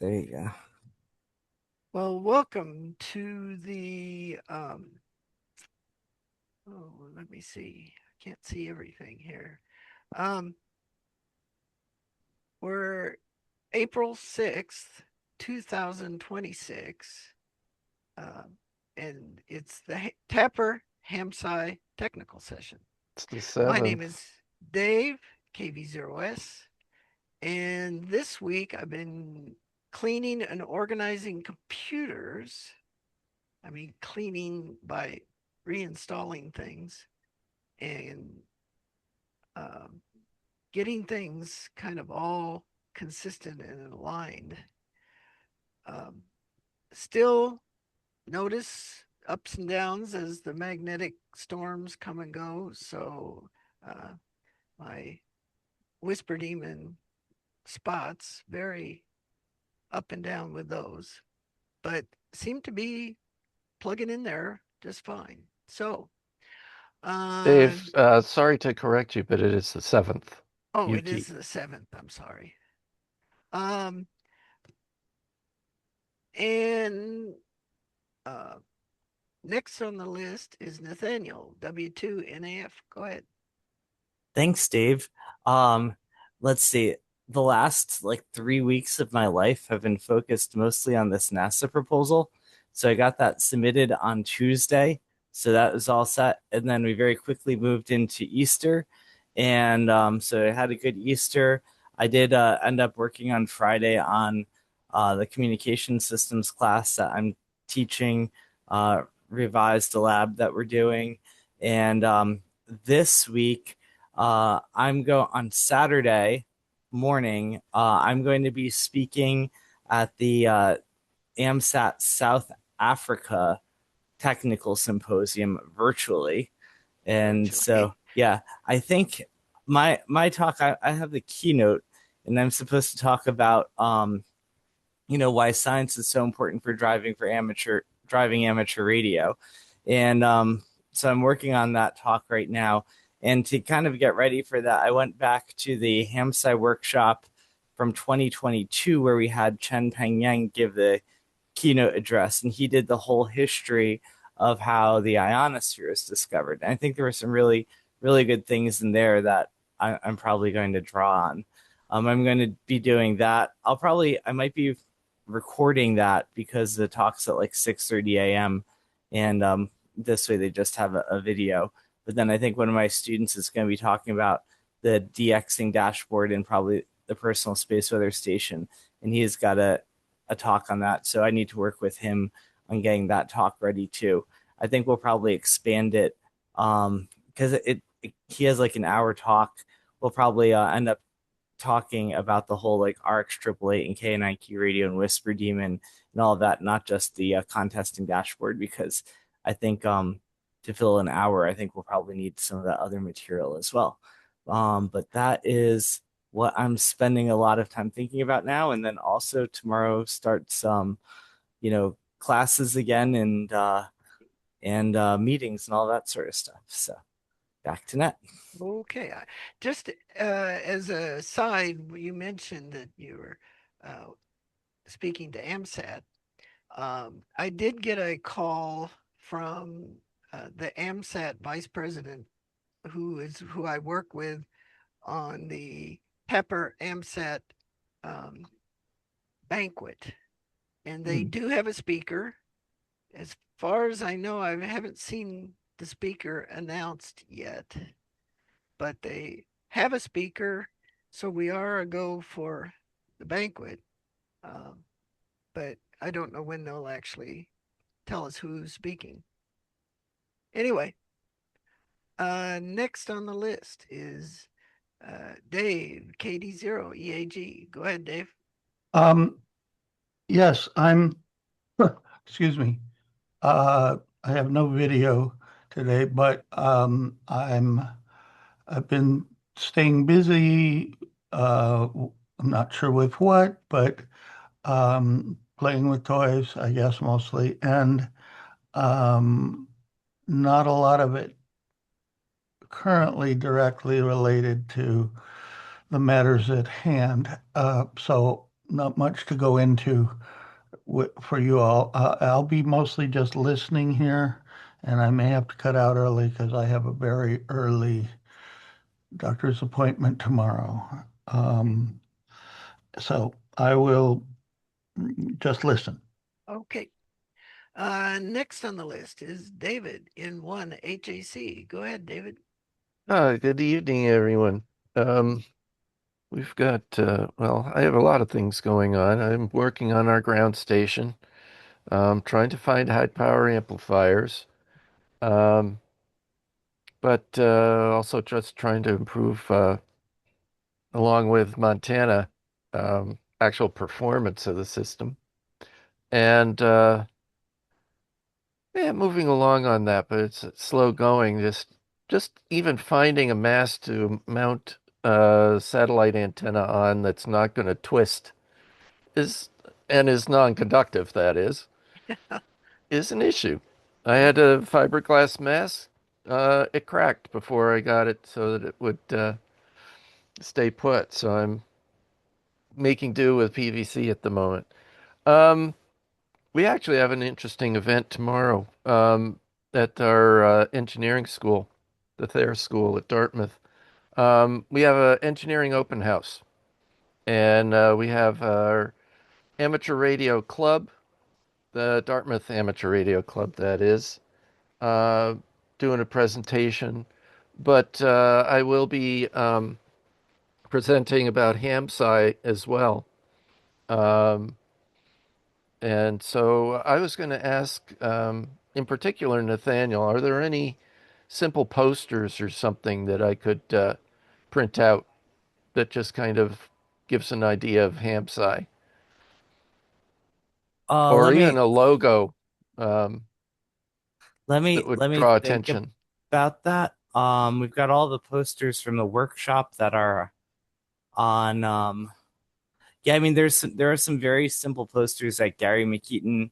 There you go. Well, welcome to let me see. I can't see everything here. Um, we're April 6th, 2026, uh, and it's the TAPR-HamSCI technical session. It's the My name seventh. is Dave, KV0S, and this week I've been cleaning and organizing computers. I mean, cleaning by reinstalling things and um, getting things kind of all consistent and aligned. Um, Still notice ups and downs as the magnetic storms come and go. So uh, my whisper demon spots very up and down with those, but seem to be plugging in there just fine. So, uh, Dave, sorry to correct you, but it is the seventh. oh, it is UT. the 7th. I'm sorry. Um, and uh, Next on the list is Nathaniel, W2NAF. Go ahead. Thanks, Dave. Um, let's see. The last like 3 weeks of my life have been focused mostly on this NASA proposal. So I got that submitted on Tuesday. So that was all set. And then we very quickly moved into Easter. And so I had a good Easter. I did end up working on Friday on the communication systems class that I'm teaching, revised the lab that we're doing. And this week, I'm go on Saturday morning. I'm going to be speaking at the AMSAT South Africa Technical Symposium virtually, and Virtually. so yeah, I think my talk. I have the keynote, and I'm supposed to talk about why science is so important for driving amateur radio, and so I'm working on that talk right now. And to kind of get ready for that, I went back to the HamSci workshop from 2022 where we had Chen Peng Yang give the keynote address, and he did the whole history of how the ionosphere was discovered. And I think there were some really, really good things in there that I'm probably going to draw on. I'm going to be doing that. I might be recording that because the talk's at like 6:30 a.m. and this way they just have a video. But then I think one of my students is going to be talking about the DXing dashboard and probably the personal space weather station, and he's got a talk on that. So I need to work with him on getting that talk ready too. I think we'll probably expand it because he has like an hour talk. We'll probably end up talking about the whole like RX888 and K9Q radio and Whisper Demon and all of that, not just the contesting dashboard, because I think to fill an hour, I think we'll probably need some of that other material as well. But that is what I'm spending a lot of time thinking about now. And then also tomorrow starts classes again and meetings and all that sort of stuff. So back to net. Okay. Just as a side, you mentioned that you were uh, speaking to AMSAT. I did get a call from the AMSAT vice president, who I work with on the Pepper AMSAT um, banquet, and they Hmm. do have a speaker. As far as I know, I haven't seen the speaker announced yet, but they have a speaker, so we are a go for the banquet. Um, but I don't know when they'll actually tell us who's speaking. Anyway, next on the list is Dave, KD0EAG. Go ahead, Dave. Um, yes, I'm, excuse me. I have no video today, but I've been staying busy. I'm not sure with what, but playing with toys, I guess mostly, and um, not a lot of it currently directly related to the matters at hand. So not much to go into for you all. I'll be mostly just listening here, and I may have to cut out early because I have a very early doctor's appointment tomorrow. So I will just listen. Okay. Next on the list is David in 1 HAC. Go ahead, David. Good evening, everyone. We've got, well, I have a lot of things going on. I'm working on our ground station, trying to find high power amplifiers, um, but also just trying to improve, along with Montana, actual performance of the system. And yeah, moving along on that, but it's slow going. Just even finding a mast to mount a satellite antenna on that's not going to twist is and is non-conductive, that is an issue. I had a fiberglass mast. It cracked before I got it so that it would stay put. So I'm making do with PVC at the moment. Um, we actually have an interesting event tomorrow at our engineering school, the Thayer School at Dartmouth. We have an engineering open house, and we have our amateur radio club, the Dartmouth Amateur Radio Club, that is, uh, doing a presentation. But I will be presenting about HamSCI as well. Um, And so I was going to ask, in particular, Nathaniel, are there any simple posters or something that I could print out that just kind of gives an idea of HamSci, or Let even me a logo um, that would let me draw think attention? about that. We've got all the posters from the workshop that are on. Yeah, I mean, there are some very simple posters that Gary McKeaton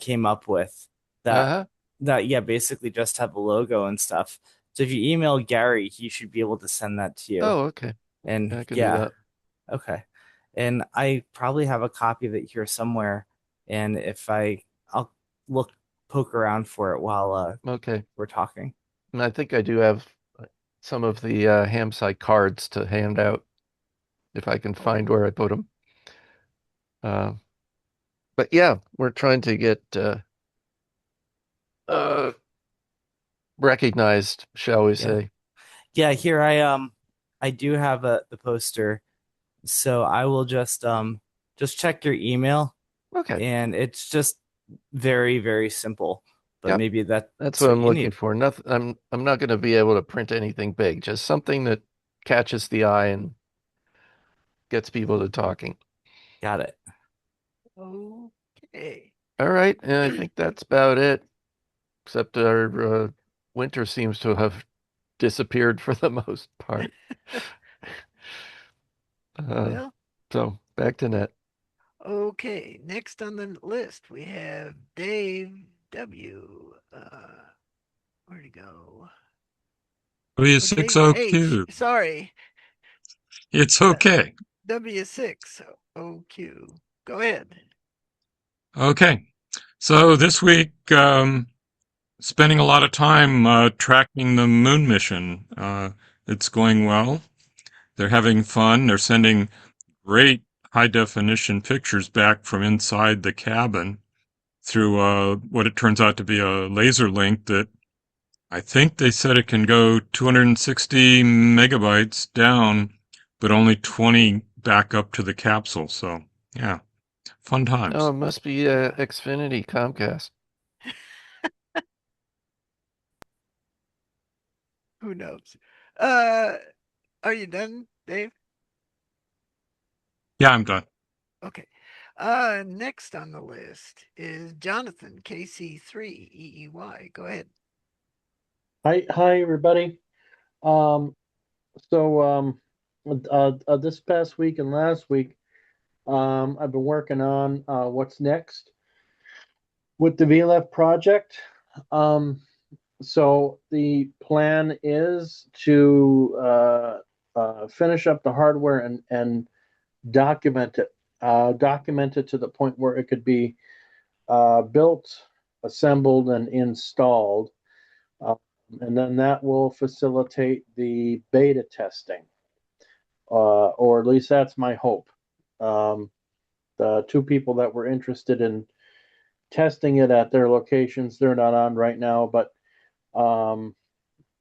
came up with that Uh-huh. yeah, basically just have a logo and stuff. So if you email Gary, he should be able to send that to you. Oh, okay. And I can do yeah, that. okay. And I probably have a copy of it here somewhere. And if I'll look poke around for it while Okay. we're talking. And I think I do have some of the HamSci cards to hand out if I can find where I put them. Uh, but yeah, we're trying to get uh, recognized, shall we Yeah. say. Yeah, here I do have the poster. So I will just check your email, Okay. and it's just very, very simple. But Yep. maybe That's that's what what I'm you looking need. for. Nothing, I'm not going to be able to print anything big, just something that catches the eye and gets people to talking. Got it. Okay. All right, and I think that's about it, except our winter seems to have disappeared for the most part. Uh, Well, so back to net. okay. Next on the list, we have Dave W. Where'd he go? Oh, Dave H. W6OQ. Sorry. It's Uh, okay. W6OQ. Go ahead. Okay. So this week, spending a lot of time tracking the moon mission. It's going well. They're having fun. They're sending great high definition pictures back from inside the cabin through what it turns out to be a laser link that I think they said it can go 260 megabytes down, but only 20 back up to the capsule. So, yeah, fun Oh, times. it must be Xfinity Comcast. Who knows? Uh, are you done, Dave? Yeah, I'm done. Okay. Next on the list is Jonathan KC3EEY. Go ahead. Hi, everybody. Um, this past week and last week, I've been working on what's next with the VLF project. Um, so the plan is to finish up the hardware and document it documented to the point where it could be built, assembled, and installed. And then that will facilitate the beta testing, or at least that's my hope. The two people that were interested in testing it at their locations, they're not on right now, but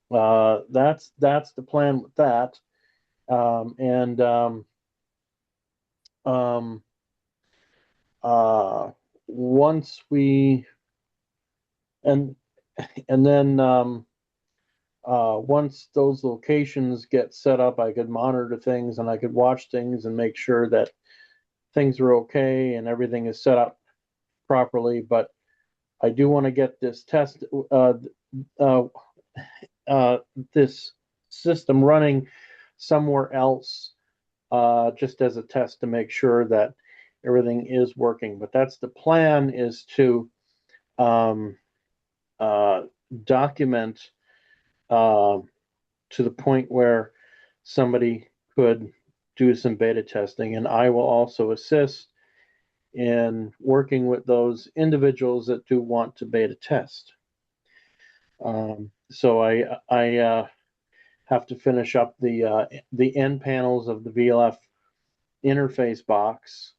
that's the plan with that. And once we and then once those locations get set up, I could monitor things and I could watch things and make sure that things are okay and everything is set up properly. But I do want to get this this system running somewhere else, just as a test to make sure that everything is working. But that's the plan, is to document to the point where somebody could do some beta testing, and I will also assist in working with those individuals that do want to beta test. So I have to finish up the end panels of the VLF interface box,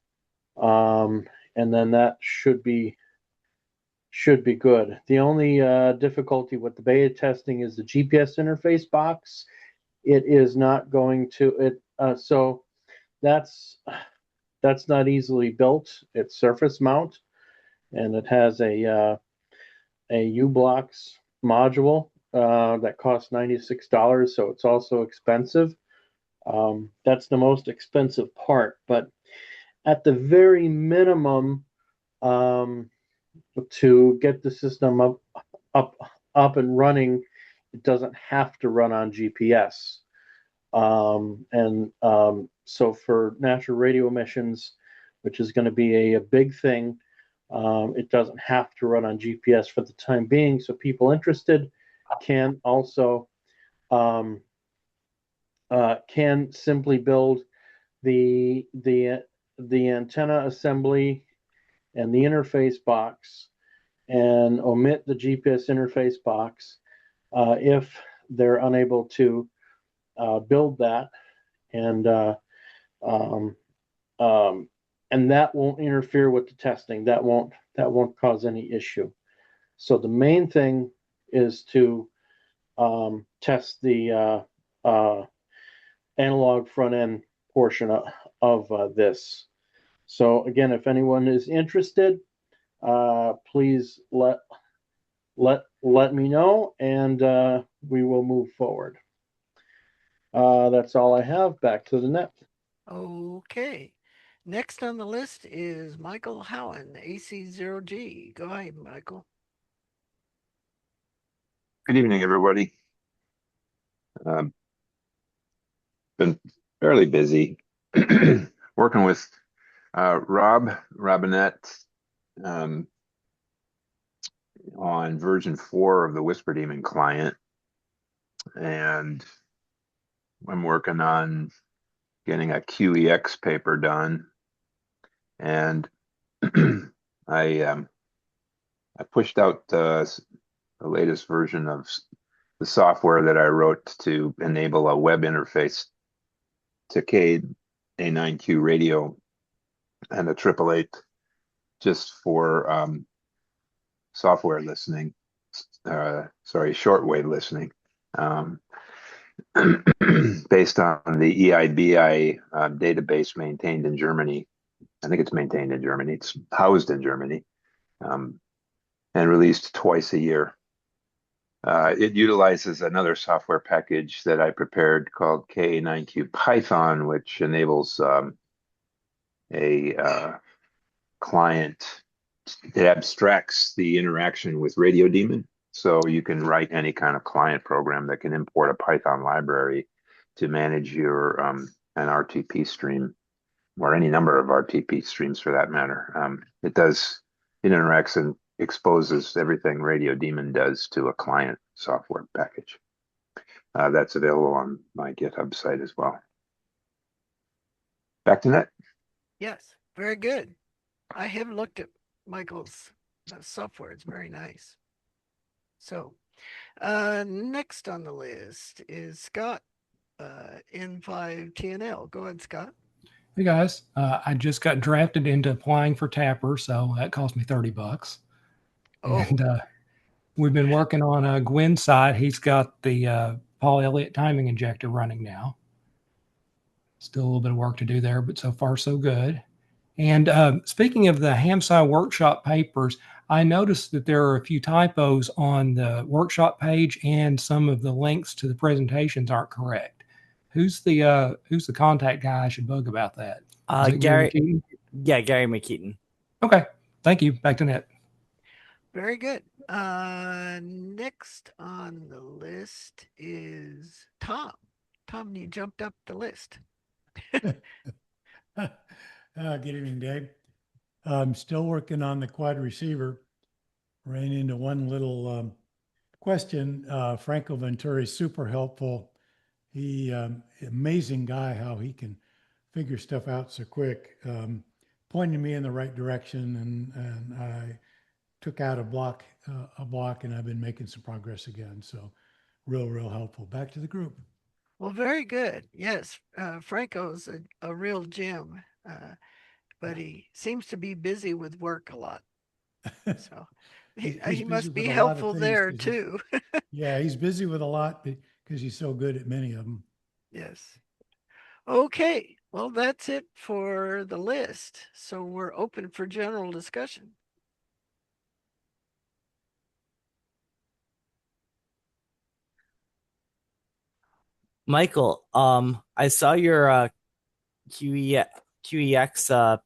and then that should be good. The only difficulty with the beta testing is the GPS interface box. It is not going to it. So that's not easily built. It's surface mount, and it has a U-Blocks module that costs $96. So it's also expensive. That's the most expensive part. But at the very minimum, to get the system up and running, it doesn't have to run on GPS. So for natural radio emissions, which is going to be a big thing, it doesn't have to run on GPS for the time being. So people interested can also can simply build the antenna assembly and the interface box and omit the GPS interface box if they're unable to build that, and that won't interfere with the testing. That won't cause any issue. So the main thing is to test the analog front end portion of this. So again, if anyone is interested, please let me know, and we will move forward. That's all I have. Back to the net. Okay. Next on the list is Michael Howen, AC0G. Go ahead, Michael. Good evening, everybody. Been fairly busy working with Robinette on version 4 of the Whisper Demon client, and I'm working on getting a QEX paper done, and I pushed out the latest version of the software that I wrote to enable a web interface to KA9Q radio and a 888 just for software listening, shortwave listening, based on the EIBI database maintained in Germany. I think it's maintained in Germany. It's housed in Germany, and released twice a year. It utilizes another software package that I prepared called KA9Q Python, which enables a client. It abstracts the interaction with Radio Daemon. So you can write any kind of client program that can import a Python library to manage your an RTP stream, or any number of RTP streams for that matter. It interacts and exposes everything Radio Daemon does to a client software package. That's available on my GitHub site as well. Back to net. Yes. Very good. I have looked at Michael's software. It's very nice. So next on the list is Scott, N5TNL. Go ahead, Scott. Hey guys, I just got drafted into applying for TAPR, so that cost me $30. Oh, And we've been working on Gwen's side. He's got the Paul Elliott timing injector running now. Still a little bit of work to do there, but so far so good. And speaking of the HamSCI workshop papers, I noticed that there are a few typos on the workshop page, and some of the links to the presentations aren't correct. Who's the contact guy I should bug about that? Is it Gary Gary, McKean? yeah, Gary McKeaton. Okay, thank you. Back to net. very good. Next on the list is Tom. Tom, you jumped up the list. Good evening, Dave. I'm still working on the quad receiver. Ran into one little question. Franco Venturi is super helpful. He amazing guy how he can figure stuff out so quick. Pointed me in the right direction, and I took out a block, and I've been making some progress again. So, real helpful. Back to the group. Well, very good. Yes, Franco's a real gem, but he seems to be busy with work a lot. So He's he busy must be with a lot of helpful things there 'cause too. yeah, he's busy with a lot because he's so good at many of them. Yes. Okay. Well, that's it for the list. So we're open for general discussion. Michael, I saw your QEX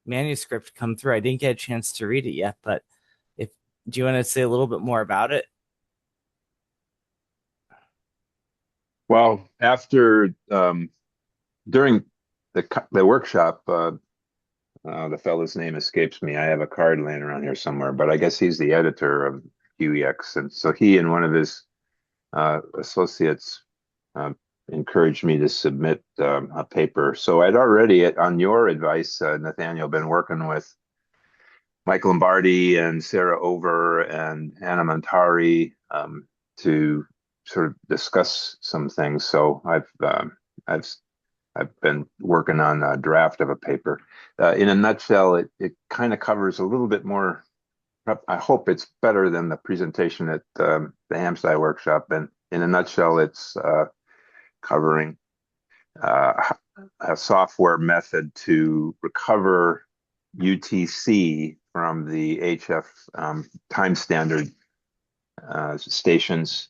manuscript come through. I didn't get a chance to read it yet, but if do you want to say a little bit more about it? Well, after during the workshop, the fellow's name escapes me. I have a card laying around here somewhere, but I guess he's the editor of QEX, and so he and one of his associates encouraged me to submit a paper. So I'd already, on your advice, Nathaniel, been working with Mike Lombardi and Sarah Over and Anna Montari to sort of discuss some things. So I've I've been working on a draft of a paper. In a nutshell, it kind of covers a little bit more. I hope it's better than the presentation at the HamSCI workshop. And in a nutshell, it's covering a software method to recover UTC from the HF time standard stations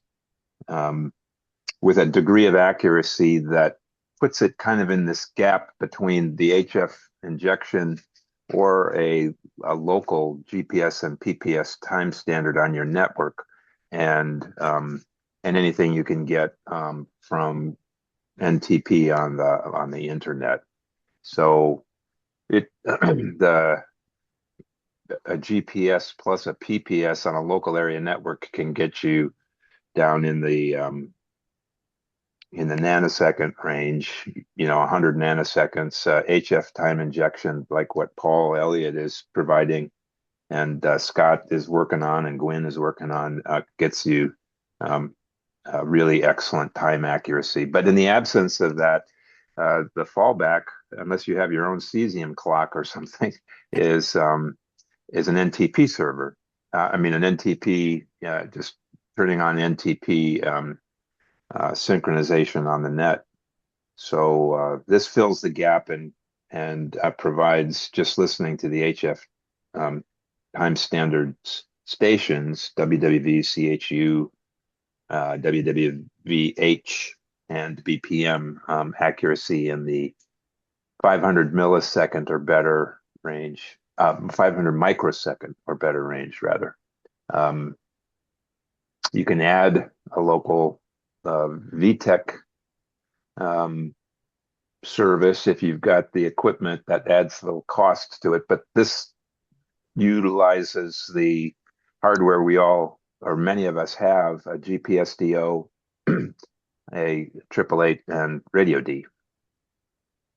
with a degree of accuracy that puts it kind of in this gap between the HF injection or a local GPS and PPS time standard on your network, and anything you can get from NTP on the internet. So a GPS plus a PPS on a local area network can get you down in the nanosecond range, 100 nanoseconds. HF time injection, like what Paul Elliott is providing, and Scott is working on, and Gwen is working on, gets you really excellent time accuracy. But in the absence of that, the fallback, unless you have your own cesium clock or something, is an NTP server. An NTP, just turning on NTP synchronization on the net. So this fills the gap and provides, just listening to the HF time standards stations, WWV, CHU, WWVH, and BPM accuracy in the 500 millisecond or better range, 500 microsecond or better range, rather. You can add a local VTech service if you've got the equipment. That adds a little cost to it, but this utilizes the hardware we all, or many of us, have: a GPSDO, a 888, and Radio D.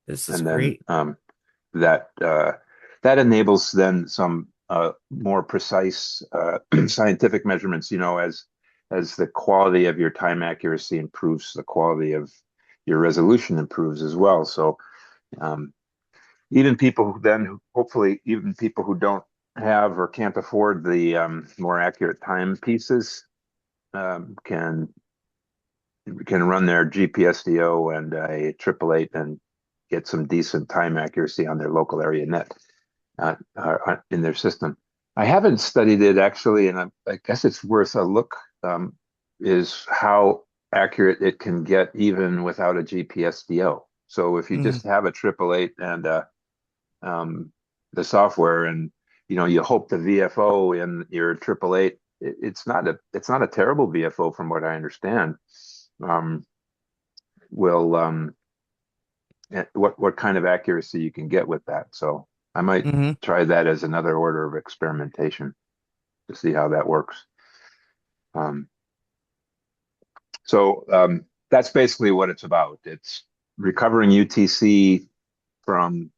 This is And then great. that that enables then some more precise scientific measurements. As the quality of your time accuracy improves, the quality of your resolution improves as well. So even people who then, hopefully, even people who don't have or can't afford the more accurate time pieces can run their GPSDO and a 888 and get some decent time accuracy on their local area net in their system. I haven't studied it actually, and I guess it's worth a look, is how accurate it can get even without a GPSDO. So if you just have a 888 and the software, and you hope the VFO in your 888, it's not a terrible VFO from what I understand. Will what kind of accuracy you can get with that. So I might try that as another order of experimentation to see how that works. So that's basically what it's about. It's recovering UTC from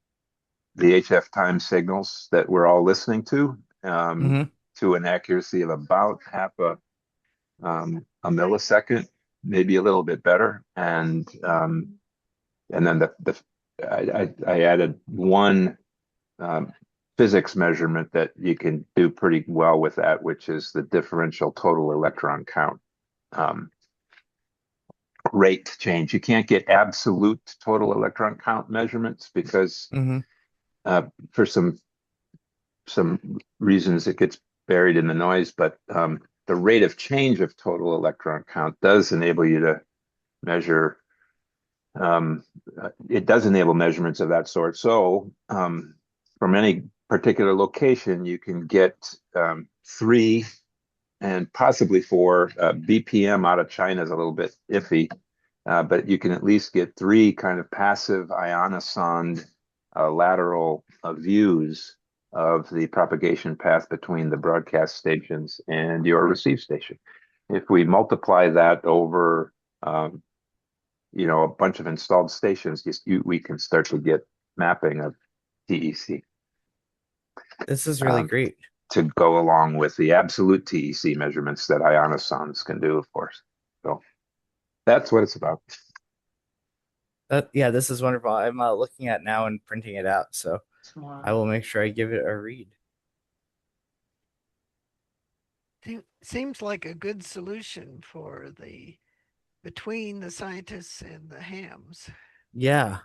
the HF time signals that we're all listening to an accuracy of about half a millisecond, maybe a little bit better, and then I added one physics measurement that you can do pretty well with that, which is the differential total electron count rate change. You can't get absolute total electron count measurements because for some reasons it gets buried in the noise, but the rate of change of total electron count does enable you to measure. It does enable measurements of that sort. So from any particular location, you can get 3 and possibly 4 BPM out of China is a little bit iffy, but you can at least get 3 kind of passive ionosonde lateral views of the propagation path between the broadcast stations and your receive station. If we multiply that over a bunch of installed stations, we can start to get mapping of TEC. This is really great. To go along with the absolute TEC measurements that ionosondes can do, of course. So that's what it's about. Yeah, this is wonderful. I'm looking at now and printing it out, so I will make sure I give it a read. Seems like a good solution for between the scientists and the hams. Yeah.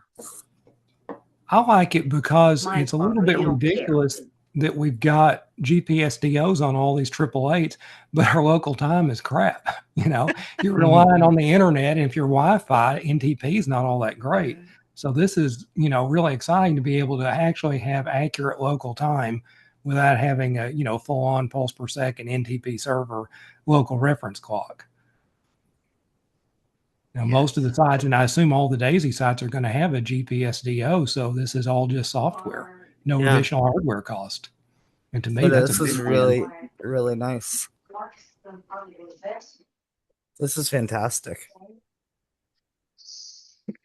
I like it because it's a little bit ridiculous that we've got GPSDOs on all these 888s, but our local time is crap. You're relying on the internet, and if your Wi-Fi, NTP is not all that great. So this is, really exciting to be able to actually have accurate local time without having a, full-on pulse per second NTP server local reference clock. Most of the sites, and I assume all the DAISY sites, are going to have a GPSDO, so this is all just software, no additional hardware cost. And to me, that's this is really, really nice. This is fantastic.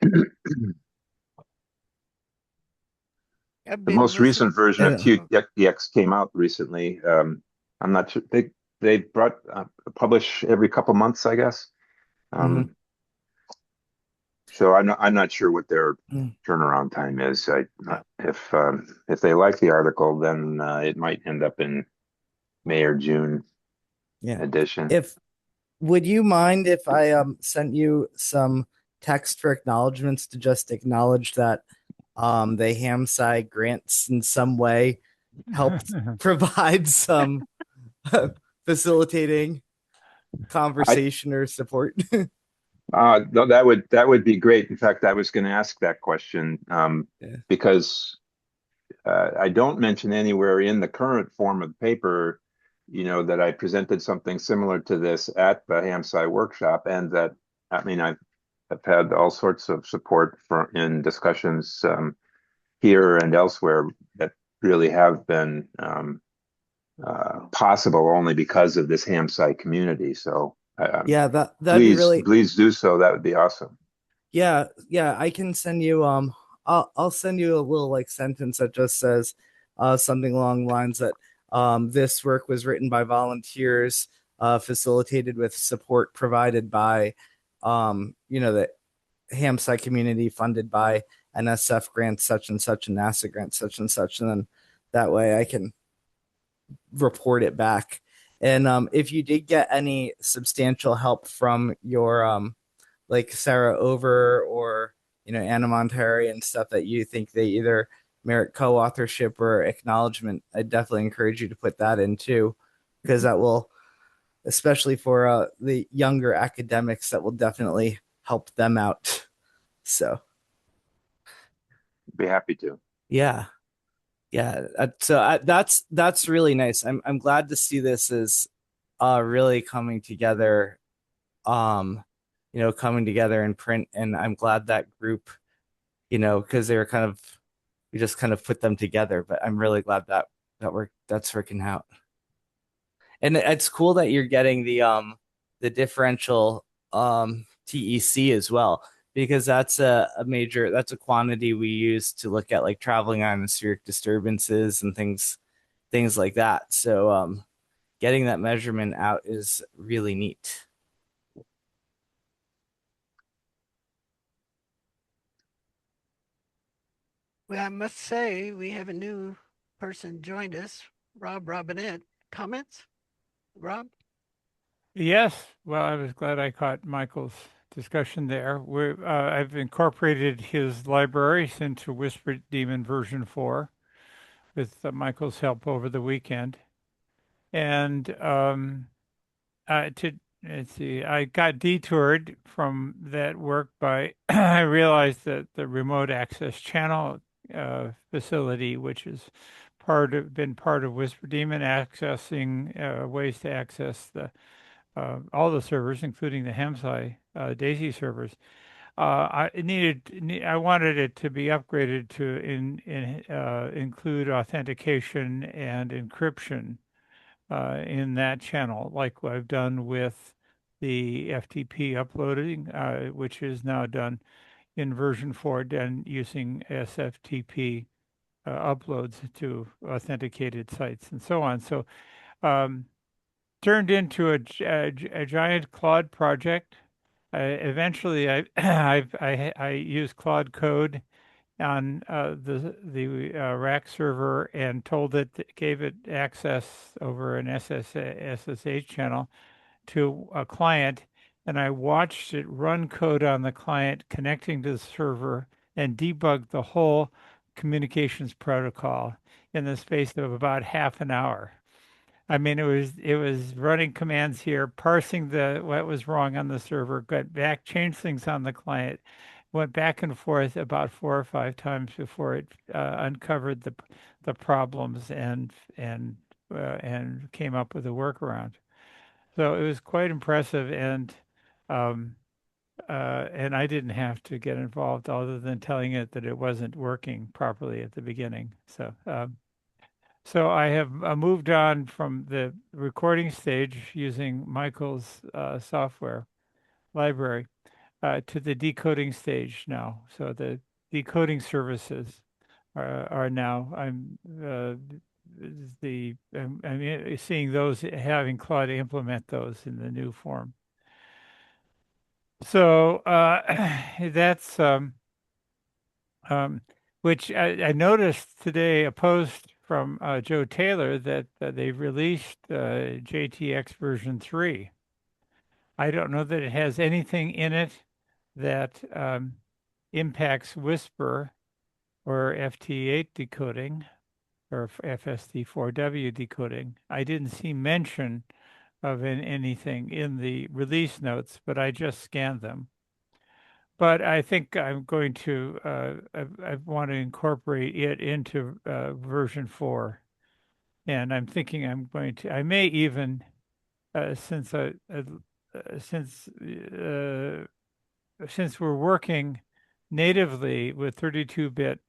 The most recent version of QDX came out recently. I'm not sure they publish every couple months, I guess. So I'm not sure what their turnaround time is. If they like the article, then it might end up in May or June edition. Would you mind if I sent you some text for acknowledgments to just acknowledge that the HamSCI grants in some way helped provide some facilitating conversation or support? No, that would be great. In fact, I was going to ask that question because I don't mention anywhere in the current form of the paper, that I presented something similar to this at the HamSCI workshop, and that I've had all sorts of support in discussions here and elsewhere that really have been possible only because of this HamSCI community. So. That'd please, be really. Please do so. That would be awesome. Yeah. I can send you. I'll send you a little sentence that just says, something along the lines that this work was written by volunteers, facilitated with support provided by, the HamSCI community, funded by NSF grants such and such and NASA grants such and such, and then that way I can report it back. And if you did get any substantial help from your like Sarah Over or Anna Monteri and stuff that you think they either merit co-authorship or acknowledgement, I definitely encourage you to put that in too, because that will, especially for the younger academics, that will definitely help them out. So Be happy to. yeah, yeah. That's really nice. I'm glad to see this is really coming together. Coming together in print, and I'm glad that group, because they were we just kind of put them together. But I'm really glad that's working out. And it's cool that you're getting the differential TEC as well, because that's that's a quantity we use to look at like traveling atmospheric disturbances and things like that. So getting that measurement out is really neat. Well, I must say we have a new person joined us, Rob Robinette. Comments, Rob? Yes, well, I was glad I caught Michael's discussion there. I've incorporated his libraries into Whisper Demon version 4 with Michael's help over the weekend. And let's see, I got detoured from that work by I realized that the remote access channel facility, which has been part of Whisper Demon, accessing ways to access the all the servers, including the HamSCI DAISY servers. I wanted it to be upgraded to include authentication and encryption in that channel, like what I've done with the FTP uploading, which is now done in version 4, done using SFTP uploads to authenticated sites and so on. So um, turned into a giant Claude project. Eventually, I used Claude Code on the rack server and gave it access over an SSH channel to a client, and I watched it run code on the client connecting to the server and debug the whole communications protocol in the space of about half an hour. I mean, it was running commands here, parsing what was wrong on the server, got back, changed things on the client, went back and forth about 4 or 5 times before it uncovered the problems and came up with a workaround. So it was quite impressive, um, and I didn't have to get involved other than telling it that it wasn't working properly at the beginning. So I have moved on from the recording stage using Michael's software library to the decoding stage now. So the decoding services are now I'm seeing those, having Claude implement those in the new form. So that's um, which I noticed today a post from Joe Taylor that they've released JTX version 3. I don't know that it has anything in it that impacts Whisper or FT8 decoding or FST4W decoding. I didn't see mention of anything in the release notes, but I just scanned them. But I think I'm going to, I want to incorporate it into version 4. And I'm thinking I may even, since since since we're working natively with 32-bit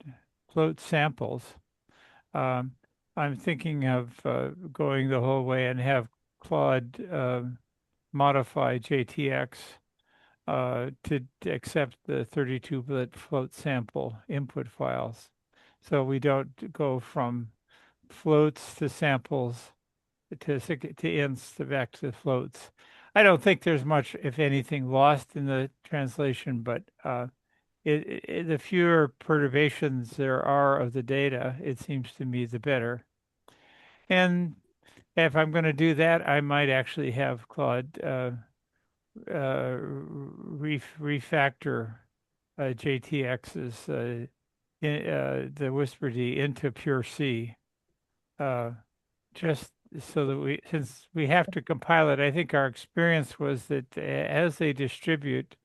float samples, um, I'm thinking of going the whole way and have Claude modify JTX to accept the 32-bit float sample input files. So we don't go from floats to samples to ints to back to floats. I don't think there's much, if anything, lost in the translation, but the fewer perturbations there are of the data, it seems to me, the better. And if I'm going to do that, I might actually have Claude refactor JTX's the Whisper D into pure C, just so that since we have to compile it, I think our experience was that as they distribute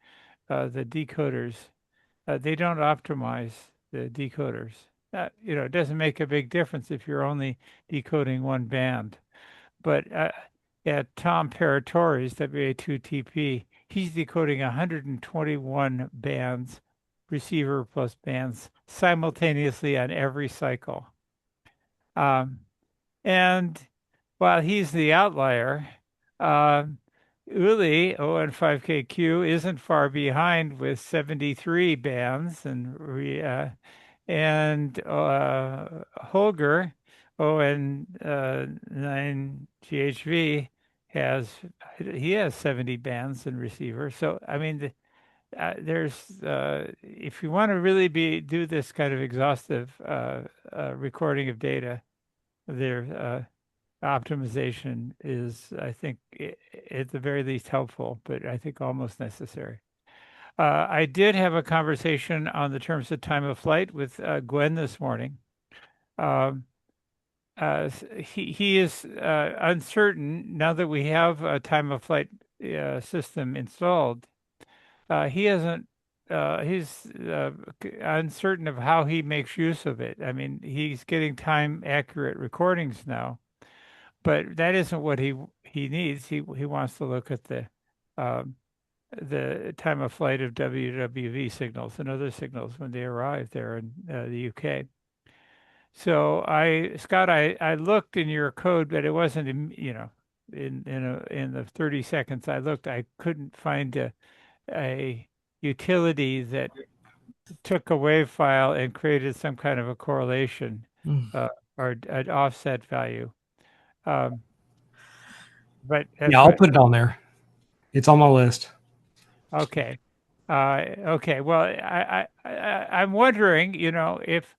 the decoders, they don't optimize the decoders. It doesn't make a big difference if you're only decoding one band. But at Tom Paratori's WA2TP, he's decoding 121 bands, receiver plus bands, simultaneously on every cycle. And while he's the outlier, uh, Uli ON5KQ isn't far behind with 73 bands, and Holger ON9GHV has 70 bands in receiver. So I mean, there's if you want to really do this kind of exhaustive recording of data, there optimization is, I think, at the very least helpful, but I think almost necessary. I did have a conversation on the terms of time of flight with Gwen this morning. Um, he is uncertain now that we have a time of flight system installed. He hasn't. He's uncertain of how he makes use of it. I mean, he's getting time accurate recordings now, but that isn't what he needs. He wants to look at um, the time of flight of WWV signals and other signals when they arrive there in the UK. So Scott, I looked in your code, but it wasn't in the 30 seconds I looked, I couldn't find a utility that took a wave file and created some kind of a correlation or an offset value. But Yeah, I'll put it on there. It's on my list. Okay. Okay. Well, I'm wondering, if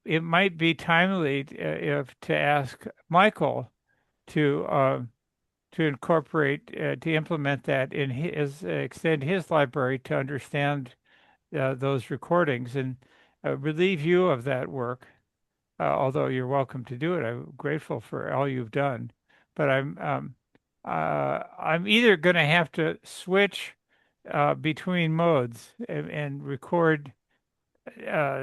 it might be timely if to ask Michael to incorporate to implement that in his extend his library to understand those recordings and relieve you of that work. Although you're welcome to do it, I'm grateful for all you've done. But I'm either going to have to switch between modes and record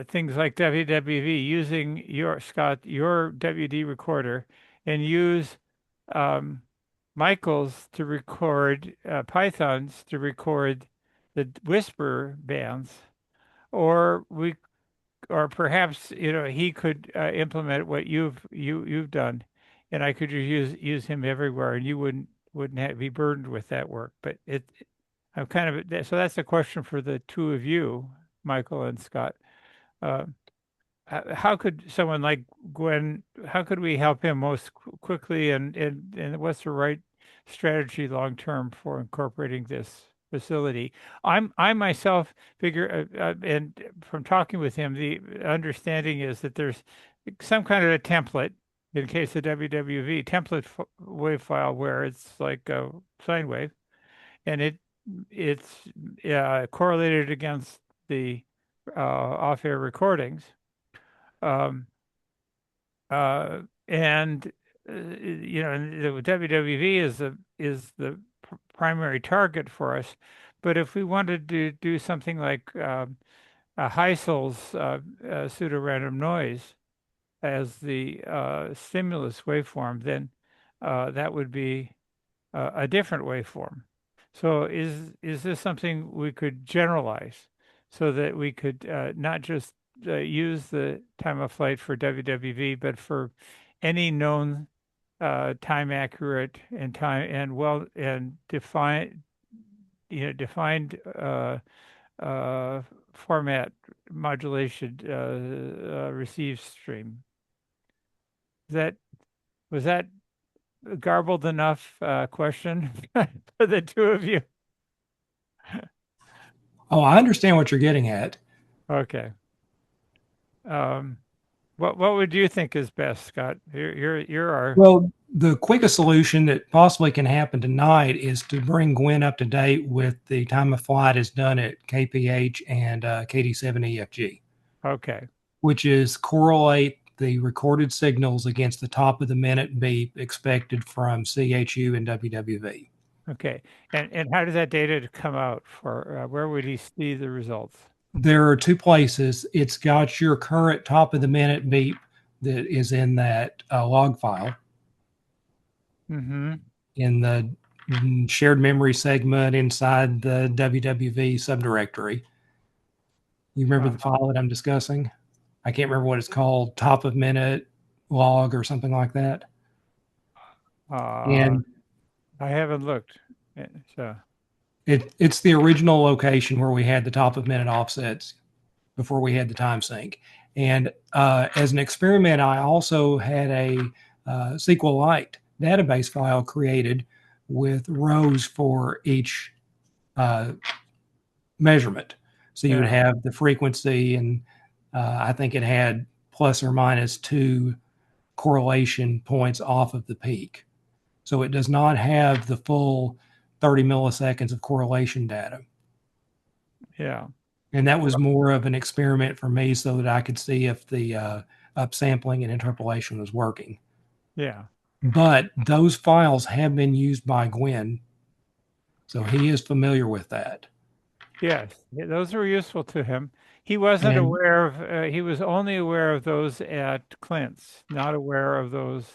things like WWV using your WD recorder, and use um, Michael's to record Python's to record the whisper bands, or perhaps he could implement what you've done, and I could just use him everywhere, and you wouldn't be burdened with that work. But I'm kind of so that's a question for the two of you, Michael and Scott. Uh, how could someone like Gwen? How could we help him most quickly, and what's the right strategy long term for incorporating this facility? I myself figure, and from talking with him, the understanding is that there's some kind of a template in case of WWV template wave file where it's like a sine wave, and it's correlated against the off-air recordings, um, and the WWV is the primary target for us. But if we wanted to do something like a Heisel's pseudo-random noise as the stimulus waveform, then that would be a different waveform. So is this something we could generalize so that we could not just use the time of flight for WWV, but for any known time accurate and time and well and defined format modulation receive stream? that was that garbled enough question for the two of you? Oh, I understand what you're getting at. Okay. What would you think is best, Scott? You're our Well, the quickest solution that possibly can happen tonight is to bring Gwen up to date with the time of flight is done at KPH and KD7EFG, okay. which is correlate the recorded signals against the top of the minute beep expected from CHU and WWV. Okay. And how does that data come out for where would he see the results? There are two places. It's got your current top of the minute beep that is in that log file Mm-hmm. in the shared memory segment inside the WWV subdirectory. You remember the file that I'm discussing? I can't remember what it's called, top of minute log or something like that. And I haven't looked. So it's the original location where we had the top of minute offsets before we had the time sync. And as an experiment, I also had a SQLite database file created with rows for each measurement. So you would have the frequency, and I think it had plus or minus 2 correlation points off of the peak. So it does not have the full 30 milliseconds of correlation data. Yeah. And that was more of an experiment for me so that I could see if the upsampling and interpolation was working. Yeah. But those files have been used by Gwen, so he is familiar with that. Yes, those were useful to him. He wasn't aware of, he was only aware of those at Clint's, not aware of those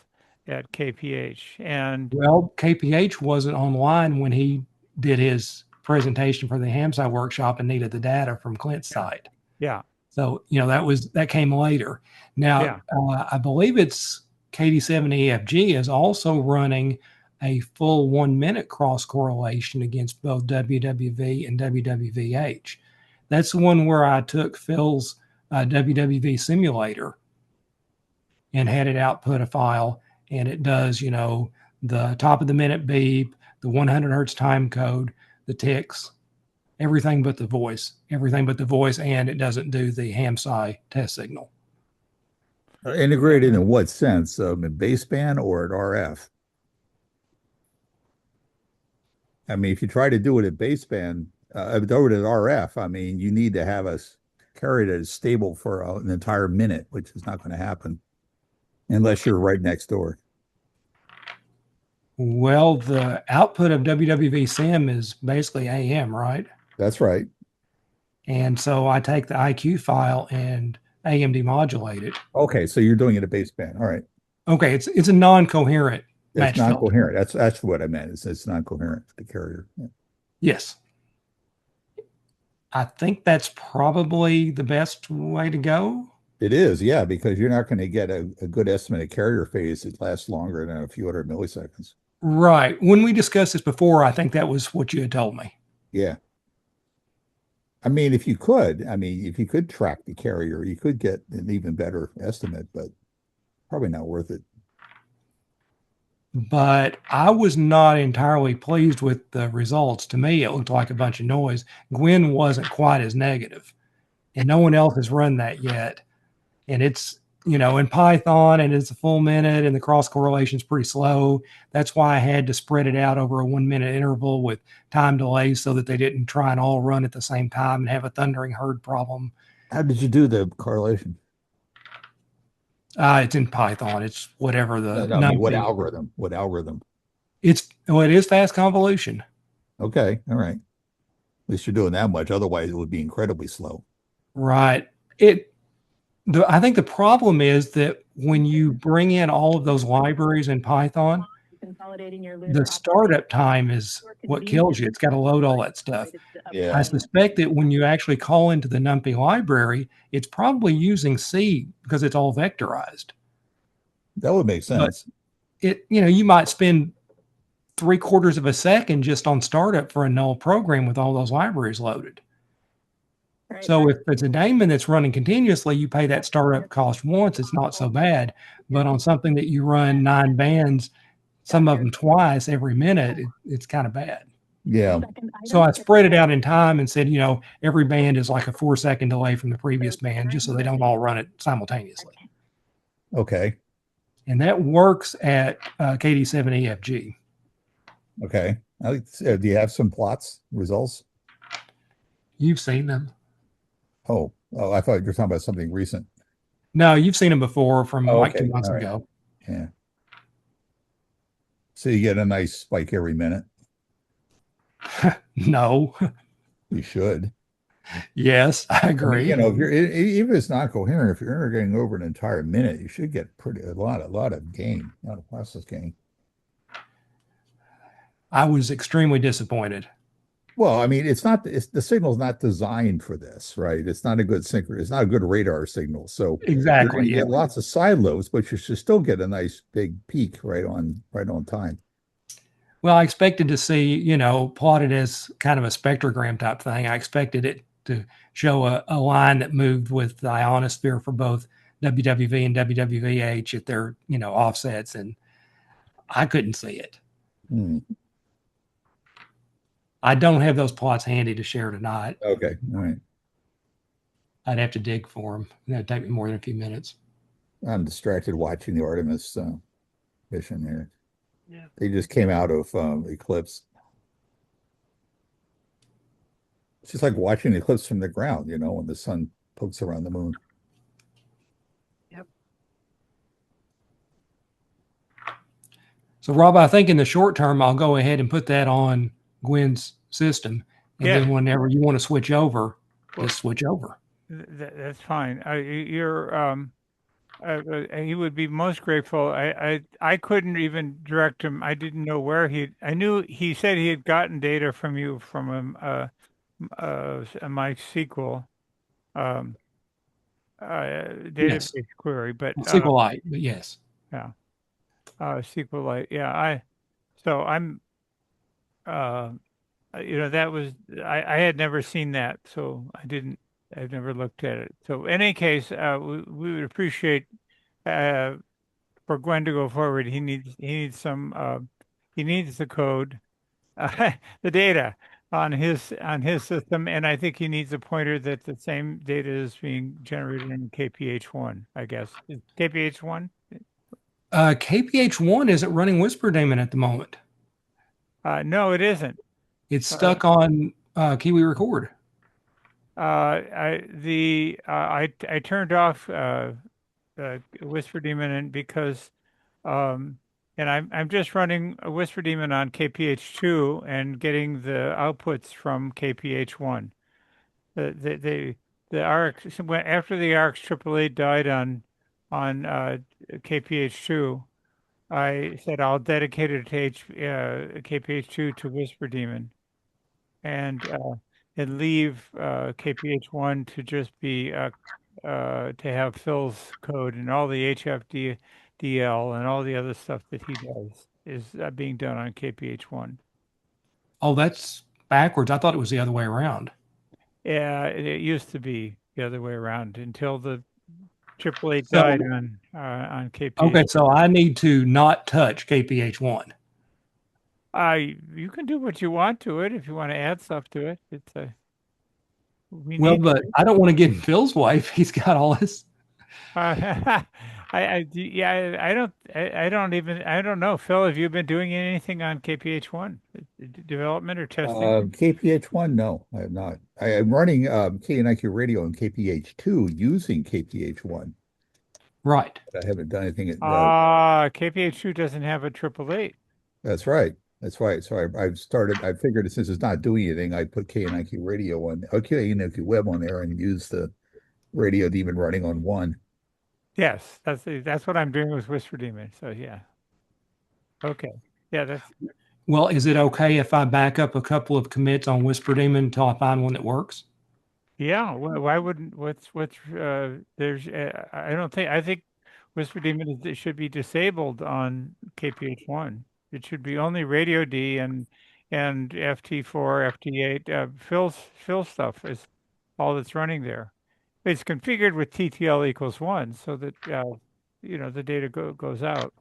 at KPH. And well, KPH wasn't online when he did his presentation for the HamSCI workshop and needed the data from Clint's site. Yeah. So, that came later. Now, I believe it's KD7EFG is also running a full 1 minute cross correlation against both WWV and WWVH. That's the one where I took Phil's WWV simulator and had it output a file, and it does, the top of the minute beep, the 100 hertz time code, the ticks, everything but the voice, and it doesn't do the HamSCI test signal. Integrated in what sense? In baseband or at RF? I mean, if you try to do it at baseband, over at RF, I mean, you need to have a carrier that is stable for an entire minute, which is not going to happen unless you're right next door. Well, the output of WWV sim is basically AM, right? That's right. And so I take the IQ file and AM demodulate it. Okay, so you're doing it at baseband. All right. Okay, it's a non-coherent match It's non-coherent. That's what I meant. It's non-coherent, the carrier. Yeah. Yes. I think that's probably the best way to go. It is, yeah, because you're not going to get a good estimate of carrier phase that lasts longer than a few hundred milliseconds. Right. When we discussed this before, I think that was what you had told me. Yeah. I mean, if you could track the carrier, you could get an even better estimate, but probably not worth it. But I was not entirely pleased with the results. To me, it looked like a bunch of noise. Gwen wasn't quite as negative, and no one else has run that yet. And it's, in Python, and it's a full minute, and the cross correlation is pretty slow. That's why I had to spread it out over a 1 minute interval with time delays so that they didn't try and all run at the same time and have a thundering herd problem. How did you do the correlation? It's in Python. It's whatever the I mean, what algorithm? What algorithm? It is fast convolution. Okay, all right. At least you're doing that much. Otherwise, it would be incredibly slow. Right. I think the problem is that when you bring in all of those libraries in Python, the startup time is what kills you. It's got to load all that stuff. Yeah. I suspect that when you actually call into the NumPy library, it's probably using C because it's all vectorized. That would make sense. But you might spend 3/4 of a second just on startup for a null program with all those libraries loaded. So if it's a daemon that's running continuously, you pay that startup cost once, it's not so bad. But on something that you run 9 bands, some of them twice every minute, it's kind of bad. Yeah. So I spread it out in time and said, every band is like a 4-second delay from the previous band, just so they don't all run it simultaneously. Okay. And that works at KD7EFG. Okay. Do you have some plots, results? You've seen them. Oh, I thought you were talking about something recent. No, you've seen them before from Oh, like okay. 2 months All right. ago. Yeah. So you get a nice spike every minute. No. You should. Yes, I I mean, agree. if you're even if it's not coherent, if you're getting over an entire minute, you should get a lot of gain, a lot of process gain. I was extremely disappointed. Well, I mean, the signal's not designed for this, right? It's not a good synchro, it's not a good radar signal. So you're going Exactly. to Yeah. get lots of side lobes, but you should still get a nice big peak right on time. Well, I expected to see, plotted as kind of a spectrogram type thing. I expected it to show a line that moved with the ionosphere for both WWV and WWVH at their, offsets, and I couldn't see it. Hmm. I don't have those plots handy to share tonight. Okay, all right. I'd have to dig for them. That'd take me more than a few minutes. I'm distracted watching the Artemis mission here. Yeah. They just came out of eclipse. It's just like watching the eclipse from the ground, when the sun pokes around the moon. Yep. So, Rob, I think in the short term, I'll go ahead and put that on Gwen's system. And Yeah. then whenever you want to switch over, just switch over. That's fine. He would be most grateful. I couldn't even direct him. I didn't know where I knew he said he had gotten data from you from a MySQL database query, but SQLite, but yes. yeah, SQLite. Yeah, so I'm that was I had never seen that, so I've never looked at it. So in any case, we would appreciate for Gwen to go forward. He needs the code, the data on his system, and I think he needs a pointer that the same data is being generated in KPH1. I guess is KPH1. KPH1 isn't running Whisper Daemon at the moment. No, it isn't. It's stuck on Kiwi Record. I turned off Whisper Daemon because and I'm just running a Whisper Daemon on KPH2 and getting the outputs from KPH1. The ARX after the ARX 888 died on KPH2, I said I'll dedicate it to KPH2 to Whisper Daemon, and leave KPH1 to just be to have Phil's code, and all the HFDL and all the other stuff that he does is being done on KPH1. Oh, that's backwards. I thought it was the other way around. Yeah, it used to be the other way around until the 888 died on KPH. Okay, so I need to not touch KPH1. You can do what you want to it if you want to add stuff to it. But I don't want to get in Phil's way if he's got all this. I don't know. Phil, have you been doing anything on KPH1 development or testing? KPH1, no, I have not. I am running KNIQ radio on KPH2 using KPH1. Right. But I haven't done anything. KPH2 doesn't have a 888. That's right. That's right. So I figured since it's not doing anything, I put KNIQ radio on, KNIQ web on there and use the radio daemon running on one. Yes, that's what I'm doing with Whisper Daemon. So yeah. Okay. Yeah, Well, is it okay if I back up a couple of commits on Whisper Daemon until I find one that works? Yeah. Why wouldn't there's I think Whisper Daemon it should be disabled on KPH1. It should be only Radio D and FT4, FT8. Phil's stuff is all that's running there. It's configured with TTL equals 1 so that, the data goes out.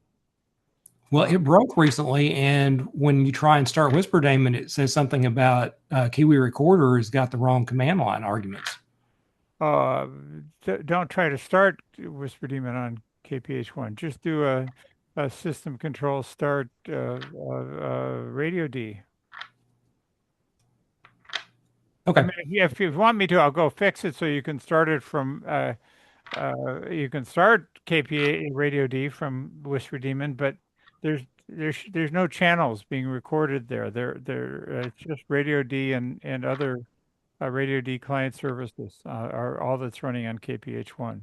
Well, it broke recently, and when you try and start Whisper Daemon, it says something about Kiwi Recorder has got the wrong command line arguments. Don't try to start Whisper Daemon on KPH1. Just do a system control start radio D. Okay. I mean, if you want me to, I'll go fix it so you can start it from you can start KPA Radio D from Whisper Daemon, but there's no channels being recorded there. It's just Radio D and other Radio D client services are all that's running on KPH1.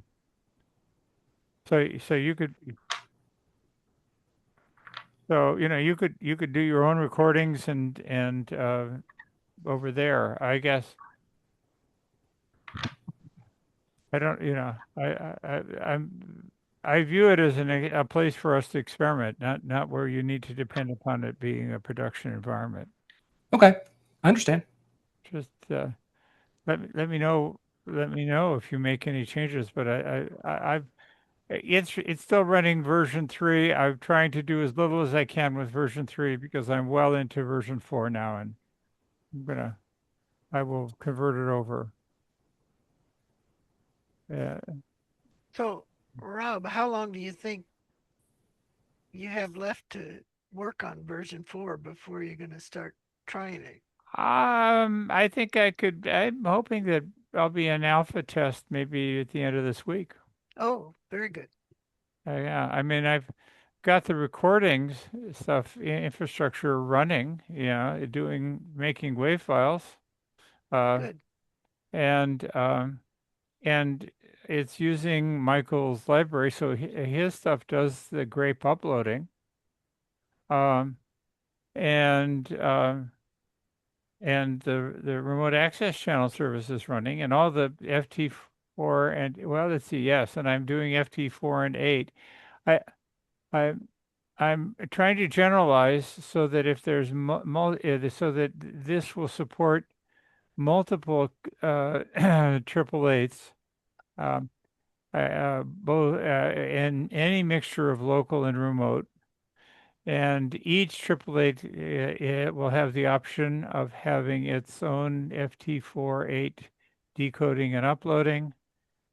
So you could you could do your own recordings and over there, I guess. I don't, I view it as a place for us to experiment, not where you need to depend upon it being a production environment. Okay, I understand. Just let me know if you make any changes. But it's still running version 3. I'm trying to do as little as I can with version 3 because I'm well into version 4 now, and I will convert it over. So, Rob, how long do you think you have left to work on version 4 before you're going to start trying it? I think I'm hoping that I'll be an alpha test maybe at the end of this week. Oh, very good. Yeah, I mean, I've got the recordings stuff, infrastructure running, making WAV files. Good. And it's using Michael's library, so his stuff does the grape uploading. Um, and the remote access channel service is running, and all the FT4 and let's see, yes, and I'm doing FT4 and 8. I'm trying to generalize so that if there's so that this will support multiple triple eights, both in any mixture of local and remote. And each triple eight it will have the option of having its own FT48 decoding and uploading,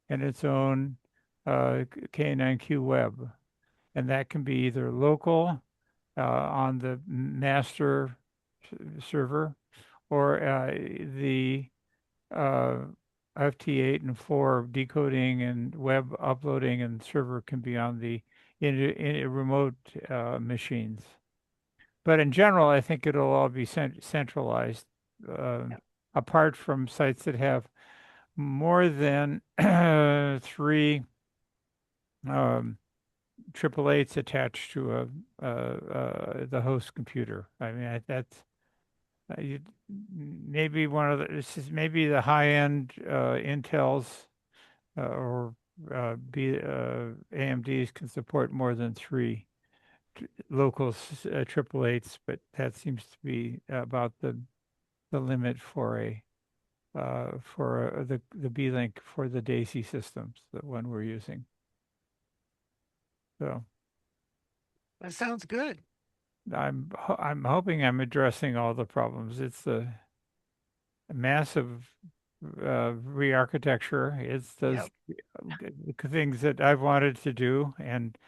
and its own K9Q web. And that can be either local on the master server, or the FT8 and 4 decoding and web uploading and server can be on the in remote machines. But in general, I think it'll all be centralized, apart from sites that have more than 3 triple eights attached to the host computer. I mean, that's maybe this is maybe the high end Intels or AMDs can support more than 3 local triple eights, but that seems to be about the limit for the B-Link for the DAISY systems, the one we're using. So that sounds good. I'm hoping I'm addressing all the problems. It's a massive re-architecture. It's those things that I've wanted to do, and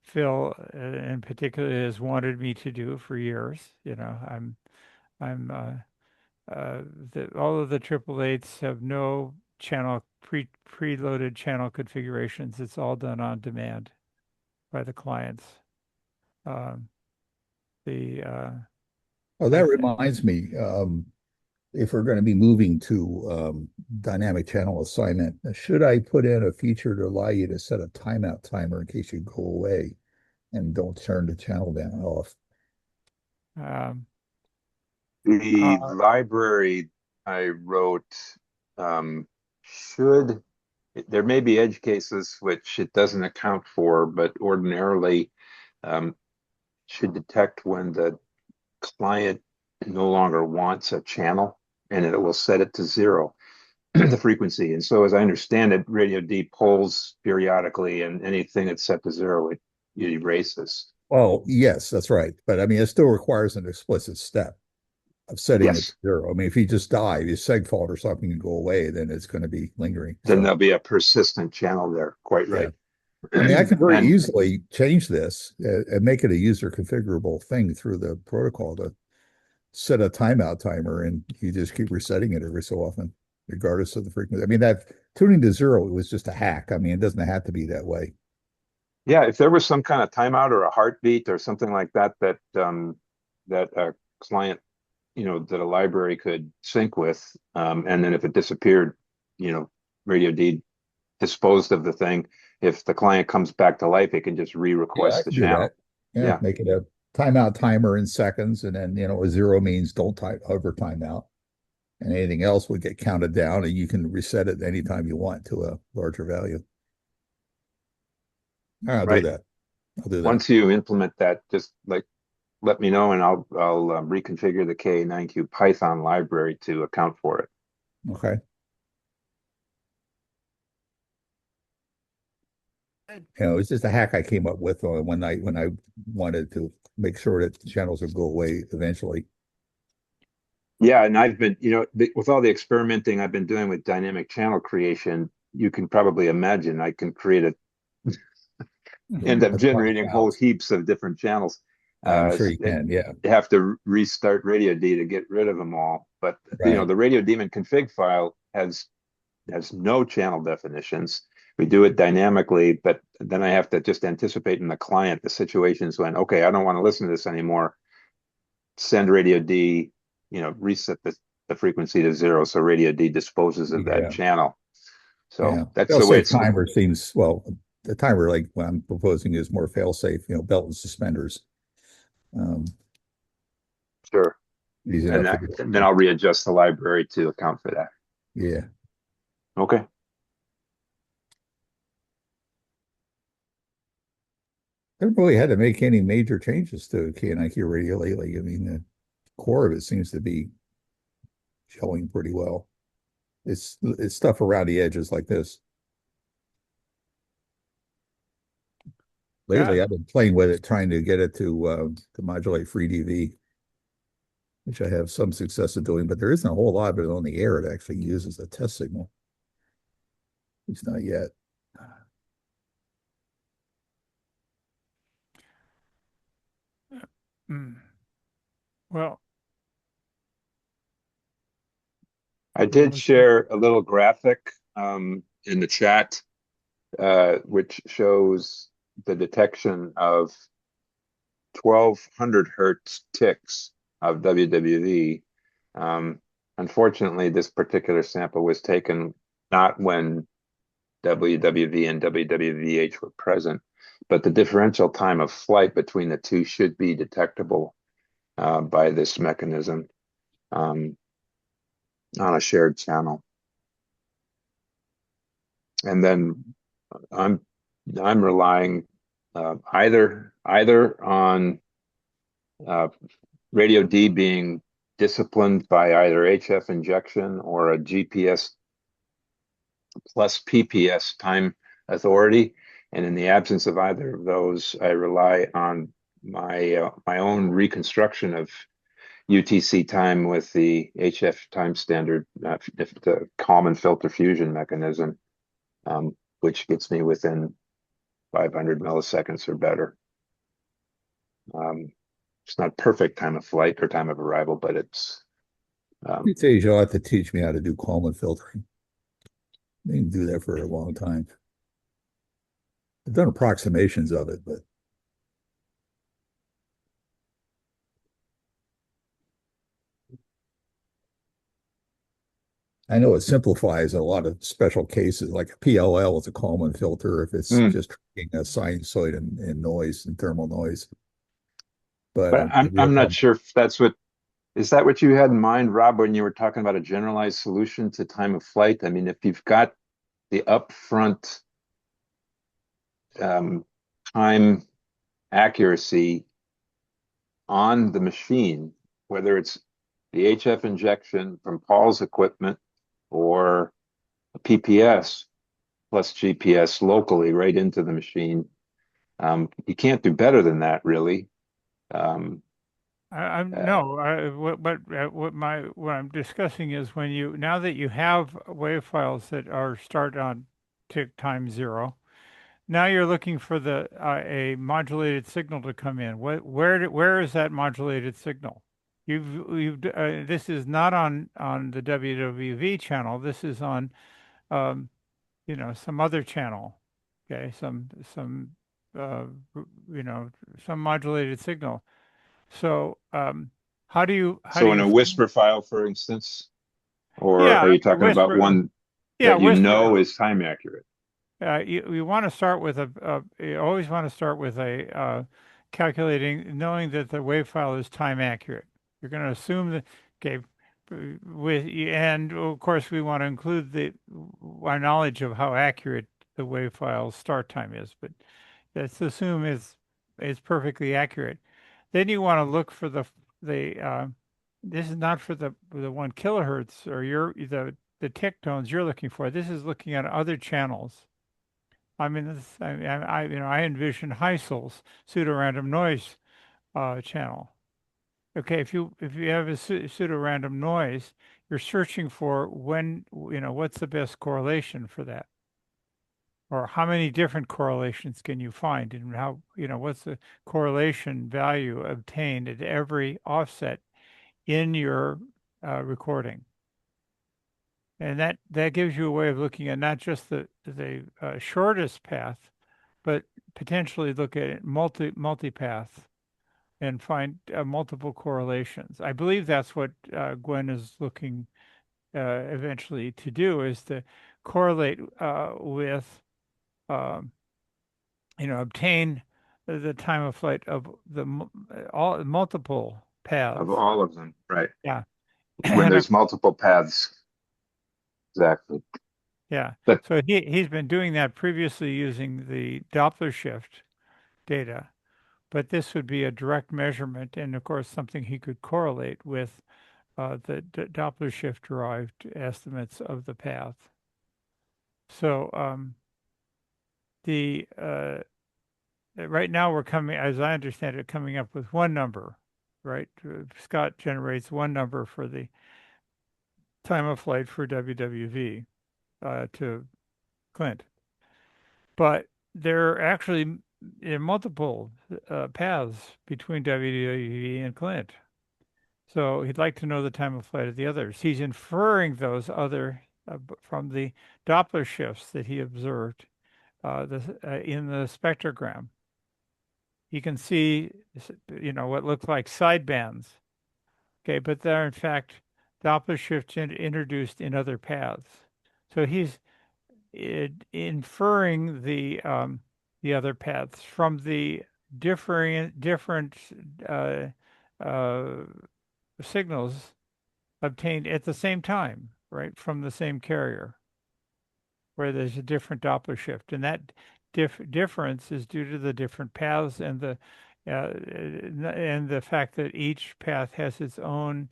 Phil in particular has wanted me to do for years. I'm all of the triple eights have no channel preloaded channel configurations. It's all done on demand by the clients. Oh, that reminds me, if we're going to be moving to dynamic channel assignment, should I put in a feature to allow you to set a timeout timer in case you go away and don't turn the channel down off? The library I wrote should, there may be edge cases which it doesn't account for, but ordinarily should detect when the client no longer wants a channel, and it will set it to 0. the frequency. And so, as I understand it, radio D polls periodically, and anything that's set to zero, it erases. Well, yes, that's right. But I mean, it still requires an explicit step of setting it to Yes. zero. I mean, if you just die, if you seg fault or something and go away, then it's going to be lingering. Then So, there'll be a persistent channel there. Quite yeah. right. I mean, I can very And easily change this and make it a user configurable thing through the protocol to set a timeout timer, and you just keep resetting it every so often, regardless of the frequency. I mean, that tuning to zero was just a hack. I mean, it doesn't have to be that way. yeah, if there was some kind of timeout or a heartbeat or something like that, that a client, that a library could sync with, and then if it disappeared, Radio D disposed of the thing. If the client comes back to life, it can just Yeah, I re-request the can do channel. that. Yeah, Yeah, make it a timeout timer in seconds, and then a zero means don't time over timeout, and anything else would get counted down, and you can reset it anytime you want to a larger value. All right, I'll do right. that. I'll do that. Once you implement that, just like let me know, and I'll reconfigure the K9Q Python library to account for it. Okay. It's just a hack I came up with one night when I wanted to make sure that the channels would go away eventually. Yeah, and I've been, with all the experimenting I've been doing with dynamic channel creation, you can probably imagine I can end up That's why generating whole channels. heaps of different channels. I'm sure you And can. Yeah. you have to restart Radio D to get rid of them all. But Right. the Radio daemon config file has no channel definitions. We do it dynamically, but then I have to just anticipate in the client the situations when, okay, I don't want to listen to this anymore. Send Radio D, reset the frequency to zero, so Radio D disposes of that Yeah. channel. So Yeah. that's the way Fail-safe it's. timer seems, well, the timer like what I'm proposing is more fail-safe, belt and suspenders. Um, Sure. Easy And enough to do. then I'll readjust the library to account for that. Yeah. Okay. I haven't really had to make any major changes to KNIQ radio lately. I mean, the core of it seems to be showing pretty well. It's stuff around the edges like this. Lately, I've been playing with it, trying to get it to modulate free DV, which I have some success in doing, but there isn't a whole lot of it on the air. It actually uses a test signal. It's not yet. Well, I did share a little graphic in the chat, which shows the detection of 1200 hertz ticks of WWV. Unfortunately, this particular sample was taken not when WWV and WWVH were present, but the differential time of flight between the two should be detectable by this mechanism on a shared channel. And then I'm relying either on Radio D being disciplined by either HF injection or a GPS plus PPS time authority. And in the absence of either of those, I rely on my own reconstruction of UTC time with the HF time standard, the common filter fusion mechanism, which gets me within 500 milliseconds or better. It's not perfect time of flight or time of arrival, but it's. These days, you'll have to teach me how to do Kalman filtering. They can do that for a long time. I've done approximations of it, but I know it simplifies a lot of special cases, like a PLL is a Kalman filter if it's just tracking a sinusoid and noise and thermal noise. But I'm not sure if is that what you had in mind, Rob, when you were talking about a generalized solution to time of flight? I mean, if you've got the upfront time accuracy on the machine, whether it's the HF injection from Paul's equipment or PPS plus GPS locally right into the machine. You can't do better than that, really. Um, I'm uh, no, what I'm discussing is when you now that you have wave files that are start on tick time 0, now you're looking for the a modulated signal to come in. Where is that modulated signal? This is not on the WWV channel. This is on um, some other channel. Okay, some uh, some modulated signal. So how do so in you a whisper file, for instance, or yeah, are you talking about whisper one yeah that you whisper know is time accurate? you want to start with you always want to start with a calculating, knowing that the wave file is time accurate. You're going to assume that, okay, and of course we want to include our knowledge of how accurate the wave file's start time is, but let's assume it's perfectly accurate. Then you want to look for the this is not for the 1 kilohertz or the tick tones you're looking for. This is looking at other channels. I mean, I envision Heisel's pseudo-random noise channel. Okay, if you have a pseudo-random noise, you're searching for what's the best correlation for that, or how many different correlations can you find, and what's the correlation value obtained at every offset in your recording. And that gives you a way of looking at not just the shortest path, but potentially look at it multipath and find multiple correlations. I believe that's what Gwen is looking eventually to do, is to correlate with, um, obtain the time of flight of all multiple Of paths. all of them, right? Yeah, When and there's multiple paths, exactly. yeah. But So he's been doing that previously using the Doppler shift data, but this would be a direct measurement, and of course something he could correlate with the Doppler shift derived estimates of the path. So the right now we're coming, as I understand it, coming up with one number, right? Scott generates one number for the time of flight for WWV to Clint, but there are actually multiple paths between WWV and Clint. So he'd like to know the time of flight of the others. He's inferring those other from the Doppler shifts that he observed in the spectrogram. You can see, what look like side bands. Okay, but they're in fact Doppler shifts introduced in other paths. So he's inferring the other paths from the different uh, uh, signals obtained at the same time, right, from the same carrier, where there's a different Doppler shift, and that difference is due to the different paths and the fact that each path has its own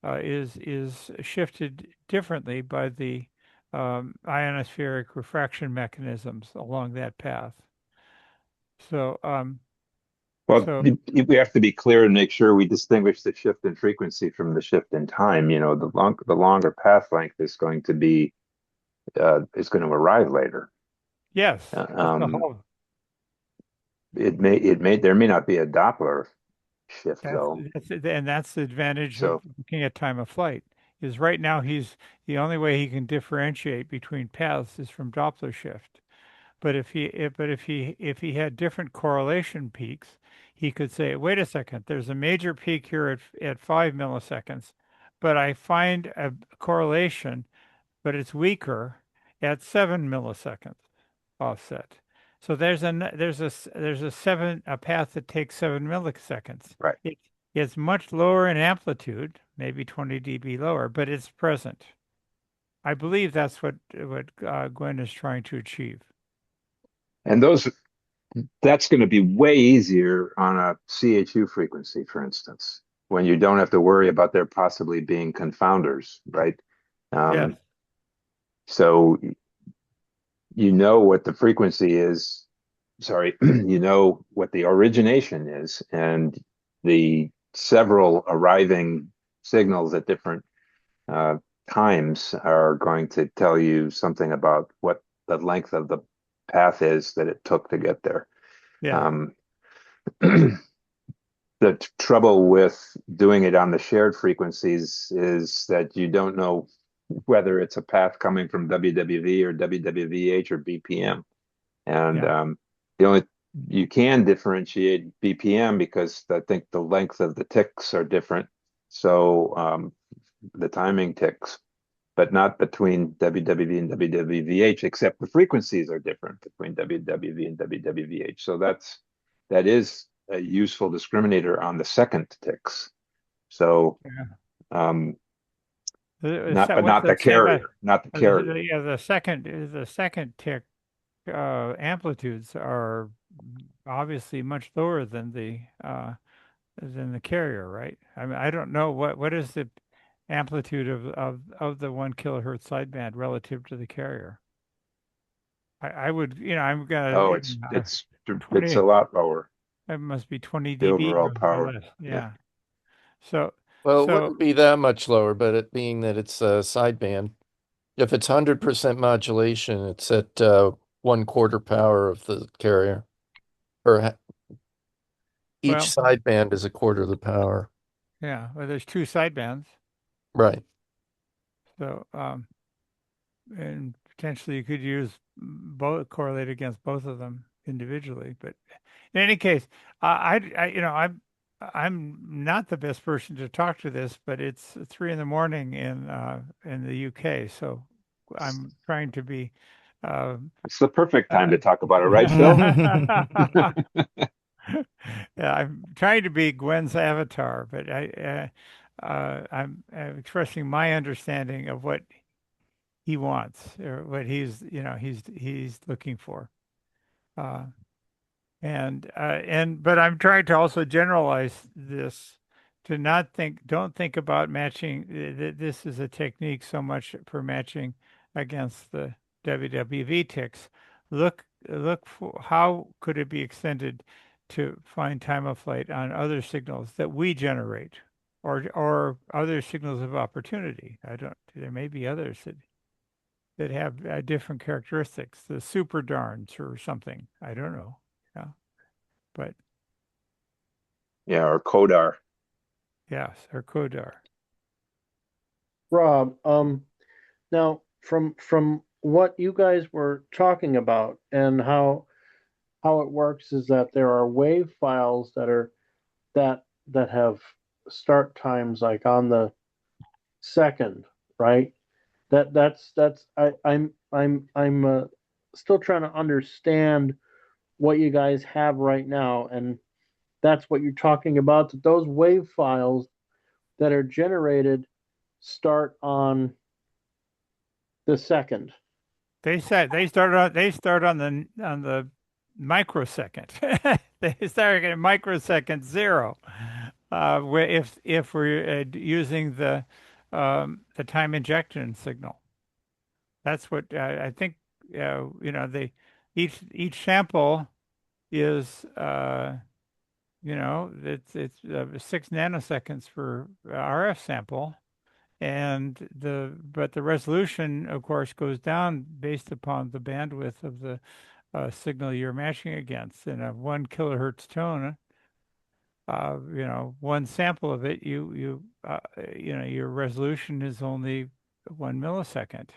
is shifted differently by the ionospheric refraction mechanisms along that path. So, well, so we have to be clear and make sure we distinguish the shift in frequency from the shift in time. The longer path length is going to arrive later. yes, Uh, that's the Um, whole. there may not be a Doppler shift though. That's the advantage of So, looking at time of flight. Is right now he's the only way he can differentiate between paths is from Doppler shift. But if he had different correlation peaks, he could say, wait a second, there's a major peak here at 5 milliseconds, but I find a correlation, but it's weaker at 7 milliseconds offset. So there's a path that takes 7 milliseconds. right. It's much lower in amplitude, maybe 20 dB lower, but it's present. I believe that's what Gwen is trying to achieve. And that's going to be way easier on a CHU frequency, for instance, when you don't have to worry about there possibly being confounders, right? Yes. Um, So you know what the frequency is. Sorry, you know what the origination is, and the several arriving signals at different uh, times are going to tell you something about what the length of the path is that it took to get there. Yeah. Um, the trouble with doing it on the shared frequencies is that you don't know whether it's a path coming from WWV or WWVH or BPM. And Yeah. the only you can differentiate BPM because I think the length of the ticks are different. So the timing ticks, but not between WWV and WWVH, except the frequencies are different between WWV and WWVH. So that is a useful discriminator on the second ticks. So Yeah. um, but What's not the the same? carrier, not the carrier. Yeah, the second tick amplitudes are obviously much lower than the carrier, right? I mean, I don't know what is the amplitude of the 1 kilohertz sideband relative to the carrier. I would, I'm gonna Oh, it's 20. a lot lower, It must be 20 the dB overall or power. less. Yeah. Yeah. So Well, it so wouldn't be that much lower, but it being that it's a sideband, if it's 100% modulation, it's at 1/4 power of the carrier, or each well, sideband is 1/4 of the power. yeah. Well, there's two sidebands, Right. so and potentially you could use both correlate against both of them individually. But in any case, I'm not the best person to talk to this, but it's 3 in the morning in the UK, so I'm trying to be. Uh, It's the perfect time uh, to talk about it, right, Phil? yeah, I'm trying to be Gwen's avatar, but I'm expressing my understanding of what he wants or what he's looking for. Uh, but I'm trying to also generalize this to don't think about matching. This is a technique so much for matching against the WWV ticks. Look for how could it be extended to find time of flight on other signals that we generate, or other signals of opportunity. I don't. There may be others that have different characteristics, the super darns or something. I don't know. Yeah. But Yeah, or Kodar. yes, or Kodar. Rob, now from what you guys were talking about and how it works is that there are wave files that have start times like on the second, right? That's I'm still trying to understand what you guys have right now, and that's what you're talking about. That those wave files that are generated start on the second. They said they start on the microsecond. They start at microsecond zero. If we're using the time injection signal, that's what I think. They each sample is it's 6 nanoseconds for RF sample, and but the resolution, of course, goes down based upon the bandwidth of the signal you're matching against. In a 1 kilohertz tone, one sample of it, your resolution is only 1 millisecond,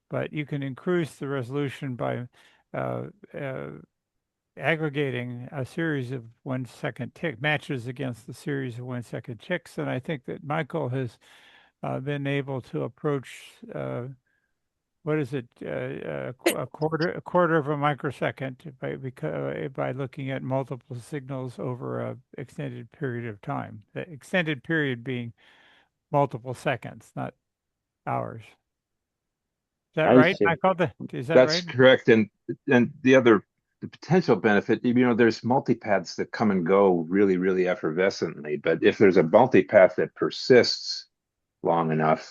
but you can increase the resolution by uh, uh, aggregating a series of 1 second tick matches against the series of 1 second ticks. And I think that Michael has been able to approach what is it a quarter of a microsecond by looking at multiple signals over a extended period of time. The extended period being multiple seconds, not hours. Is that I right, see. Michael? Is that That's right? correct. And the potential benefit, there's multipaths that come and go really, really effervescently. But if there's a multipath that persists long enough,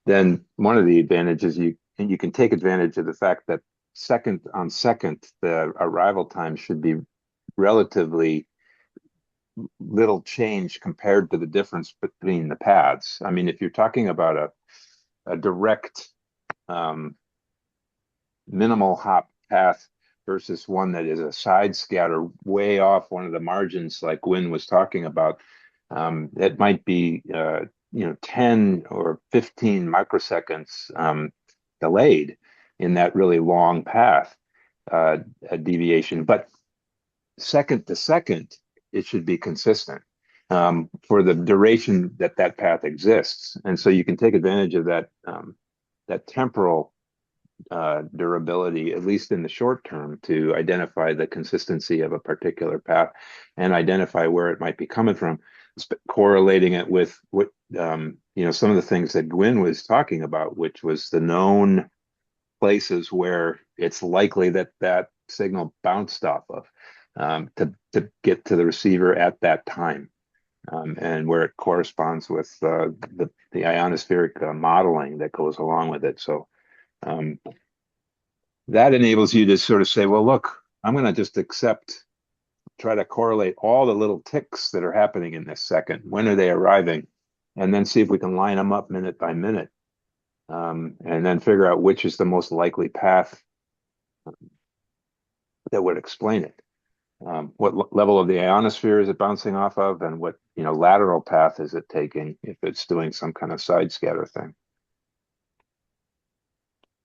then one of the advantages and you can take advantage of the fact that second on second, the arrival time should be relatively little change compared to the difference between the paths. I mean, if you're talking about a direct minimal hop path versus one that is a side scatter way off one of the margins like Gwyn was talking about, that might be 10 or 15 microseconds delayed in that really long path a deviation. But second to second, it should be consistent for the duration that that path exists. And so you can take advantage of that that temporal durability, at least in the short term, to identify the consistency of a particular path and identify where it might be coming from, correlating it with what some of the things that Gwyn was talking about, which was the known places where it's likely that that signal bounced off of to get to the receiver at that time. And where it corresponds with the ionospheric modeling that goes along with it. So that enables you to sort of say, well, look, I'm going to just try to correlate all the little ticks that are happening in this second. When are they arriving? And then see if we can line them up minute by minute. And then figure out which is the most likely path that would explain it. What level of the ionosphere is it bouncing off of, and what lateral path is it taking if it's doing some kind of side scatter thing?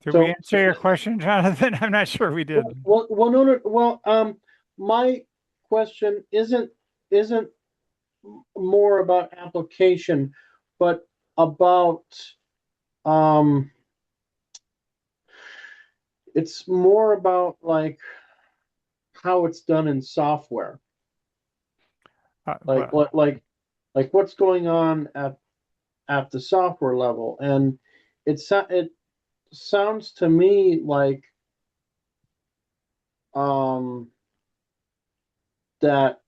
Did we answer your question, Jonathan? I'm not sure we did. Well, no. Well, my question isn't more about application, but about it's more about like how it's done in software. Like what's going on at the software level, and it sounds to me like that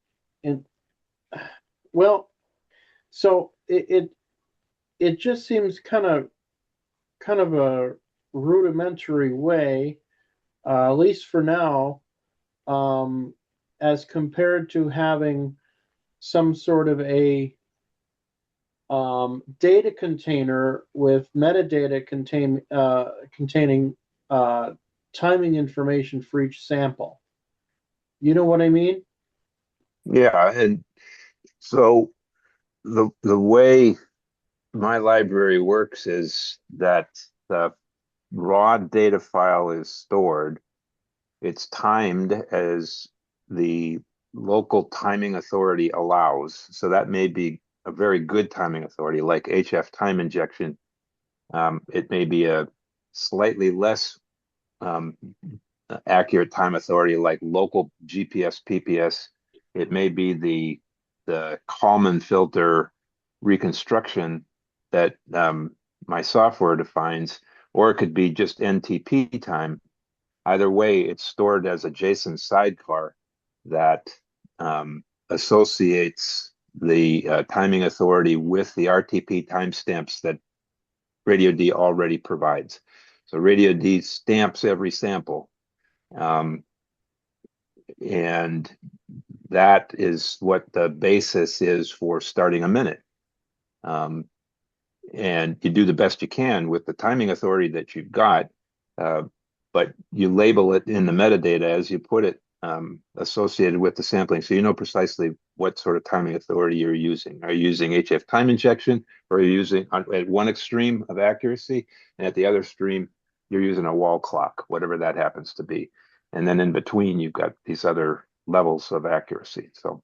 so it just seems kind of a rudimentary way, at least for now, as compared to having some sort of a data container with metadata containing timing information for each sample. You know what I mean? Yeah, and so the way my library works is that the raw data file is stored. It's timed as the local timing authority allows. So that may be a very good timing authority, like HF time injection. It may be a slightly less accurate time authority, like local GPS PPS. It may be the Kalman filter reconstruction that my software defines, or it could be just NTP time. Either way, it's stored as a JSON sidecar that associates the timing authority with the RTP timestamps that Radio D already provides. So Radio D stamps every sample. And that is what the basis is for starting a minute. And you do the best you can with the timing authority that you've got, but you label it in the metadata as you put it associated with the sampling. So you know precisely what sort of timing authority you're using. Are you using HF time injection, or are you using at one extreme of accuracy, and at the other extreme, you're using a wall clock, whatever that happens to be. And then in between, you've got these other levels of accuracy. So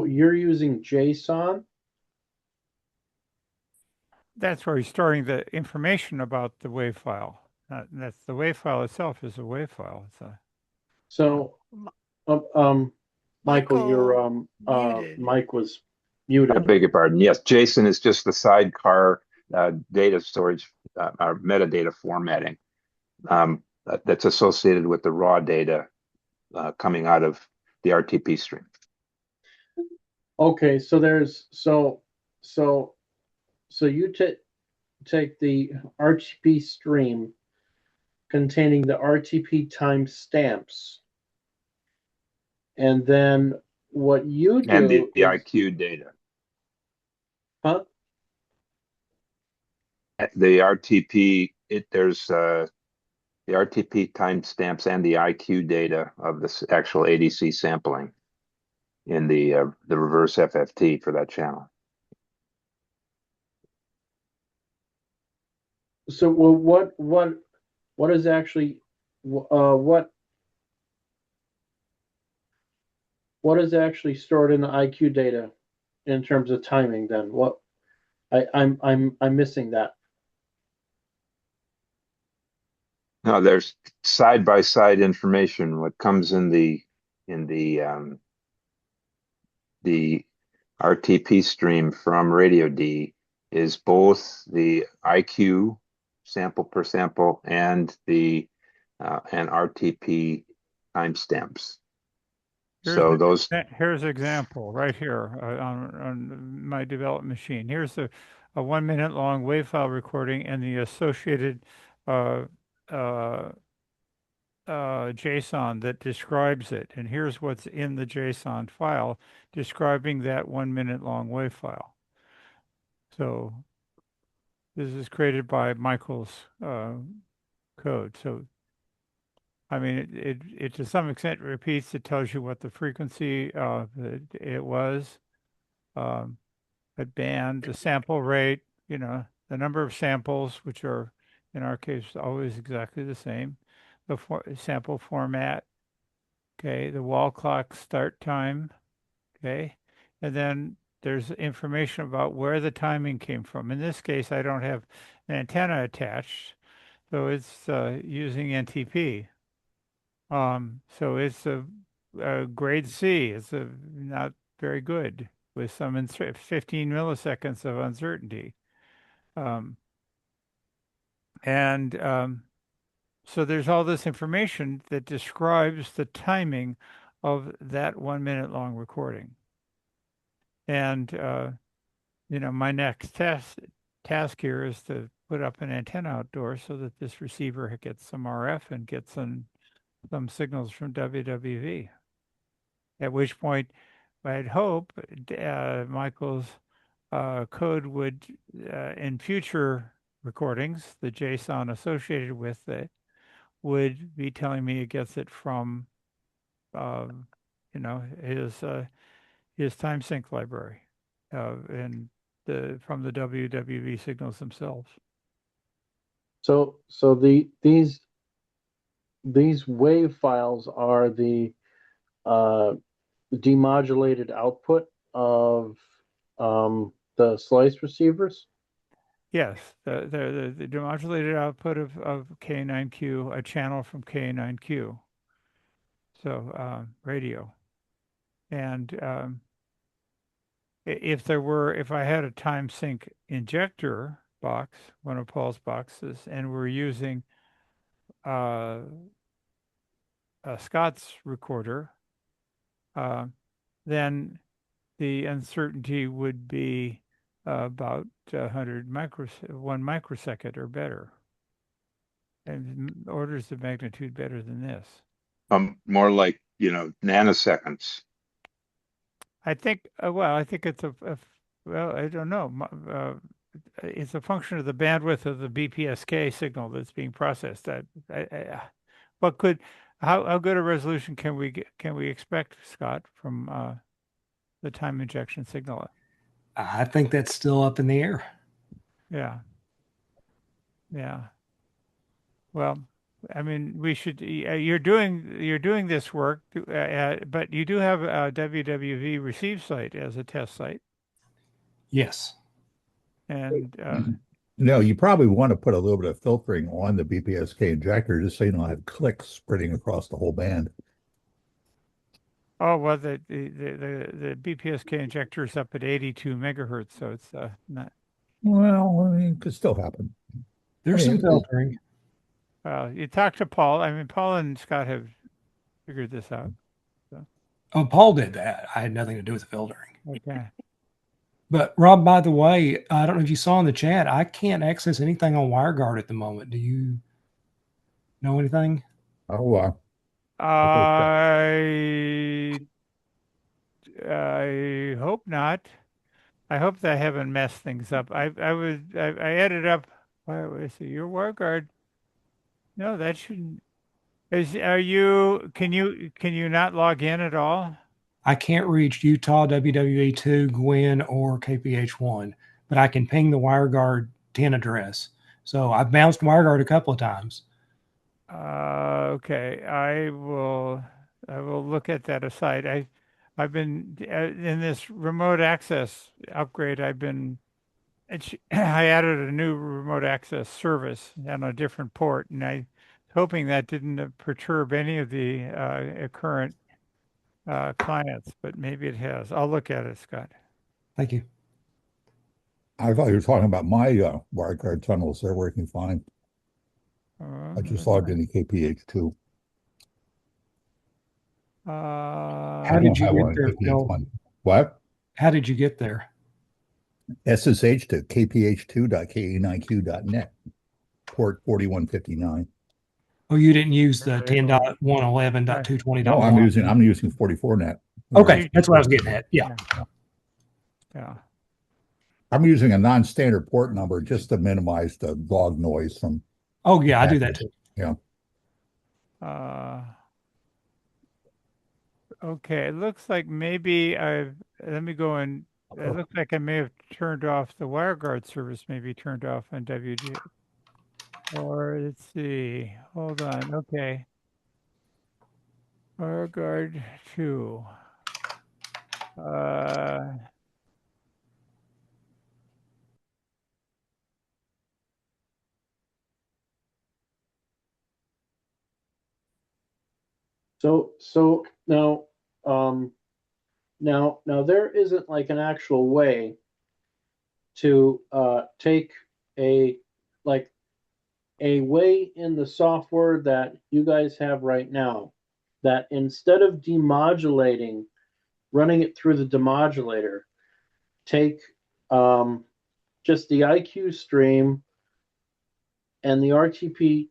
you're using JSON? That's where he's storing the information about the WAV file. That's the WAV file itself is a WAV file. So, Michael, your mic was muted. I beg your pardon. Yes, JSON is just the sidecar data storage or metadata formatting that's associated with the raw data coming out of the RTP stream. Okay, so there's so you take the RTP stream containing the RTP timestamps, and then what you And do the is, IQ data. huh? The RTP, there's the RTP timestamps and the IQ data of the actual ADC sampling in the reverse FFT for that channel. So, well, what is actually what is actually stored in the IQ data in terms of timing? Then what? I'm missing that. No, there's side by side information. What comes in the RTP stream from Radio D is both the IQ sample per sample and the and RTP timestamps. So those. Here's an example right here on my developed machine. Here's a 1 minute long WAV file recording and the associated uh, uh, JSON that describes it. And here's what's in the JSON file describing that 1 minute long WAV file. So this is created by Michael's code. So I mean, it to some extent repeats. It tells you what the frequency it was, um, a band, the sample rate, the number of samples, which are in our case always exactly the same, the sample format, okay, the wall clock start time, okay, and then there's information about where the timing came from. In this case, I don't have an antenna attached, so it's using NTP. So it's a grade C. It's not very good with some 15 milliseconds of uncertainty. Um, and so there's all this information that describes the timing of that 1 minute long recording. And, my next task here is to put up an antenna outdoors so that this receiver gets some RF and gets some signals from WWV. At which point, I'd hope Michael's code would, in future recordings, the JSON associated with it, would be telling me it gets it from, his time sync library, and from the WWV signals themselves. So these wave files are the demodulated output of the slice receivers. Yes, the demodulated output of K9Q, a channel from K9Q. So radio, and if I had a time sync injector box, one of Paul's boxes, and we're using a Scott's recorder, then the uncertainty would be about 1 microsecond or better, and orders of magnitude better than this. More like nanoseconds. I think. I think it's well, I don't know. It's a function of the bandwidth of the BPSK signal that's being processed. What could, how good a resolution can we expect, Scott, from the time injection signal? I think that's still up in the air. Yeah. Yeah. Well, I mean, we should. You're doing this work, but you do have a WWV receive site as a test site, Yes. and No, you probably want to put a little bit of filtering on the BPSK injector just so you don't have clicks spreading across the whole band. oh well, the BPSK injector is up at 82 megahertz, so it's not. Well, I mean, it could still happen. There's some filtering. You talk to Paul. I mean, Paul and Scott have figured this out. So. Oh, Paul did that. I had nothing to do with the filtering. Okay. But Rob, by the way, I don't know if you saw in the chat, I can't access anything on WireGuard at the moment. Do you know anything? Oh, I hope not. I hope that I haven't messed things up. I added up. Wait, see your WireGuard. No, that shouldn't. Can you not log in at all? I can't reach Utah, WWE2, Gwen, or KPH1, but I can ping the WireGuard 10 address. So I've bounced WireGuard a couple of times. Okay, I will look at that aside. I've been in this remote access upgrade. I added a new remote access service on a different port, and I hoping that didn't perturb any of the current clients, but maybe it has. I'll look at it, Scott. Thank you. I thought you were talking about my WireGuard tunnels. They're working fine. I just logged into KPH2. How I did don't you have get one there, in Phil? KPH1. What? How did you get there? SSH to kph2.ke9q.net, port 4159. Oh, you didn't use the Okay. 10.111.220.1. No, I'm using 44net. Okay, that's what I was getting at. Yeah. Yeah. I'm using a non-standard port number just to minimize the log noise from. Oh, yeah, I do that too. Yeah. Okay, it looks like maybe let me go and it looks like I may have turned off the WireGuard service, maybe turned off on WG. Or let's see, hold on, okay. WireGuard 2. So now, now there isn't like an actual way to take a like a way in the software that you guys have right now that instead of demodulating, running it through the demodulator, take just the IQ stream and the RTP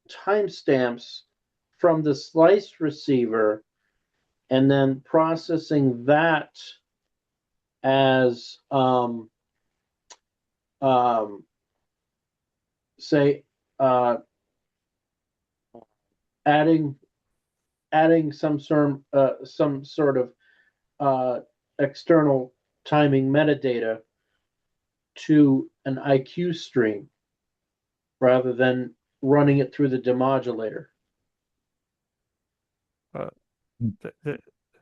timestamps from the slice receiver and then processing that as say adding some sort of external timing metadata to an IQ stream rather than running it through the demodulator.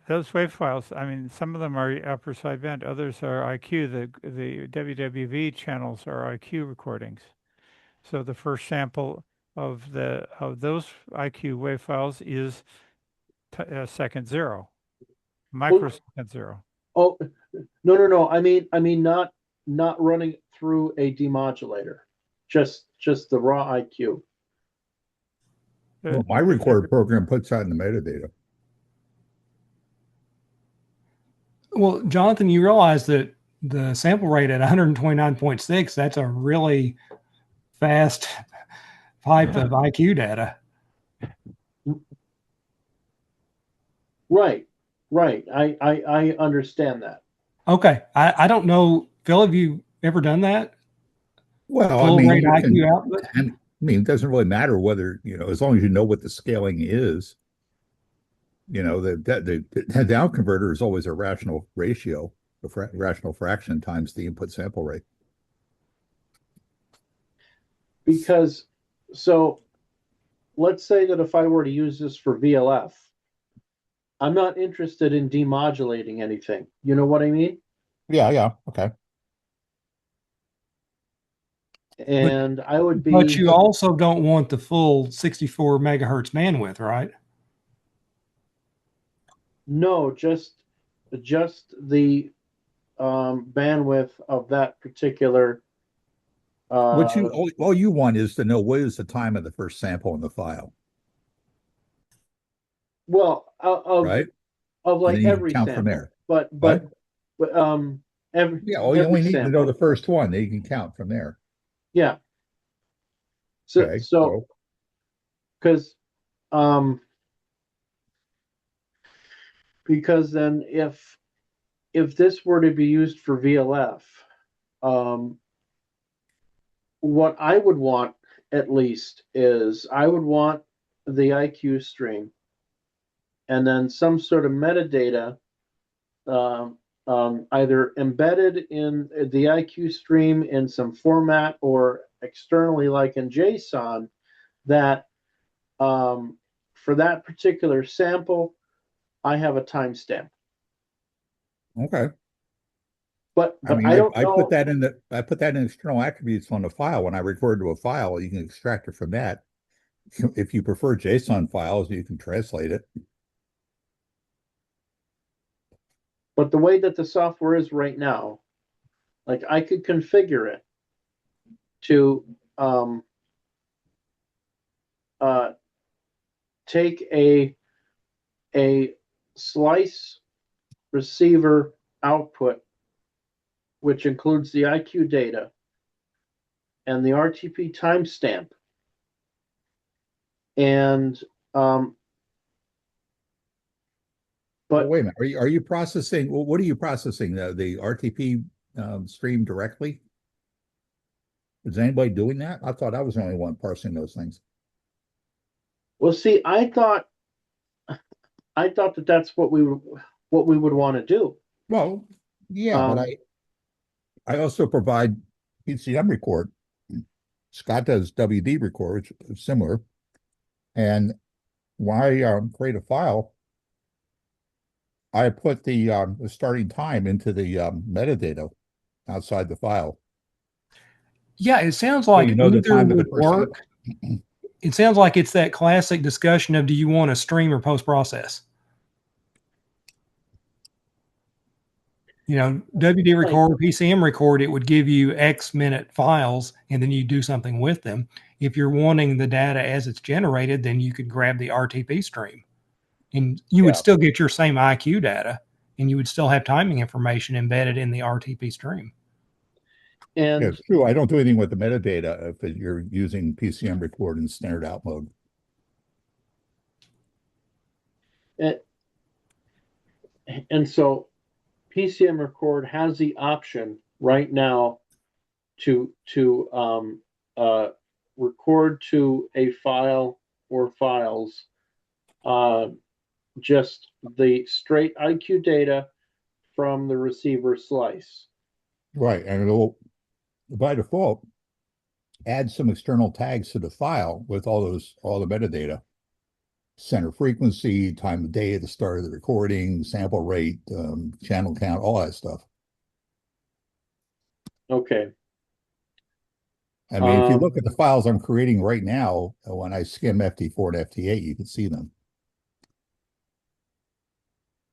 Those wave files, I mean, some of them are upper sideband, others are IQ. The WWV channels are IQ recordings. So the first sample of those IQ wave files is second 0, microsecond 0. Oh, no. I mean not running through a demodulator, just the raw IQ. Well, my record program puts that in the metadata. Well, Jonathan, you realize that the sample rate at 129.6, that's a really fast pipe of IQ data. Right. I understand that. Okay. I don't know. Phil, have you ever done that? Well, Full rate IQ output? I mean, it doesn't really matter whether, as long as you know what the scaling is, the down converter is always a rational ratio, rational fraction times the input sample rate. Because, so let's say that if I were to use this for VLF, I'm not interested in demodulating anything. You know what I mean? Yeah. Okay. And I would be. But you also don't want the full 64 megahertz bandwidth, right? No, just the bandwidth of that particular. All you want is to know what is the time of the first sample in the file. Well, right? of like every count sample, from there. but Yeah, well, you every only need to know the sample. first one. Then you can count from there. Yeah. So Okay, so so because um because then if this were to be used for VLF, um, what I would want at least is I would want the IQ stream and then some sort of metadata, um, either embedded in the IQ stream in some format or externally, like in JSON, that for that particular sample, I have a timestamp. okay. I But mean, I don't I put know. that in external attributes on the file. When I record to a file, you can extract it from that. If you prefer JSON files, you can translate it. But the way that the software is right now, like I could configure it to um, uh, take a slice receiver output, which includes the IQ data and the RTP timestamp, and Well, but wait a minute. Are you processing? Well, what are you processing? The RTP stream directly? Is anybody doing that? I thought I was the only one parsing those things. well, see, I thought that that's what we would want to do. Well, yeah, but Um, I also provide PCM record. Scott does WD record, which is similar. And when I create a file, I put the starting time into the metadata outside the file. Yeah, it sounds So like you know the either time of the would person. work. It sounds like it's that classic discussion of do you want to stream or post process? You know, WD like, record, PCM record, it would give you X minute files and then you do something with them. If you're wanting the data as it's generated, then you could grab the RTP stream and you would Yeah. still get your same IQ data and you would still have timing information embedded in the RTP stream. Yeah, and it's true. I don't do anything with the metadata if you're using PCM record in standard out mode. and so PCM record has the option right now to record to a file or files, uh, just the straight IQ data from the receiver slice. Right. And it'll, by default, add some external tags to the file with all the metadata, center frequency, time of day at the start of the recording, sample rate, channel count, all that stuff. Okay. I mean, if you look at the files I'm creating right now, when I skim FT4 and FT8, you can see them.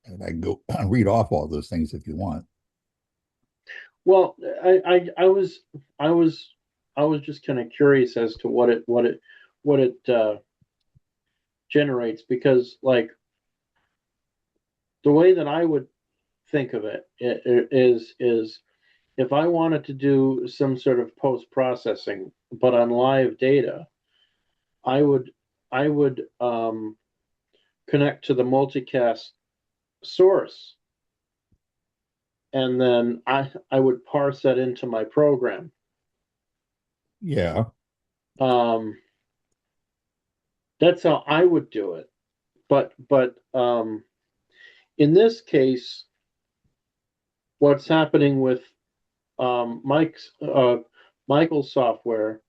And I can go read off all those things if you want. Well, I was just kind of curious as to what it generates, because like the way that I would think of it is if I wanted to do some sort of post processing but on live data, I would connect to the multicast source, and then I would parse that into my program. Yeah. That's how I would do it. But in this case, what's happening with Michael's software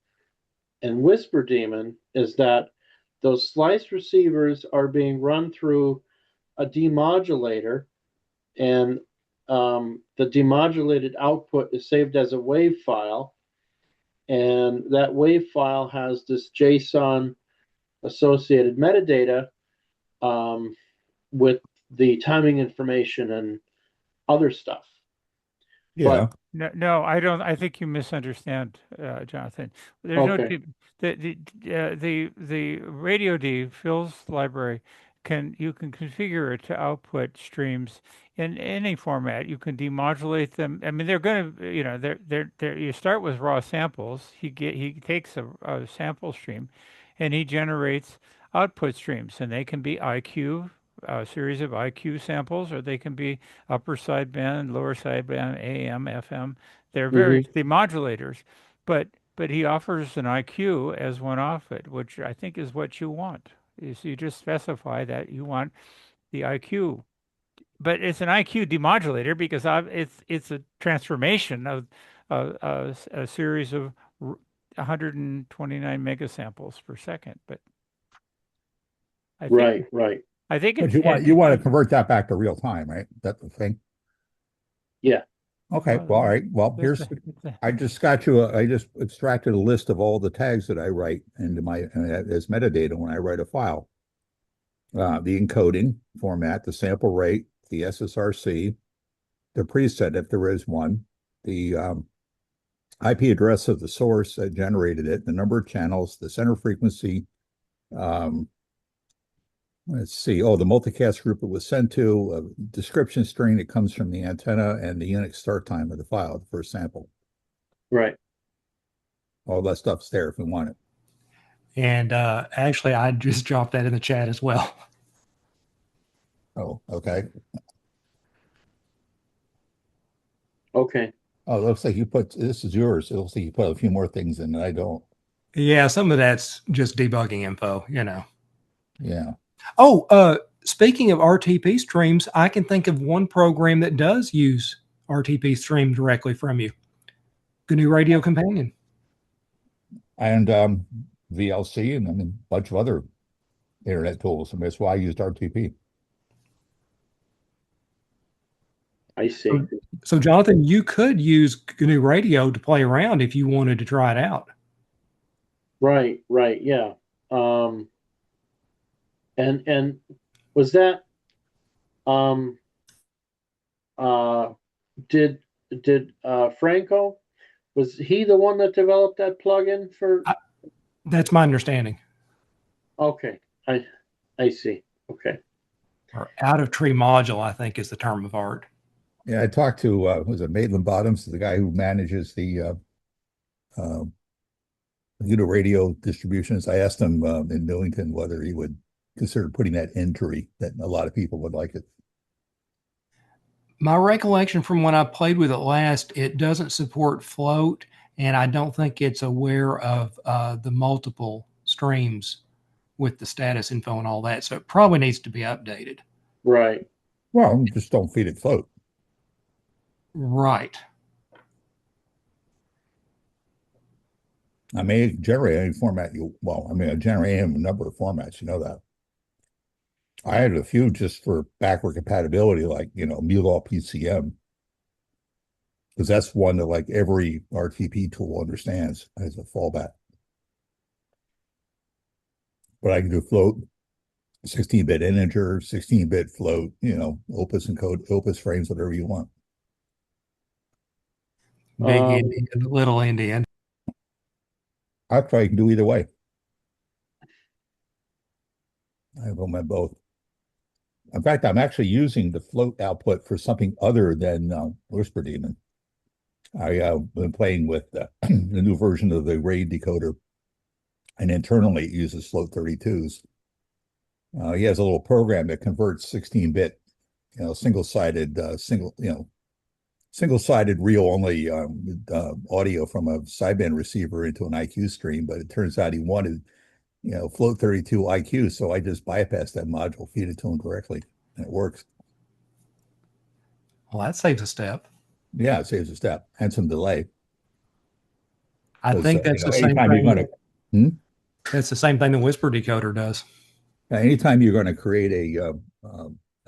and Whisper Daemon is that those slice receivers are being run through a demodulator, and the demodulated output is saved as a WAV file, and that WAV file has this JSON associated metadata, with the timing information and other stuff. Yeah. No, I don't. I think you misunderstand, Jonathan. There's no Okay. the Radio D, Phil's library, you can configure it to output streams in any format. You can demodulate them. I mean, they're going to, they're you start with raw samples. He takes a sample stream, and he generates output streams, and they can be IQ, a series of IQ samples, or they can be upper sideband, lower sideband, AM, FM. They're various demodulators, but he offers an IQ as one offset, which I think is what you want. Is you just specify that you want the IQ, but it's an IQ demodulator because it's a transformation of a series of 129 megasamples per second. But I think Right. I think But it's you want to convert that back to real time, right? That's the thing. Yeah. Okay. Well, all right. Well, here's I just extracted a list of all the tags that I write into my as metadata when I write a file. The encoding format, the sample rate, the SSRC, the preset if there is one, the IP address of the source that generated it, the number of channels, the center frequency. Let's see. Oh, the multicast group it was sent to, a description string that comes from the antenna, and the Unix start time of the file, the first sample. Right. All that stuff's there if we want it. And actually, I just dropped that in the chat as well. Oh, okay. Okay. Oh, it looks like you put, this is yours. It looks like you put a few more things in that I don't. Yeah, some of that's just debugging info, Yeah. Oh, speaking of RTP streams, I can think of one program that does use RTP stream directly from you. GNU Radio Companion. And VLC and a bunch of other internet tools. And that's why I used RTP. I see. So Jonathan, you could use GNU Radio to play around if you wanted to try it out. Right. Yeah. And was that did Franco, was he the one that developed that plugin for? That's my understanding. Okay, I see. Okay. Or out of tree module, I think is the term of art. Yeah, I talked to was it Maitland Bottoms, the guy who manages the radio distributions. I asked him in Newington whether he would consider putting that in tree, that a lot of people would like it. My recollection from when I played with it last, it doesn't support float, and I don't think it's aware of the multiple streams with the status info and all that. So it probably needs to be updated. Right. Well, just don't feed it float. Right. I may generate any format I generate a number of formats, you know that. I had a few just for backward compatibility, like, Mulall PCM, because that's one that like every RTP tool understands as a fallback. But I can do float, 16-bit integer, 16-bit float, opus encode, opus frames, whatever you want. Big Indian, little Indian. I probably can do either way. I have them at both. In fact, I'm actually using the float output for something other than Whisper Daemon. I've been playing with the new version of the RAID decoder, and internally it uses float 32s. He has a little program that converts 16-bit, single-sided reel-only audio from a sideband receiver into an IQ stream, but it turns out he wanted float 32 IQ. So I just bypass that module, feed it to him directly, and it works. Well, that saves a step. Yeah, it saves a step and some delay. I think that's the same thing. That's the same thing the Whisper decoder does. Anytime you're going to create an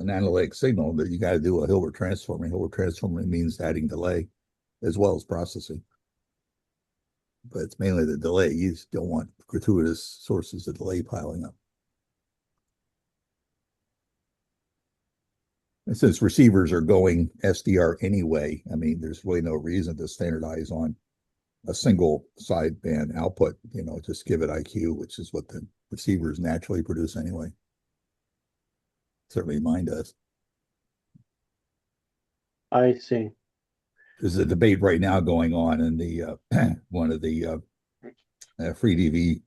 analytic signal, that you got to do a Hilbert transform. Hilbert transform means adding delay as well as processing. But it's mainly the delay. You just don't want gratuitous sources of delay piling up. And since receivers are going SDR anyway, there's really no reason to standardize on a single sideband output. Just give it IQ, which is what the receivers naturally produce anyway. Certainly mine does. I see. There's a debate right now going on in the one of the free DV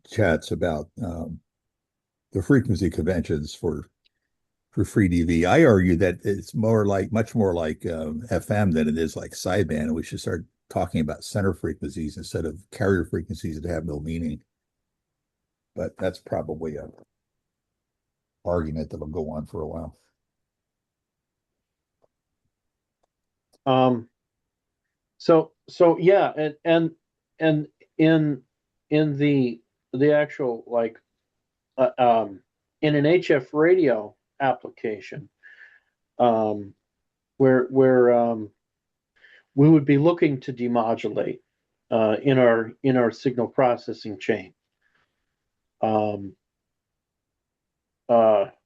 chats about the frequency conventions for free DV. I argue that it's much more like FM than it is like sideband, and we should start talking about center frequencies instead of carrier frequencies that have no meaning. But that's probably a argument that'll go on for a while. So yeah, and in the actual like in an HF radio application, where we would be looking to demodulate in our signal processing chain,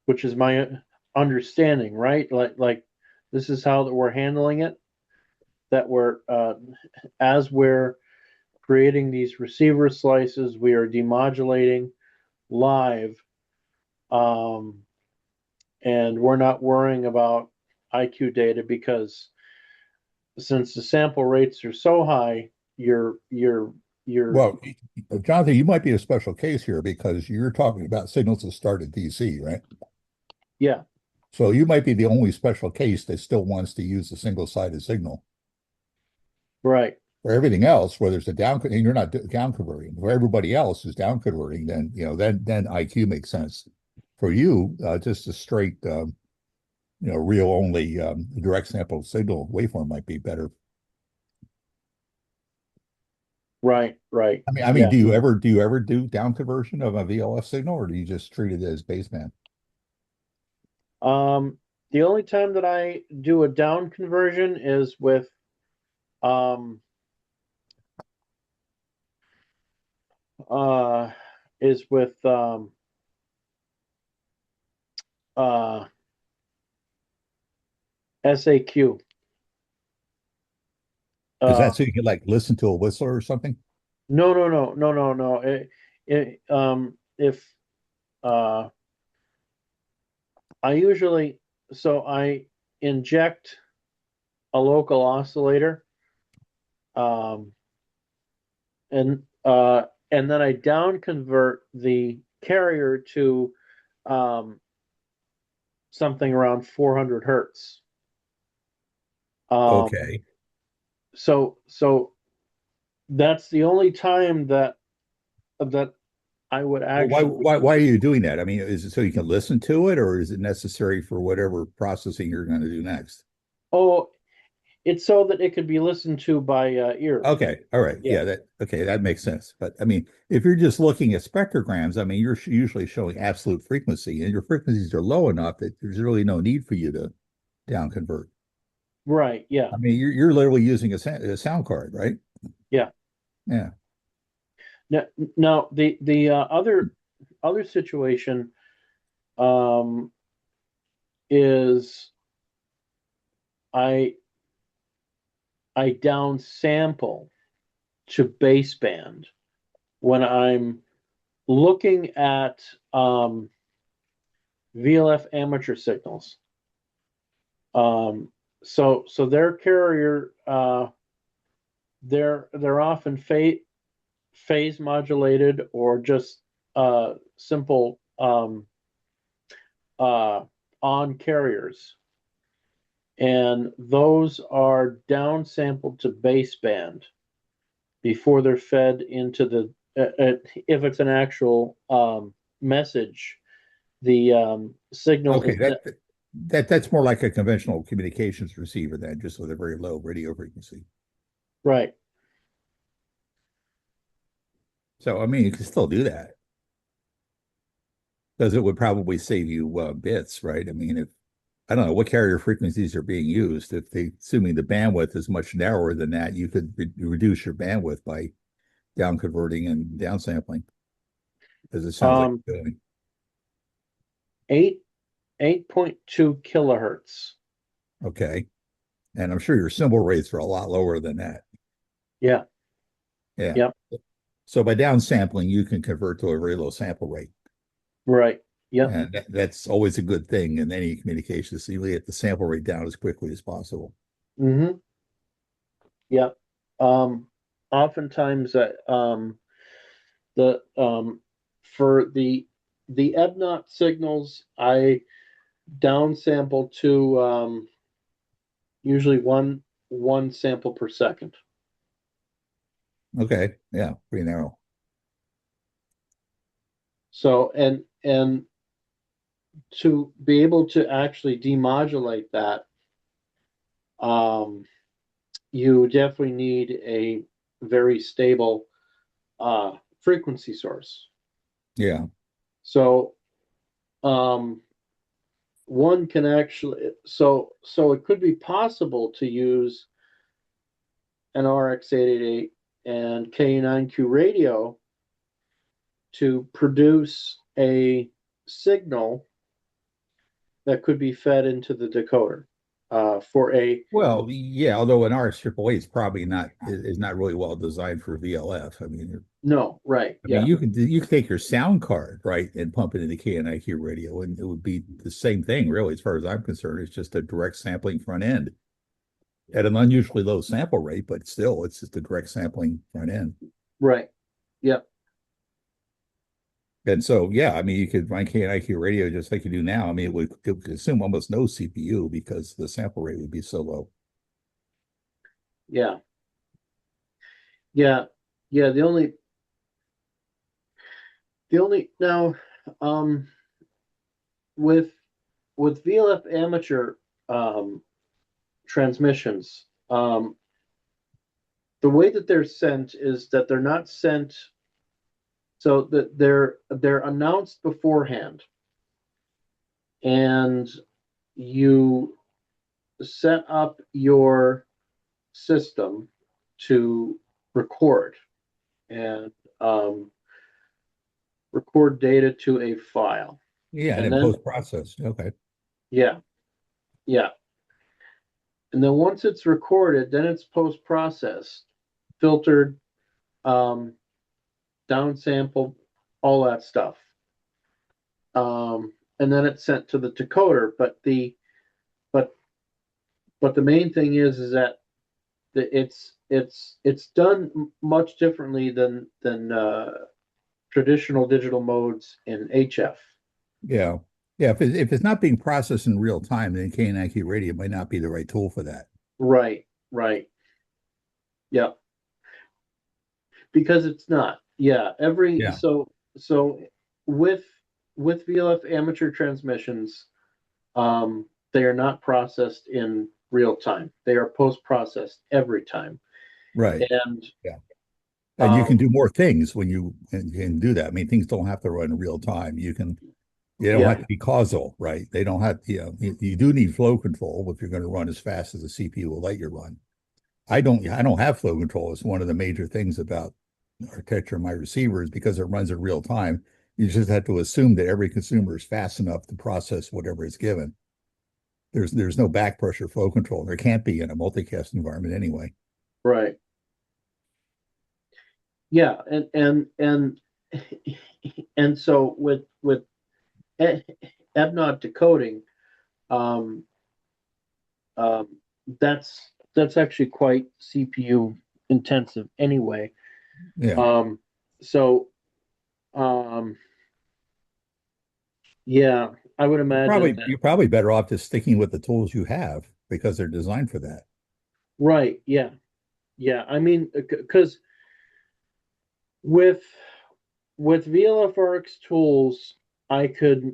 which is my understanding, right? Like this is how that we're handling it. That we're as we're creating these receiver slices, we are demodulating live, and we're not worrying about IQ data because since the sample rates are so high, you're Well, Jonathan, you might be a special case here because you're talking about signals that start at DC, right? yeah, So you might be the only special case that still wants to use a single-sided signal. right. For everything else, where there's a down, and you're not down converting. Where everybody else is down converting, then then IQ makes sense. For you, just a straight real only direct sample signal waveform might be better. Right. I mean, Yeah. do you ever do down conversion of a VLF signal, or do you just treat it as baseband? The only time that I do a down conversion is with um is with uh SAQ. Is that so you can like listen to a whistler or something? No. If I usually I inject a local oscillator, um, and then I down convert the carrier to something around 400 hertz. Okay. So that's the only time that I would Well, why, actually. why are you doing that? I mean, is it so you can listen to it, or is it necessary for whatever processing you're going to do next? Oh, it's so that it could be listened to by ear. Okay, all right, Yeah. that makes sense. But I mean, if you're just looking at spectrograms, I mean, you're usually showing absolute frequency, and your frequencies are low enough that there's really no need for you to down convert. Right. Yeah. I mean, you're literally using a sound card, right? Yeah. Yeah. Now the other situation is I downsample to baseband when I'm looking at VLF amateur signals. So their carrier they're often phase modulated or just simple on carriers, and those are downsampled to baseband before they're fed into the if it's an actual message, the signal Okay, is that's more like a conventional communications receiver then, just with a very low radio frequency. right. So, I mean, you can still do that because it would probably save you bits, right? I mean, if I don't know what carrier frequencies are being used, assuming the bandwidth is much narrower than that, you could reduce your bandwidth by down converting and downsampling, as it sounds like you're doing. 8.2 kilohertz. Okay, and I'm sure your symbol rates are a lot lower than that. Yeah. Yeah. So by downsampling, you can convert to a very low sample rate. Right. Yep. And that's always a good thing in any communication. So you get the sample rate down as quickly as possible. Mm-hmm. Yep. Oftentimes, the for the EBNOT signals, I downsample to usually one sample per second. Okay, yeah, pretty narrow. So and to be able to actually demodulate that, you definitely need a very stable frequency source. Yeah. So one can actually so it could be possible to use an RX-888 and K9Q radio to produce a signal that could be fed into the decoder for a Well, yeah, although an RX-AAA is probably not is not really well designed for VLF. no, right, I mean yeah, you can take your sound card, right, and pump it into KNIQ radio, and it would be the same thing, really, as far as I'm concerned. It's just a direct sampling front end at an unusually low sample rate, but still, it's just a direct sampling front end. right, yeah, And so, yeah, I mean, you could run KNIQ radio just like you do now. I mean, it would consume almost no CPU because the sample rate would be so low. yeah, yeah, yeah. The only now with VLF amateur transmissions, the way that they're sent is that they're not sent so that they're announced beforehand, and you set up your system to record and record data to a file. Yeah, and And then then, post-process. Okay. yeah, yeah. And then once it's recorded, then it's post-processed, filtered, downsampled, all that stuff. And then it's sent to the decoder. But the main thing is that it's done much differently than traditional digital modes in HF. Yeah. Yeah. If it's not being processed in real time, then KNIQ radio might not be the right tool for that. Right, right. Yeah. Because it's not. Yeah. Yeah. So with VLF amateur transmissions, they are not processed in real time. They are post-processed every time. Right. And Yeah. And you can do more things when you can do that. I mean, things don't have to run in real time. They don't have yeah, to be causal, right? They don't have, you do need flow control if you're going to run as fast as the CPU will let you run. I don't have flow control. It's one of the major things about architecture of my receivers because it runs in real time. You just have to assume that every consumer is fast enough to process whatever is given. There's no back pressure flow control. There can't be in a multicast environment anyway. right. Yeah, and so with EBNOT decoding, um, um, that's actually quite CPU intensive anyway. Yeah. So yeah, I would imagine that. You're probably better off just sticking with the tools you have because they're designed for that. Right, yeah, yeah. I mean, because with VLFRX tools, I could,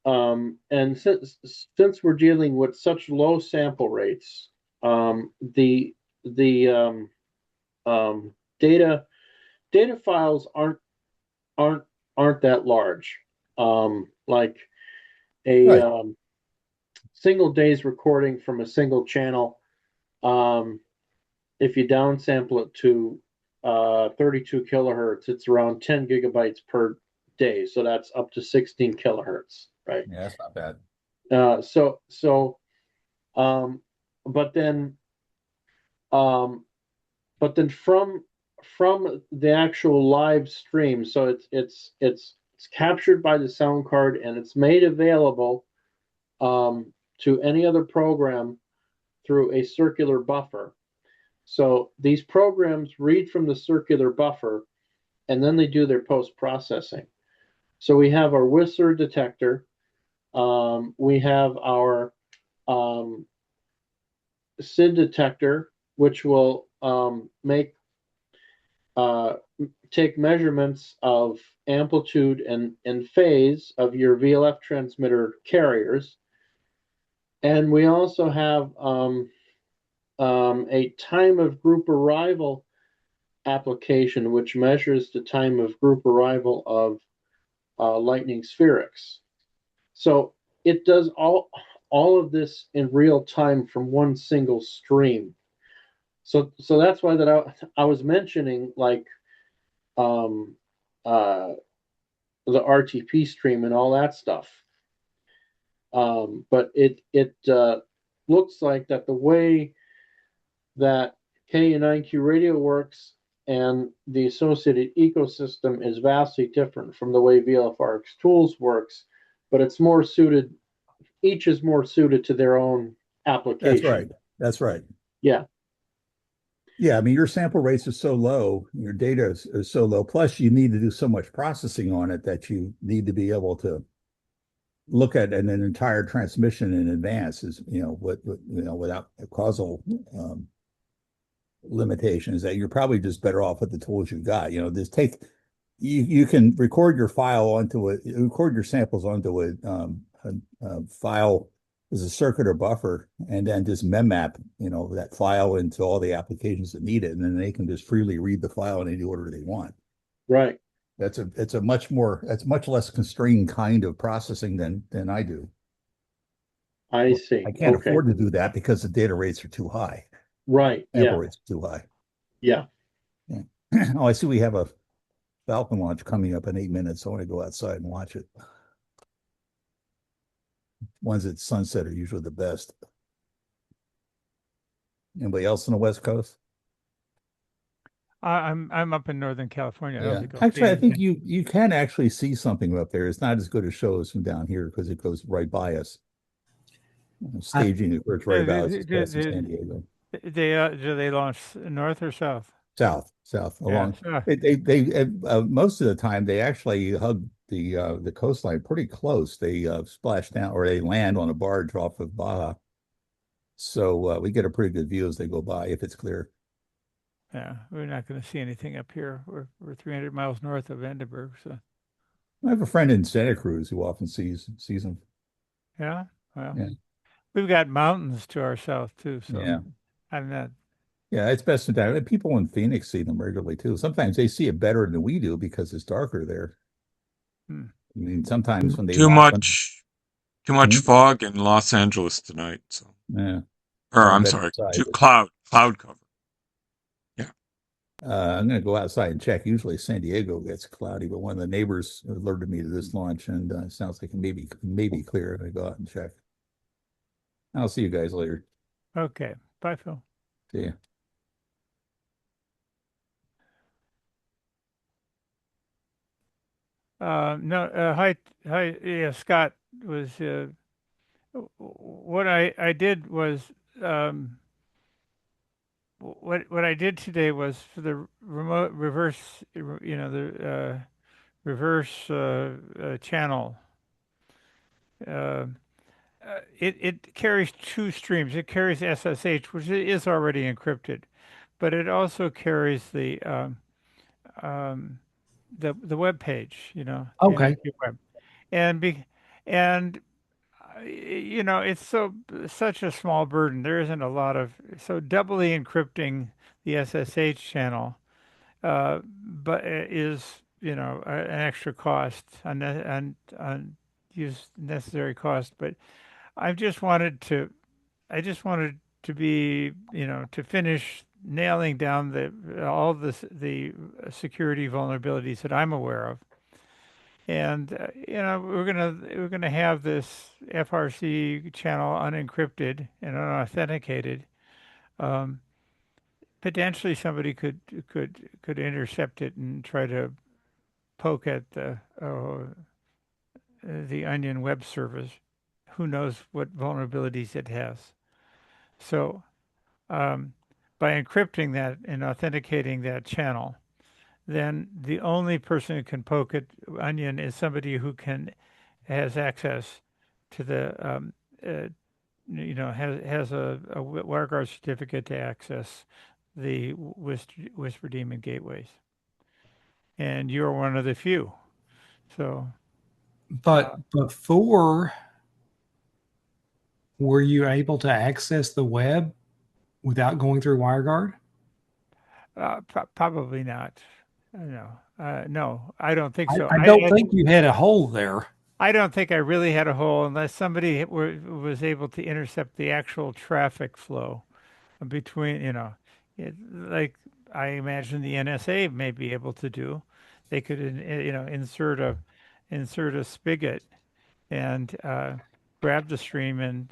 and since we're dealing with such low sample rates, the data files aren't aren't that large. Like a Right. single day's recording from a single channel, if you downsample it to 32 kilohertz, it's around 10 gigabytes per day. So that's up to 16 kilohertz, right? Yeah, that's not bad. So, but then, um, from the actual live stream, so it's it's captured by the sound card and it's made available to any other program through a circular buffer. So these programs read from the circular buffer and then they do their post processing. So we have our Whistler detector, we have our SID detector, which will take measurements of amplitude and phase of your VLF transmitter carriers. And we also have a time of group arrival application, which measures the time of group arrival of lightning spherics. So it does all of this in real time from one single stream. So that's why that I was mentioning like the RTP stream and all that stuff. But it looks like that the way that KU9Q radio works and the associated ecosystem is vastly different from the way VLFRX tools works, but it's more suited, each is more suited to their own application. That's right. That's right. Yeah. Yeah, I mean, your sample rates are so low, your data is so low. Plus, you need to do so much processing on it that you need to be able to look at an entire transmission in advance, is without causal limitations. That you're probably just better off with the tools you've got. Just you can record your record your samples onto a file as a circuit or buffer, and then just memmap, that file into all the applications that need it, and then they can just freely read the file in any order they want. Right. That's much less constrained kind of processing than I do. I see. I can't afford to do that because the data rates are too high. Right. Sample rates are too high. Yeah. Oh, I see we have a Falcon launch coming up in 8 minutes. I want to go outside and watch it. Ones at sunset are usually the best. Anybody else on the West Coast? I'm up in Northern California. Yeah. Actually, I think you can actually see something up there. It's not as good a show as from down here because it goes right by us. Staging occurs right about us in San Diego. Do they launch north or south? South along. They most of the time they actually hug the coastline pretty close. They splash down or they land on a barge off of Baja. So we get a pretty good view as they go by if it's clear. Yeah, we're not going to see anything up here. We're 300 miles north of Edinburgh, so. I have a friend in Santa Cruz who often sees them. Yeah, well, yeah. We've got mountains to our south too, so yeah. I'm not. Yeah, it's best to die. People in Phoenix see them regularly too. Sometimes they see it better than we do because it's darker there. I mean, sometimes when they too much fog in Los Angeles tonight. So yeah, or I'm sorry, cloud cover. Yeah, I'm going to go outside and check. Usually San Diego gets cloudy, but one of the neighbors alerted me to this launch, and it sounds like it may be clear. I'm going to go out and check. I'll see you guys later. Okay, bye, Phil. See ya. No, hi, yeah, Scott was, what I did was, what I did today was for the reverse, the reverse channel. It carries two streams. It carries SSH, which is already encrypted, but it also carries the web page, the Okay. web, and it's such a small burden. There isn't a lot of doubly encrypting the SSH channel, but it is an extra cost and use necessary cost. But I just wanted to be to finish nailing down all the security vulnerabilities that I'm aware of. And we're gonna have this FRC channel unencrypted and unauthenticated. Potentially somebody could intercept it and try to poke at the Onion web service, who knows what vulnerabilities it has. So by encrypting that and authenticating that channel, then the only person who can poke at Onion is somebody who has access to the has a WireGuard certificate to access the Whisper Daemon gateways, and you're one of the few. So, But before, were you able to access the web without going through WireGuard? Probably not. No, no, I don't think so. I don't think you had a hole there. I don't think I really had a hole unless somebody was able to intercept the actual traffic flow between, like I imagine the NSA may be able to do. They could, insert a spigot and grab the stream, and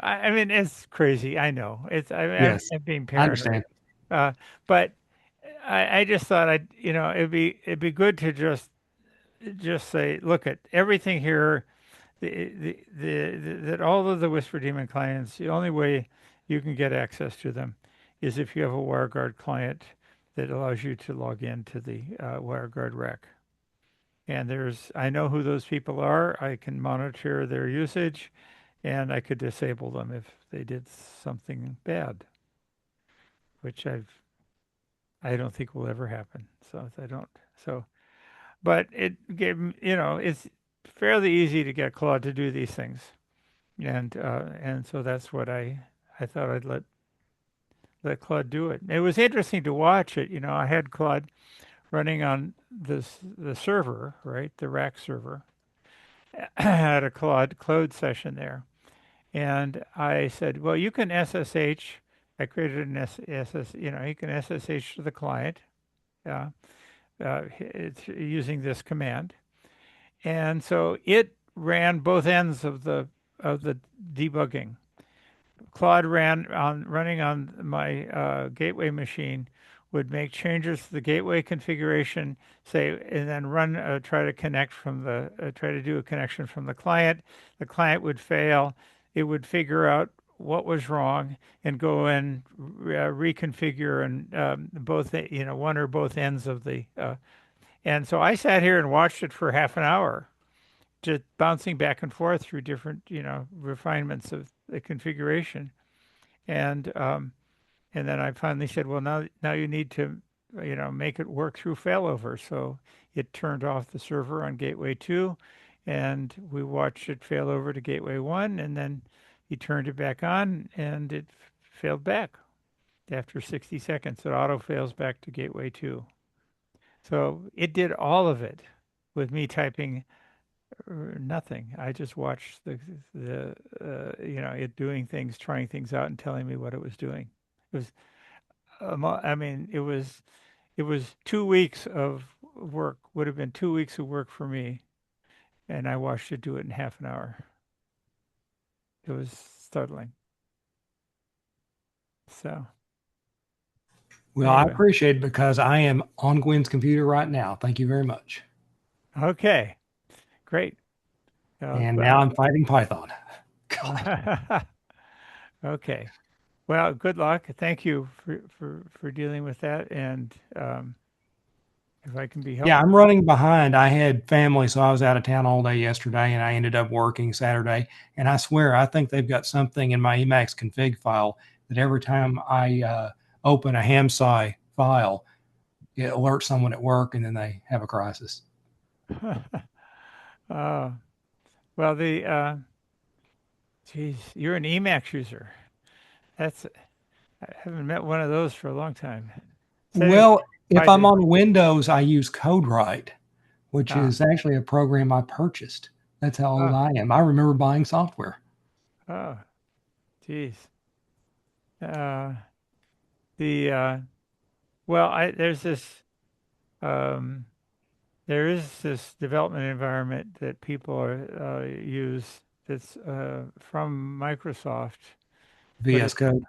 I mean, it's crazy. I know Yes, I'm being I paranoid, understand. but I just thought it'd be good to just say, look at everything here. That all of the Whisper Daemon clients, the only way you can get access to them is if you have a WireGuard client that allows you to log into the WireGuard rec. And I know who those people are. I can monitor their usage, and I could disable them if they did something bad, which I don't think will ever happen. So I don't. So, but it gave it's fairly easy to get Claude to do these things, and so that's what I thought I'd let Claude do it. It was interesting to watch it. I had Claude running on the server, right, the rack server. I had a Claude session there, and I said, well, you can SSH. I created an SS. You can SSH to the client. Uh, it's using this command, and so it ran both ends of the debugging. Claude running on my gateway machine would make changes to the gateway configuration, say, and then try to do a connection from the client. The client would fail. It would figure out what was wrong and go and reconfigure and both, one or both ends of the. And so I sat here and watched it for half an hour, just bouncing back and forth through different, refinements of the configuration. And and then I finally said, well, now you need to, make it work through failover. So it turned off the server on gateway 2, and we watched it fail over to gateway 1, and then he turned it back on, and it failed back after 60 seconds. It auto fails back to gateway 2. So it did all of it with me typing nothing. I just watched it doing things, trying things out, and telling me what it was doing. It was, I mean, it was 2 weeks of work. Would have been 2 weeks of work for me, and I watched it do it in half an hour. It was startling. So Well, I anyway, appreciate it because I am on Gwen's computer right now. Thank you very much. okay, great. And now I'm fighting Python. Okay. Well, good luck. Thank you for dealing with that. And if I can be helpful. Yeah, I'm running behind. I had family, so I was out of town all day yesterday, and I ended up working Saturday. And I swear, I think they've got something in my Emacs config file that every time I open a HamSCI file, it alerts someone at work, and then they have a crisis. Well, geez, you're an Emacs user. I haven't met one of those for a long time. Well, if I'm on Windows, I use CodeWrite, which is actually a program I purchased. That's how old I am. I remember buying software. Oh, geez. There is this development environment that people use that's from Microsoft. VS Code.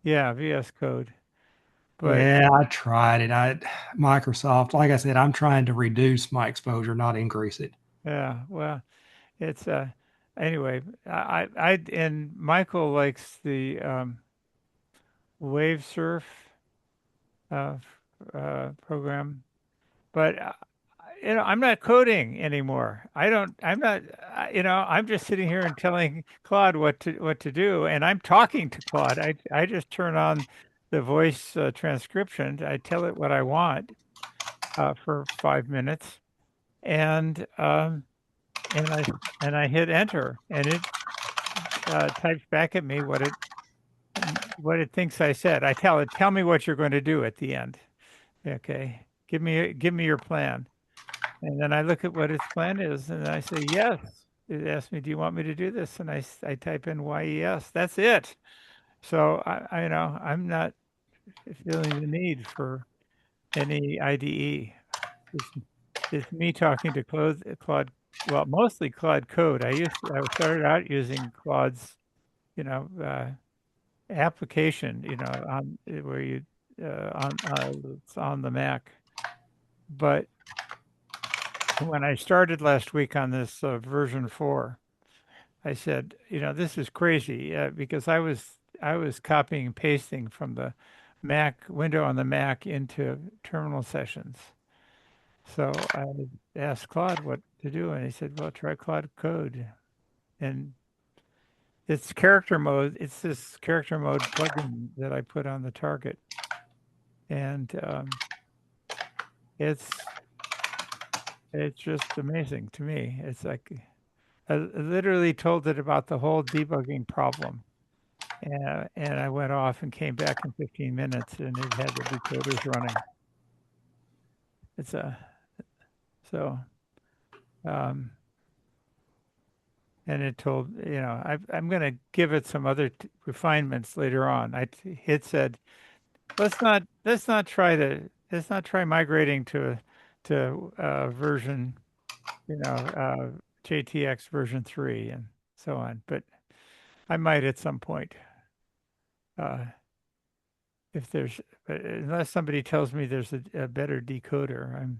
Yeah, VS Code. But Yeah, I tried it. Microsoft, like I said, I'm trying to reduce my exposure, not increase it. yeah, well, it's anyway. I and Michael likes the wave surf uh, program, but I'm not coding anymore. I don't. I'm not. I'm just sitting here and telling Claude what to do, and I'm talking to Claude. I just turn on the voice transcription. I tell it what I want for 5 minutes, and and I and I hit enter, and it types back at me what it thinks I said. I tell it, tell me what you're going to do at the end. Okay, give me your plan. And then I look at what its plan is, and I say, yes. It asks me, do you want me to do this? And I type in YES. That's it. So I'm not feeling the need for any IDE. It's, it's me talking to Claude, well, mostly Claude Code. I started out using Claude's, you know, application, on where you it's on the Mac. But when I started last week on this version 4, I said, this is crazy because I was copying and pasting from the Mac window on the Mac into terminal sessions. So I asked Claude what to do, and he said, "Well, try Claude Code." And it's character mode. It's this character mode plugin that I put on the target, and it's it's just amazing to me. It's like I literally told it about the whole debugging problem. And I went off and came back in 15 minutes, and it had the decoders running. It's a so, um, and it told I'm going to give it some other refinements later on. It said let's not try migrating to version JTX version 3 and so on, but I might at some point. Uh, if there's unless somebody tells me there's a better decoder,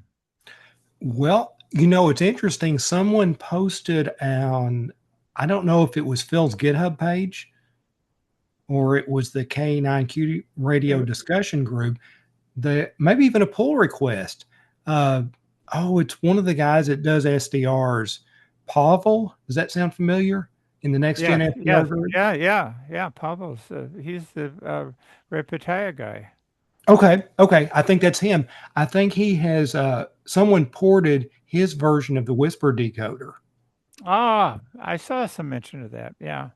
Well, it's interesting. Someone posted on, I don't know if it was Phil's GitHub page or it was the K9Q radio discussion group, maybe even a pull request. It's one of the guys that does SDRs. Pavel, does that sound familiar? In the next gen SDR group? Yeah. Pavel's he's the Repetaya guy. Okay. I think that's him. I think he has someone ported his version of the Whisper decoder. Ah, I saw some mention of that. Yeah.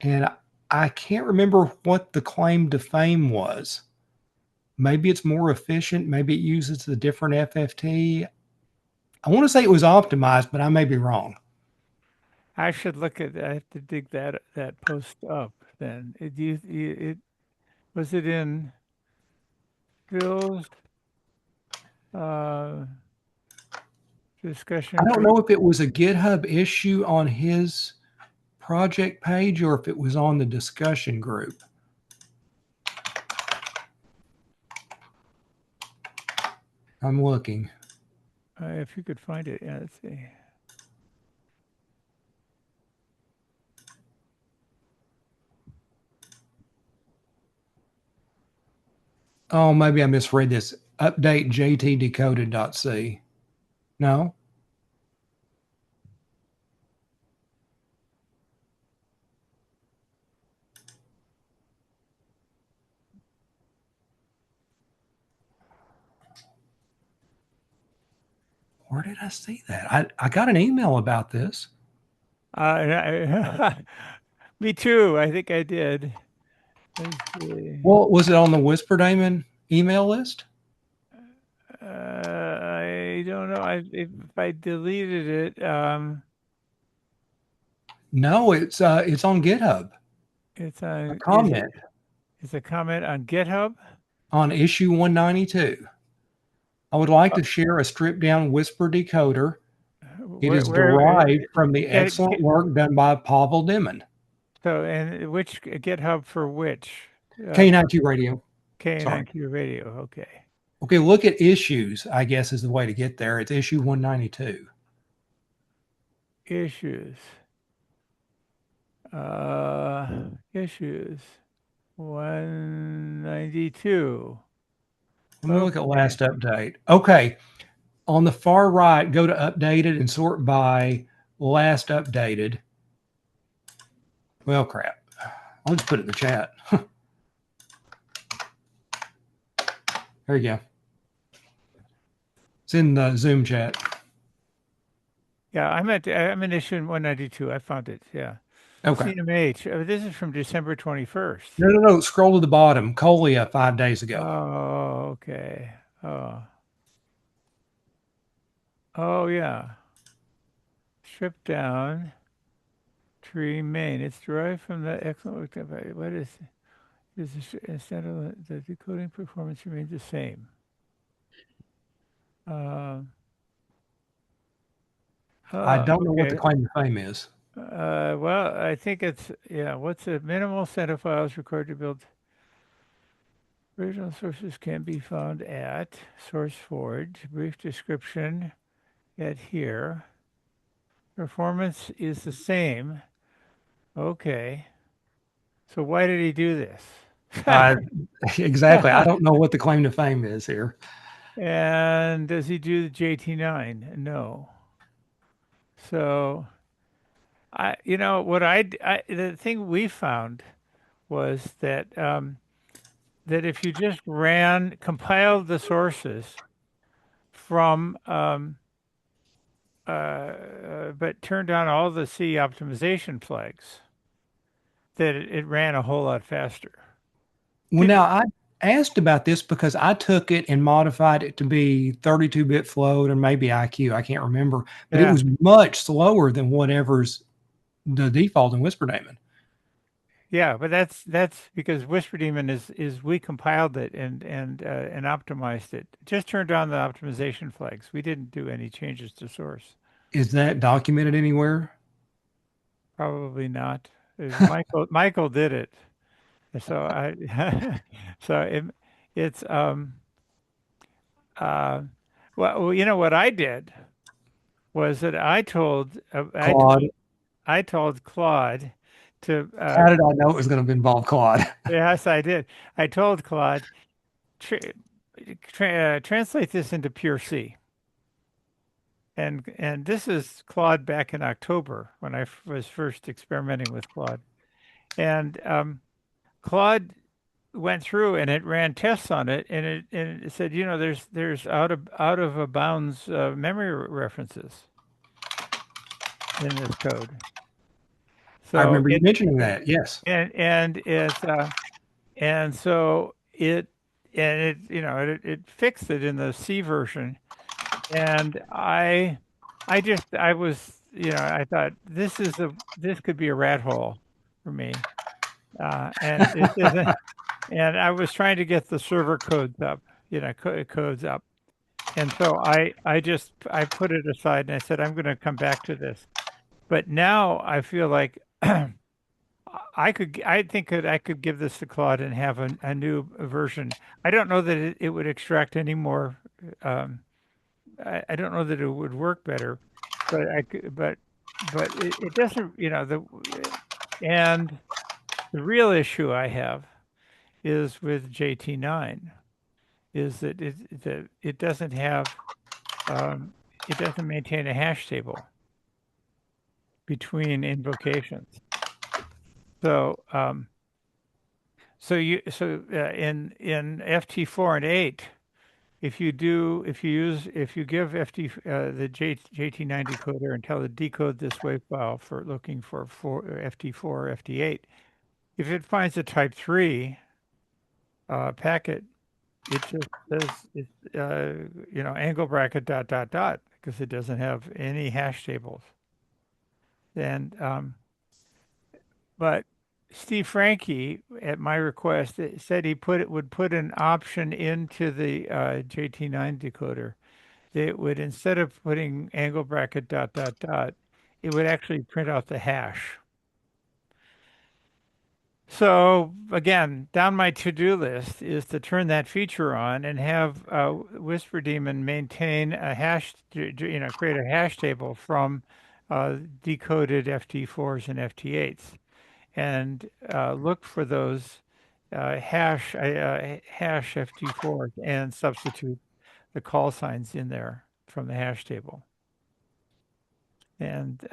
And I can't remember what the claim to fame was. Maybe it's more efficient. Maybe it uses the different FFT. I want to say it was optimized, but I may be wrong. I should look at. I have to dig that post up. Then was it in Phil's discussion I don't group? know if it was a GitHub issue on his project page or if it was on the discussion group. I'm looking. If you could find it, yeah. Let's see. Oh, maybe I misread this. Update jtdecoded.c. No? Where did I see that? I got an email about this. Me too. I think I did. Let's see. Well, was it on the Whisper Damon email list? I don't know. If I deleted it, No, it's on GitHub. it's a comment. It's a comment on GitHub on issue 192. I would like to share a stripped down Whisper decoder. It is derived from the excellent work done by Pavel Dimon. So, and which GitHub for which? K92 Radio. Sorry. K9Q radio. Okay. Okay, look at issues, I guess is the way to get there. It's issue 192. Issues. Issues. 192. Let me look at Okay. last update. Okay, on the far right, go to updated and sort by last updated. Well, crap. I'll just put it in the chat. There you go. It's in the Zoom chat. Yeah, I'm in issue 192. I found it. Yeah. Okay. CMH. This is from December 21st. No. Scroll to the bottom. Colia 5 days ago. Oh, okay. Oh, yeah. Stripped down. Tree main. It's derived from the excellent. What is instead of the decoding performance remains the same. I don't know what the Okay. claim to fame is. Well, I think it's what's the minimal set of files required to build? Original sources can be found at SourceForge. Brief description at here. Performance is the same. Okay. So why did he do this? Exactly. I don't know what the claim to fame is here. And does he do the JT9? No. So the thing we found was that that if you just compiled the sources from, but turned on all the C optimization flags, that it ran a whole lot faster. Well, now I asked about this because I took it and modified it to be 32-bit float or maybe IQ. I can't remember, but it was much slower than whatever's the default in Whisper Daemon. Yeah, but that's because Whisper Daemon is we compiled it and optimized it. Just turned on the optimization flags. We didn't do any changes to source. Is that documented anywhere? Probably not. Michael did it. So it's well, you know what I did was that Claude. I told Claude to How did I know it was going to involve Claude? yes, I did. I told Claude translate this into pure C. And this is Claude back in October when I was first experimenting with Claude. And Claude went through and it ran tests on it, and it said, there's out of a bounds memory references in this code. So I remember you mentioning that. Yes. and it's and so it fixed it in the C version, and I was I thought this could be a rat hole for me, and it isn't. And I was trying to get the server codes up, codes up. And so I put it aside and I said, I'm going to come back to this. But now I feel like I think that I could give this to Claude and have a new version. I don't know that it would extract any more. I don't know that it would work better, but it doesn't, and the real issue I have is with JT9 is that it doesn't have it doesn't maintain a hash table between invocations. So in FT4 and 8, if you give the JT9 decoder and tell it decode this wave file for looking for FT4 or FT8, if it finds a type 3 packet, it just says it's angle bracket ... because it doesn't have any hash tables. And but Steve Franke, at my request, said he would put an option into the JT9 decoder that would, instead of putting angle bracket ... it would actually print out the hash. So again, down my to-do list is to turn that feature on and have Whisper Daemon maintain a hash, create a hash table from decoded FT4s and FT8s, and look for those hash FT4s and substitute the call signs in there from the hash table. And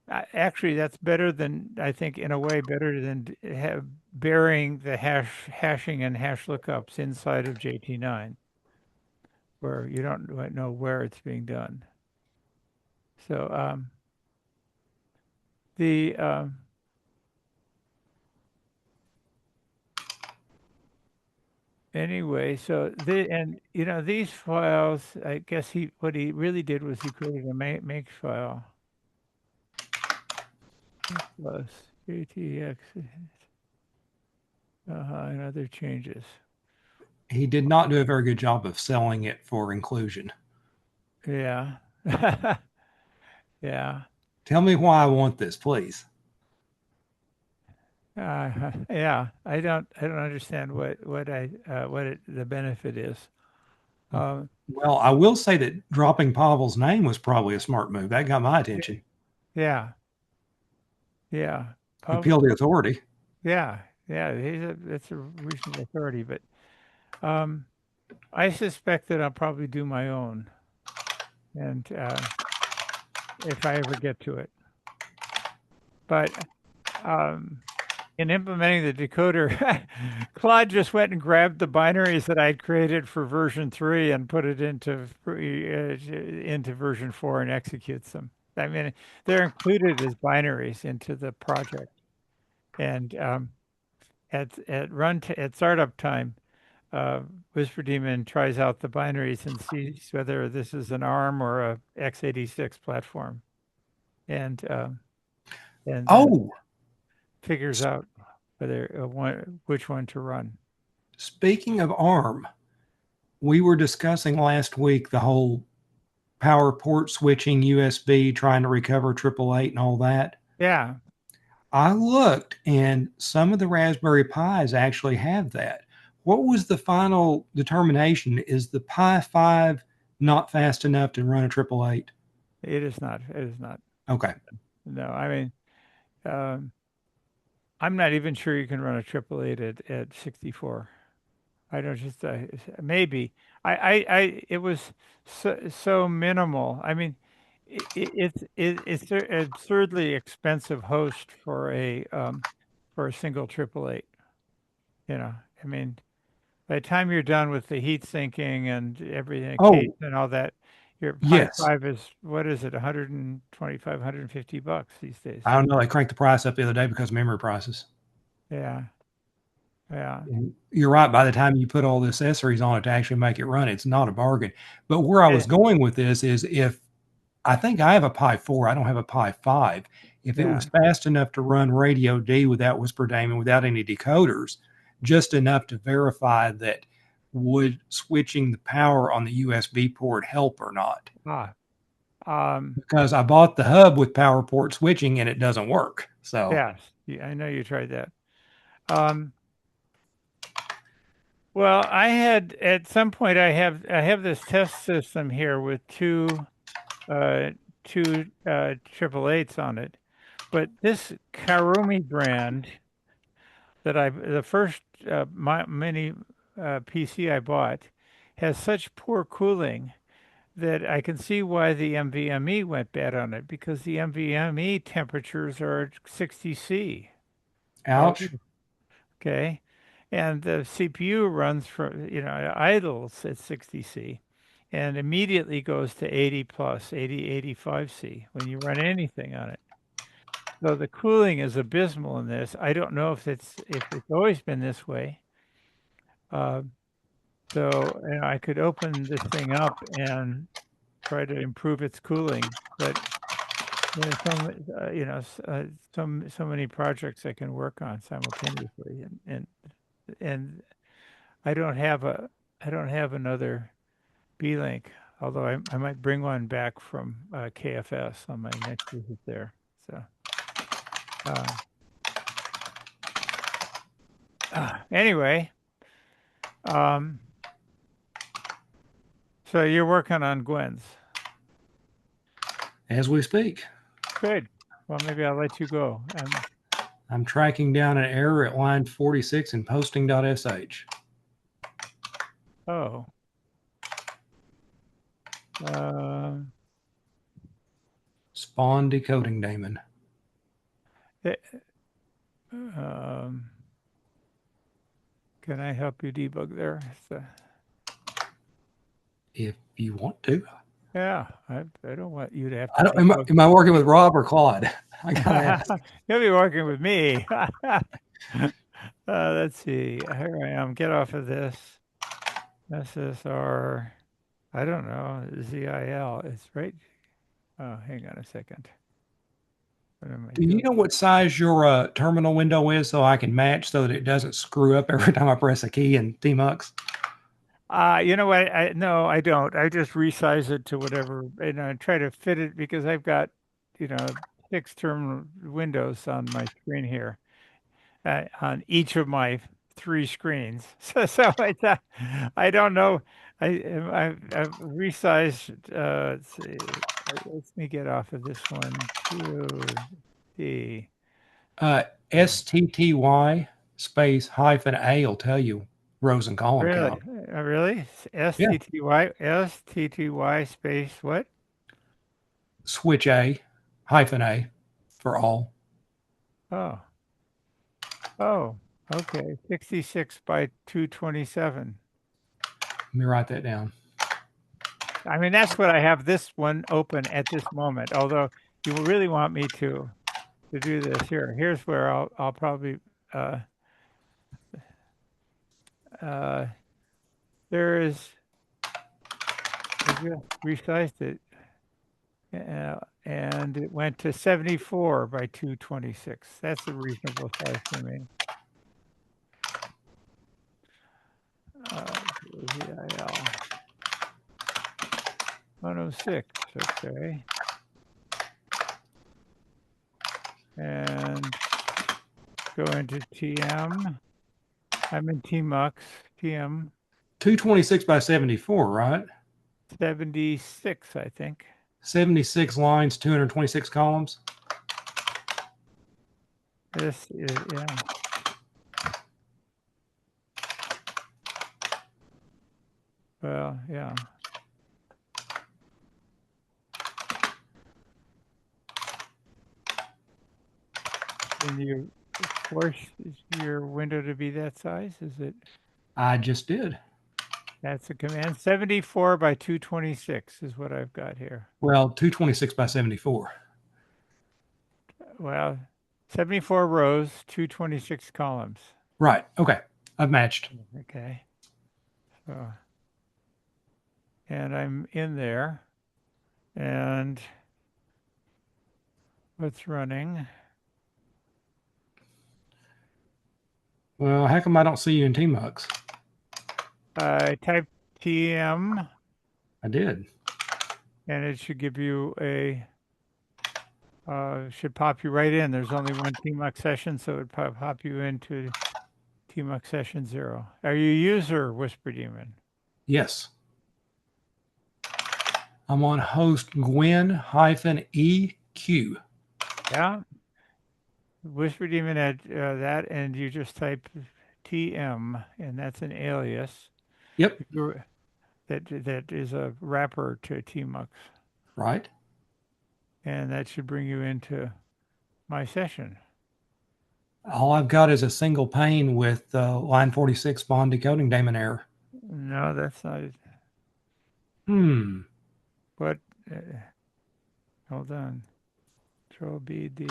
actually, that's better than, I think, in a way, better than burying the hashing and hash lookups inside of JT9, where you don't know where it's being done. So the anyway, so these files, I guess what he really did was he created a make file plus JTX and other changes. He did not do a very good job of selling it for inclusion. Yeah. Yeah. Tell me why I want this, please. Yeah, I don't understand what the benefit is. Well, I will say that dropping Pavel's name was probably a smart move. That got my attention. Yeah, yeah, Appeal the authority. yeah, yeah. That's a reasonable authority, but I suspect that I'll probably do my own, and if I ever get to it. But in implementing the decoder, Claude just went and grabbed the binaries that I'd created for version 3 and put it into version 4 and executes them. I mean, they're included as binaries into the project. And at startup time, Whisper Daemon tries out the binaries and sees whether this is an ARM or a x86 platform, and then figures out whether which one to run. Speaking of ARM, we were discussing last week the whole power port switching, USB, trying to recover 888 and all that. Yeah. I looked, and some of the Raspberry Pis actually have that. What was the final determination? Is the Pi 5 not fast enough to run a 888? It is not. It is not. Okay. No, I mean, I'm not even sure you can run a 888 at 64. I don't just maybe it was so minimal. I mean, it's an absurdly expensive host for a single 888. You know, I mean, by the time you're done with the heat sinking and everything, case and all that, your Pi 5 is, what is it, 125, 150 bucks these days. I don't know. They cranked the price up the other day because of memory prices. Yeah. Yeah. And you're right. By the time you put all the accessories on it to actually make it run, it's not a bargain. But where I was going with this is, if I think I have a Pi 4, I don't have a Pi 5. If it was fast enough to run Radio D without Whisper Daemon, without any decoders, just enough to verify that, would switching the power on the USB port help or not? Because I bought the hub with power port switching and it doesn't work. So yes, I know you tried that. Well, I had at some point I have this test system here with two 888s on it, but this Karumi brand that the first mini PC I bought has such poor cooling that I can see why the NVMe went bad on it, because the NVMe temperatures are 60 C. Ouch. Okay. And the CPU runs from, idles at 60 C and immediately goes to 80 plus, 80, 85 C when you run anything on it. So the cooling is abysmal in this. I don't know if it's always been this way. So I could open this thing up and try to improve its cooling, but so many projects I can work on simultaneously, and I don't have another B-Link, although I might bring one back from KFS on my next visit there. So Anyway, so you're working on Gwen's. As we speak, Good. Well, maybe I'll let you go. I'm tracking down an error at line 46 in posting.sh. Oh. Spawn decoding daemon. Can I help you debug there? If you want to. Yeah, I don't want you to have to. I don't, am I working with Rob or Claude? I gotta ask. You'll be working with me. Let's see. Here I am. Get off of this. SSR. I don't know. ZIL. It's right. Oh, hang on a second. What am I Do doing? you know what size your terminal window is so I can match so that it doesn't screw up every time I press a key in tmux? You know what? No, I don't. I just resize it to whatever, and I try to fit it because I've got, 6 terminal windows on my screen here, on each of my 3 screens. So I don't know. I've resized. Let's see. Let me get off of this one. STTY space -A will tell you rows and column Really? count. Really? STTY space what? Switch A -A for all. Oh. Oh, okay. 66 by 227. Let me write that down. I mean, that's what I have this one open at this moment. Although you really want me to do this here. Here's where I'll probably there is I just resized it and it went to 74 by 226. That's a reasonable size for me. VIL 106, okay. And go into TM. I'm in TMUX, TM 226 by 74, right? 76, I think. 76 lines, 226 columns. This is, yeah. Well, yeah. Can you force your window to be that size? Is it? I just did. That's a command. 74 by 226 is what I've got here. Well, 226 by 74. Well, 74 rows, 226 columns. Right. Okay. I've matched. Okay. So, and I'm in there. And what's running? Well, how come I don't see you in TMUX? I typed TM. I did. And it should give you a, should pop you right in. There's only one TMUX session, so it would pop you into TMUX session 0. Are you user Whisper Demon? Yes. I'm on host Gwen-EQ. Yeah. Whisper Demon had that, and you just type TM, and that's an alias. Yep. That is a wrapper to TMUX. Right. And that should bring you into my session. All I've got is a single pane with line 46 spawn decoding daemon error. No, that's not it. But hold on. Control BD.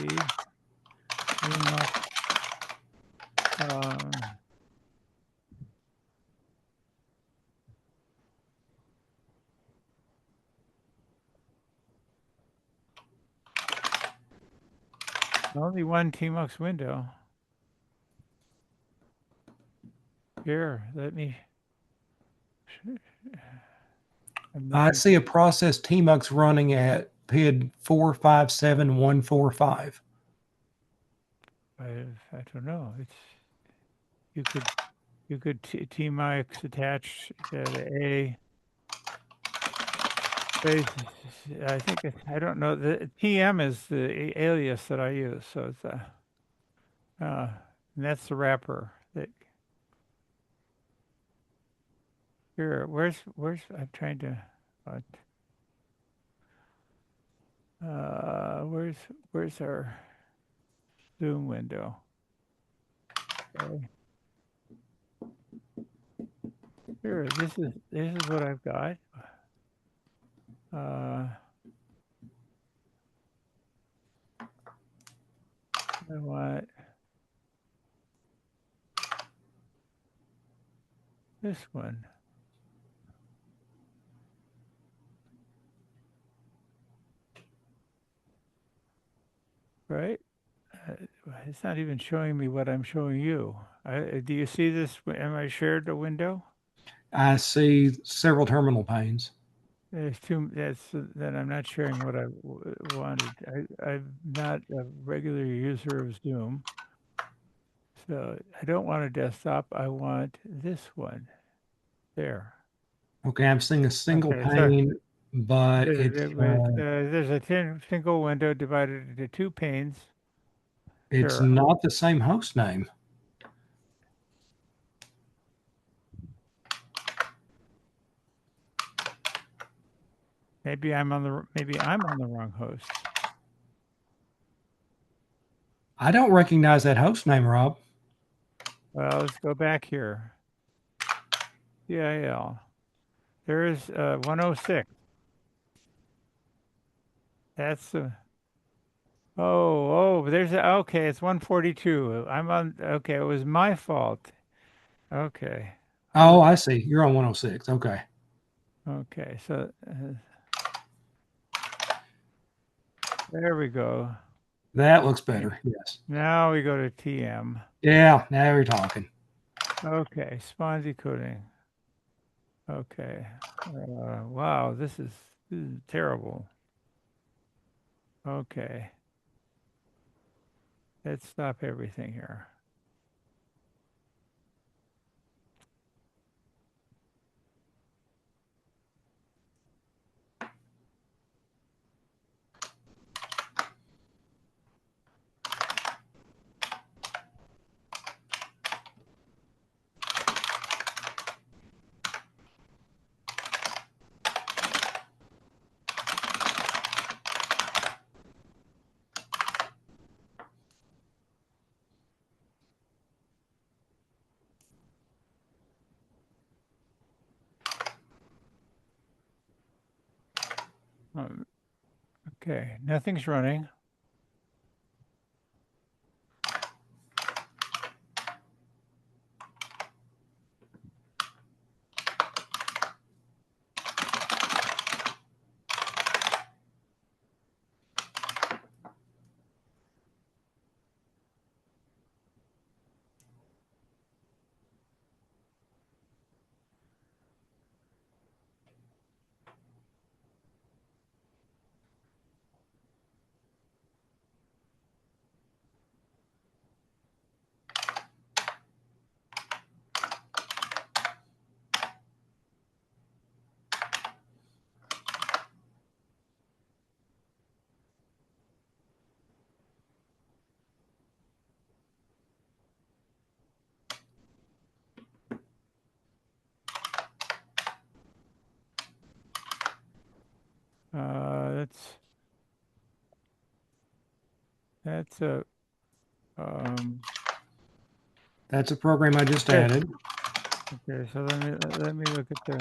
Only one TMUX window. Here, let me. I see a process TMUX running at PID 457145. I don't know. you could Tmix attach the A. I think I don't know. The TM is the alias that I use, so it's and that's the wrapper. That here, where's I'm trying to, where's our Zoom window? Okay. Here, this is what I've got. I want this one. Right? It's not even showing me what I'm showing you. Do you see this? Am I shared a window? I see several terminal panes. There's two. Then I'm not sharing what I wanted. I'm not a regular user of Zoom, so I don't want a desktop. I want this one. There. Okay, I'm seeing a single Okay, so pane, but there's a single window divided into two panes. it's Here, not the same host name. maybe I'm on the wrong host. I don't recognize that host name, Rob. Well, let's go back here. CIL. There is 106. That's the. There's okay. It's 142. I'm on. Okay, it was my fault. Okay. Oh, I see. You're on 106. Okay. Okay, so there we go. That looks better. Yes. Now we go to TM. Yeah, now we're talking. Okay, spawn decoding. Okay. Wow, this is terrible. Okay. Let's stop everything here. Okay, nothing's running. That's a That's a program I just added. okay, so let me look at the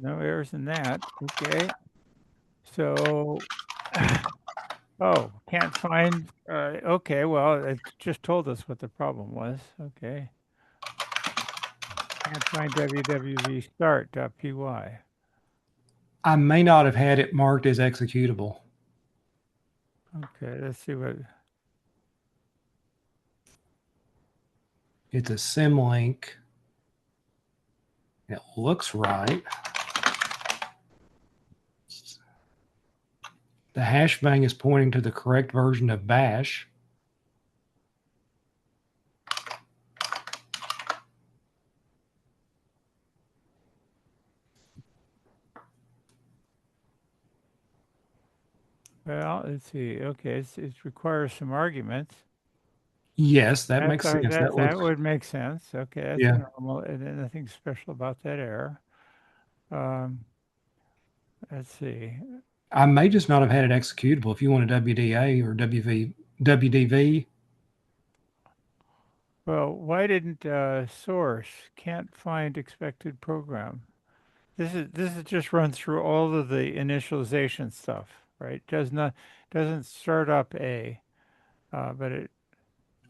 no errors in that. Okay. So oh, can't find okay, well, it just told us what the problem was. Okay. Can't find www.start.py. I may not have had it marked as executable. Okay, let's see what. It's a symlink. It looks right. The hash bang is pointing to the correct version of bash. Well, let's see. Okay, it requires some arguments. Yes, that makes sense. That would make sense. Okay, that's Yeah. normal, and nothing special about that error. Let's see. I may just not have had it executable. If you want a WDA or WDV. Well, why didn't source can't find expected program? This is just run through all of the initialization stuff, right? Doesn't start up A, but it.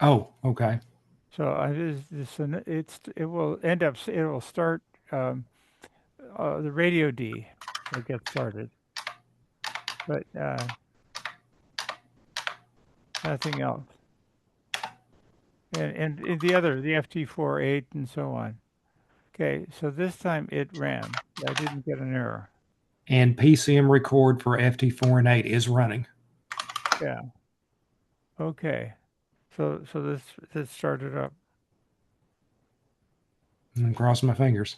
Oh, okay. So it will end up it will start the radio D will get started, but nothing else. And the other, the FT48 and so on. Okay, so this time it ran. I didn't get an error. And PCM record for FT4 and 8 is running. Yeah. Okay. So this started up. I'm crossing my fingers.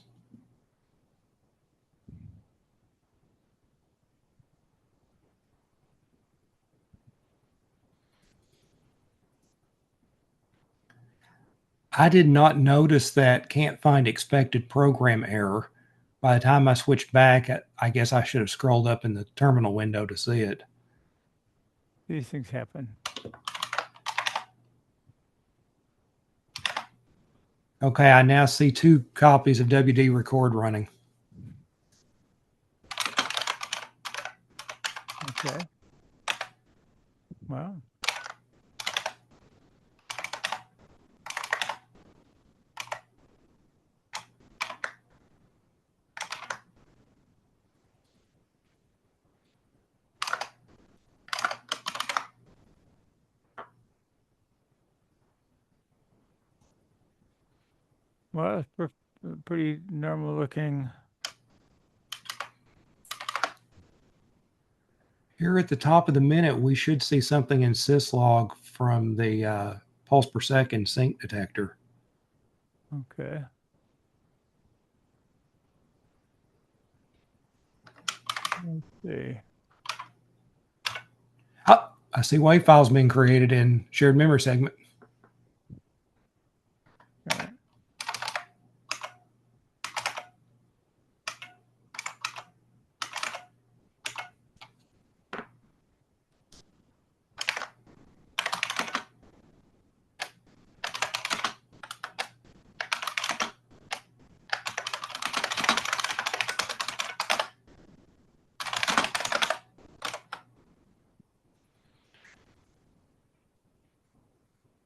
I did not notice that can't find expected program error. By the time I switched back, I guess I should have scrolled up in the terminal window to see it. These things happen. Okay, I now see 2 copies of WD record running. Okay. Well. Well, it's pretty normal looking. Here at the top of the minute, we should see something in syslog from the pulse per second sync detector. Okay. Let's see. Oh, I see WAV files being created in shared memory segment. Right.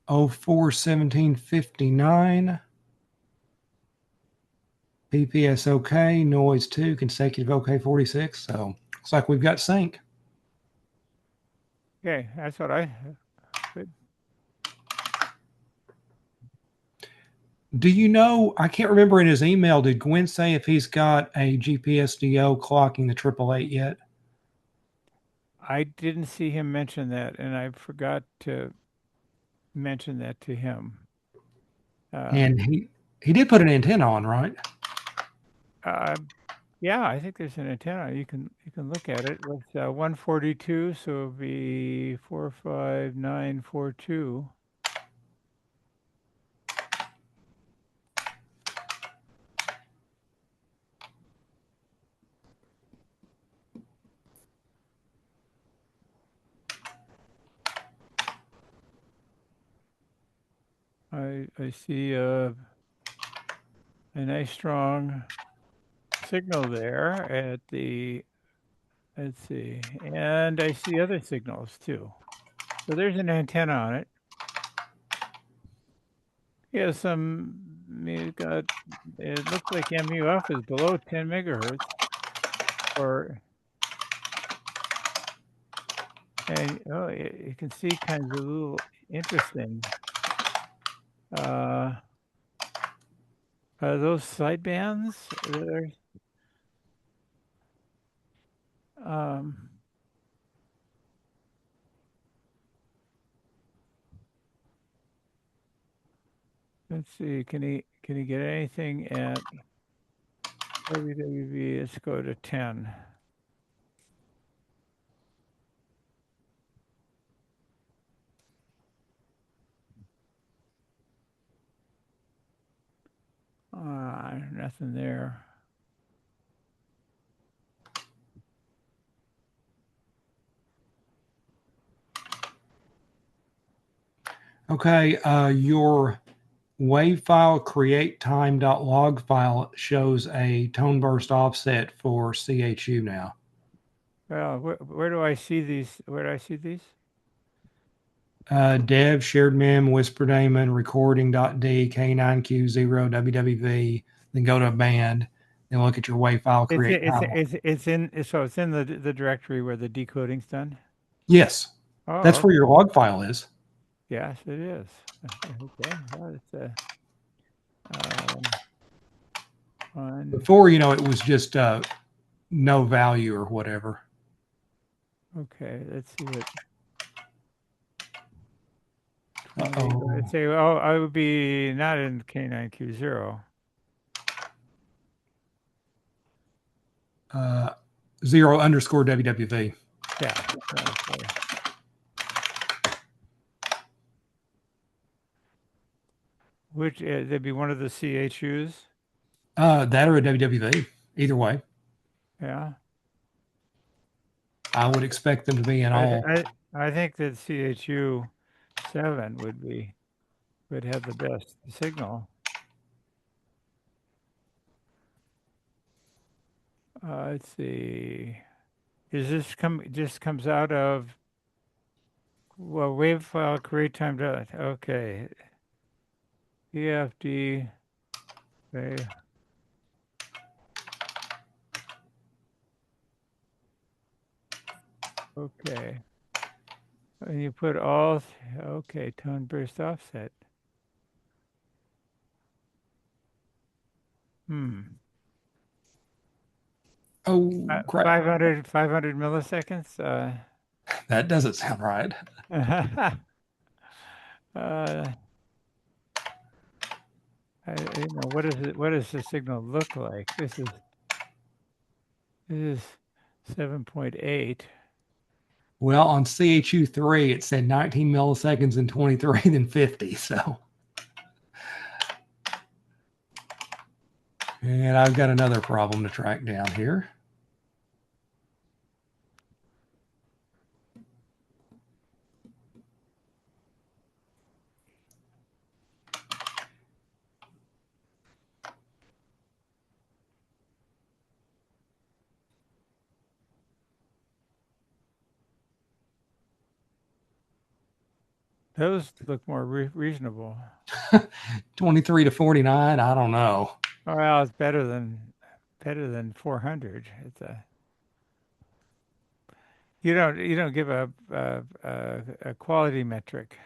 Oh, 04-1759. PPS OK, noise 2, consecutive OK 46. So looks like we've got sync. Okay, that's what I. Good. Do you know, I can't remember in his email, did Gwen say if he's got a GPSDO clocking the 888 yet? I didn't see him mention that, and I forgot to mention that to him. And he did put an antenna on, right? Yeah, I think there's an antenna. You can look at it. It's 142, so it'll be 45942. I see a nice strong signal there at the, let's see, and I see other signals too. So there's an antenna on it. Yeah, it looks like MUF is below 10 megahertz, or And oh, you can see kinds of little interesting. Uh, are those sidebands that are? Let's see. Can he get anything at WWV? Let's go to 10. Nothing there. Okay, your wave file create time.log file shows a tone burst offset for CHU now. Well, where do I see these? Where do I see these? Dev, shared mem, whisper daemon, recording.d, K9Q0, WWV, then go to band, then look at your wave file create time. It's in so it's in the directory where the decoding's done. Yes, Oh, that's where okay. your log file is. Yes, it is. Okay. Well, it's one. Before, it was just no value or whatever. Okay, let's see what. 20, Uh-oh. let's say, oh, I would be not in K9Q0. 0 _ WWV. Yeah. Okay. Which they'd be one of the CHUs. That or a WWV. Either way. Yeah. I would expect them to be in all. I think that CHU 7 would have the best signal. Let's see. Is this just comes out of wave file create time dot okay. EFD okay. Okay. And you put all okay, tone burst offset. Oh, crap. 500 milliseconds. That doesn't sound right. What is it? What does the signal look like? This is 7.8. Well, on CHU3, it said 19 milliseconds and 23, then 50. So, and I've got another problem to track down here. Those look more reasonable. 23 to 49, I don't know. Oh, well, it's better than 400. It's you don't give a quality metric.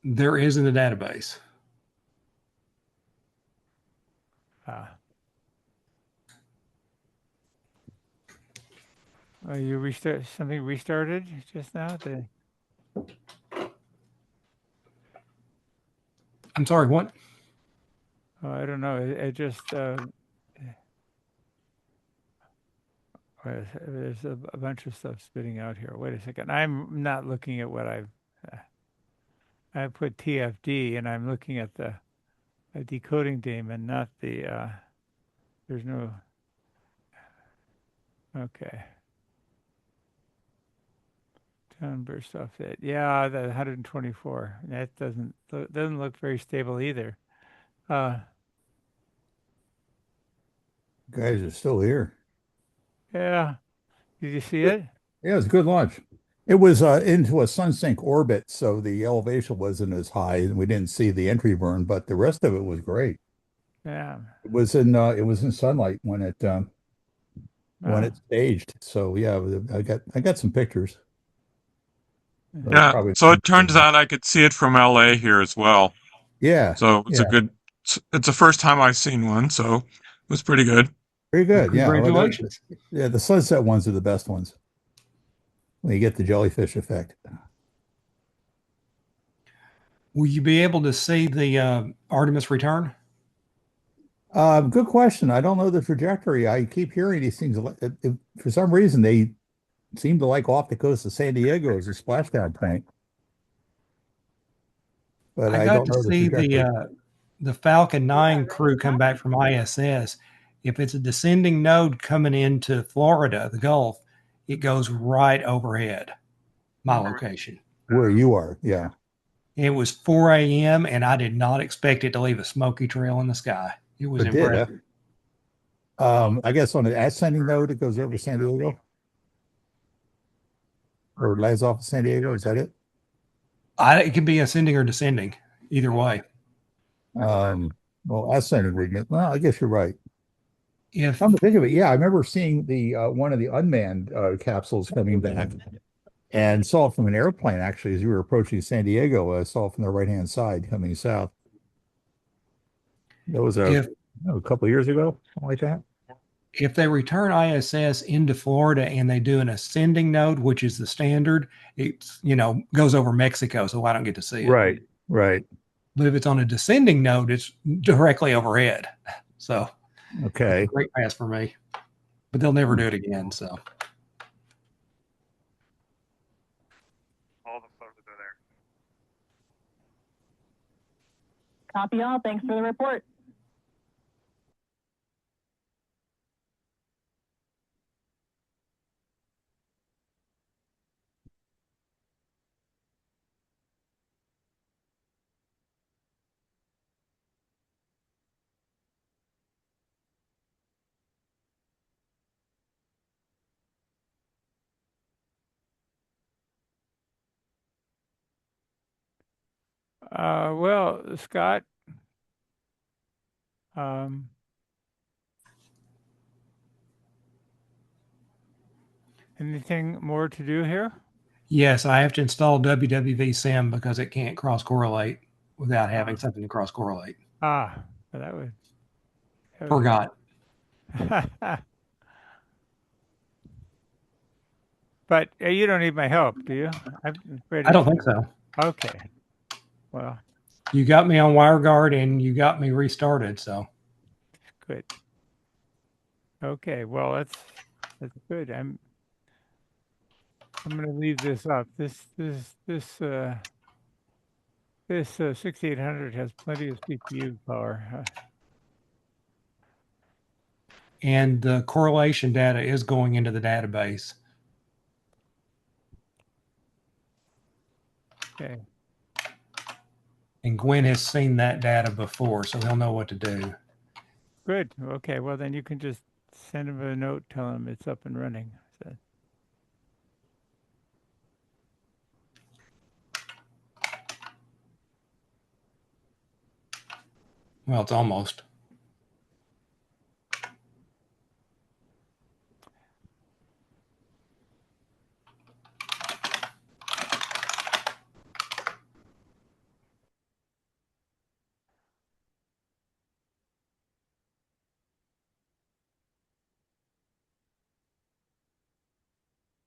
There is in the database. You restarted just now? I'm sorry, what? Oh, I don't know. It just there's a bunch of stuff spitting out here. Wait a second. I'm not looking at what I put TFD, and I'm looking at the decoding daemon, not the. There's no. Okay. Tone burst offset. Yeah, the 124. That doesn't look very stable either. Guys are still here. Yeah. Did you see it? Yeah, it was a good launch. It was into a sun-sync orbit, so the elevation wasn't as high, and we didn't see the entry burn, but the rest of it was great. Yeah. It was in sunlight when it when Ah, it's staged. So yeah, I got some pictures. But Yeah, probably so it turns out I could see it from LA here as well. yeah, So it's a yeah, good, it's the first time I've seen one, so it was pretty good. very Well, good. Yeah, well, congratulations. yeah, the sunset ones are the best ones when you get the jellyfish effect. Will you be able to see the Artemis return? Good question. I don't know the trajectory. I keep hearing these things. For some reason, they seem to like off the coast of San Diego as a splashdown point, but I I got don't to know the see trajectory. the Falcon 9 crew come back from ISS. If it's a descending node coming into Florida, the Gulf, it goes right overhead my location. Where you are, yeah. It was 4 a.m. and I did not expect it to leave a smoky trail in the sky. It was It did, huh? impressive. I guess on the ascending node, it goes over San Diego or lands off of San Diego. Is that it? It can be ascending or descending, either way. Well, ascending would make, well, I guess you're right. If Come to think of it, yeah, I remember seeing the one of the unmanned capsules coming back and saw it from an airplane actually as you were approaching San Diego. I saw it from the right-hand side coming south. That was if a couple of years ago, something like that. if they return ISS into Florida and they do an ascending node, which is the standard, it's goes over Mexico, so I don't get to see it. Right, right. But if it's on a descending node, it's directly overhead. So it's a Okay. great pass for me. But they'll never do it again. So Copy all. Thanks for the report. well, Scott, um, anything more to do here? yes, I have to install WWV sim because it can't cross correlate without having something to cross correlate. Ah, well, that would. Forgot. But you don't need my help, do you? I'm I ready don't to. think so. Okay. Well, You got me on WireGuard and you got me restarted. So good. Okay. Well, that's good. I'm going to leave this up. This 6800 has plenty of CPU power. and the correlation data is going into the database. Okay. And Gwen has seen that data before, so he'll know what to do. Good. Okay. Well, then you can just send him a note, tell him it's up and running. So, Well, it's almost.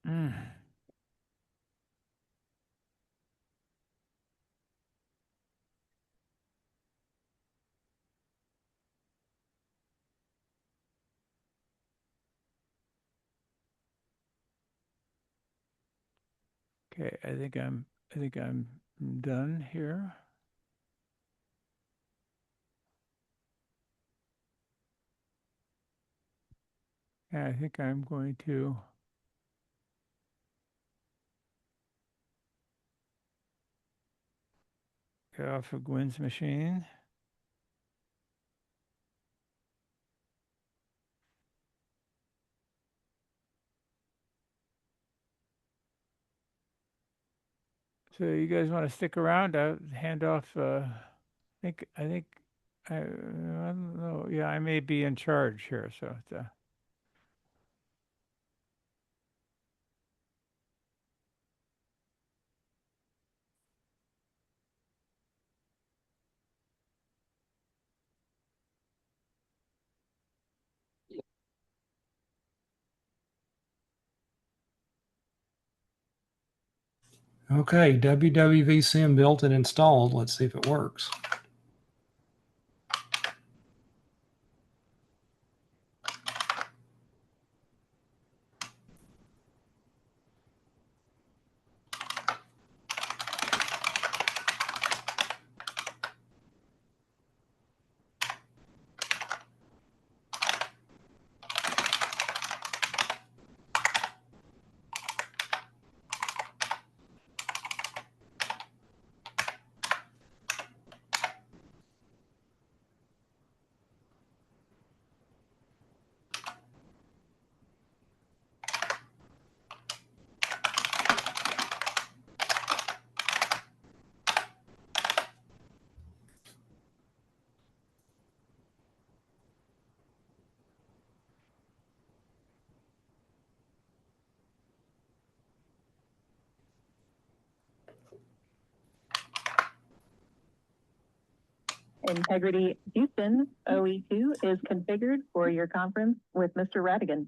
mm. Okay. I think I'm done here. And I think I'm going to get off of Gwen's machine. So you guys want to stick around? I'll hand off. I think I don't know. Yeah, I may be in charge here. So Okay, WWV Sim built and installed. Let's see if it works. Integrity Houston OE2 is configured for your conference with Mr. Radigan.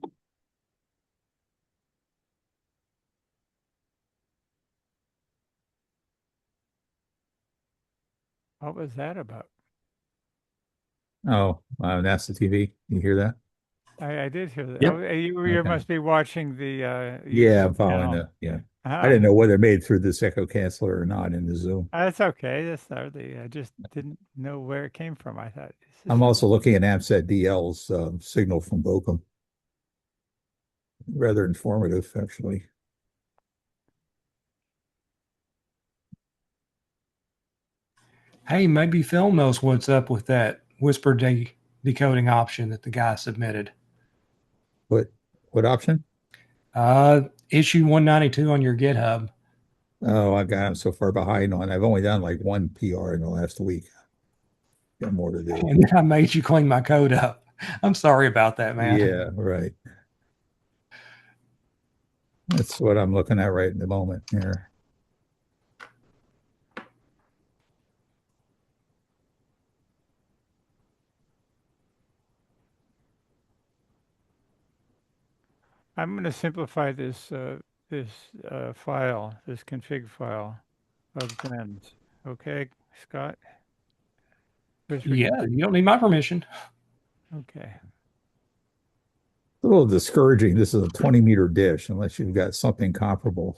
What was that about? Oh, that's the TV. You hear that? I did hear that. Yep. Oh, you Okay. must be watching the Yeah, I'm YouTube following channel. yeah. I Ah, didn't know whether it made through this echo canceller or not in the Zoom. that's okay. That's not really. I just didn't know where it came from. I thought, is this I'm also looking at AMSAT DL's signal from Bochum. Rather informative, actually. Hey, maybe Phil knows what's up with that whisper decoding option that the guy submitted. What option? Issue 192 on your GitHub. Oh, I'm so far behind on. I've only done like one PR in the last week. Got more to do. And I made you clean my code up. I'm sorry about that, man. Yeah, right. That's what I'm looking at right in the moment here. I'm going to simplify this file, this config file of Glenn's. Okay, Scott? Yeah, you don't need my permission. Okay. A little discouraging. This is a 20-meter dish unless you've got something comparable.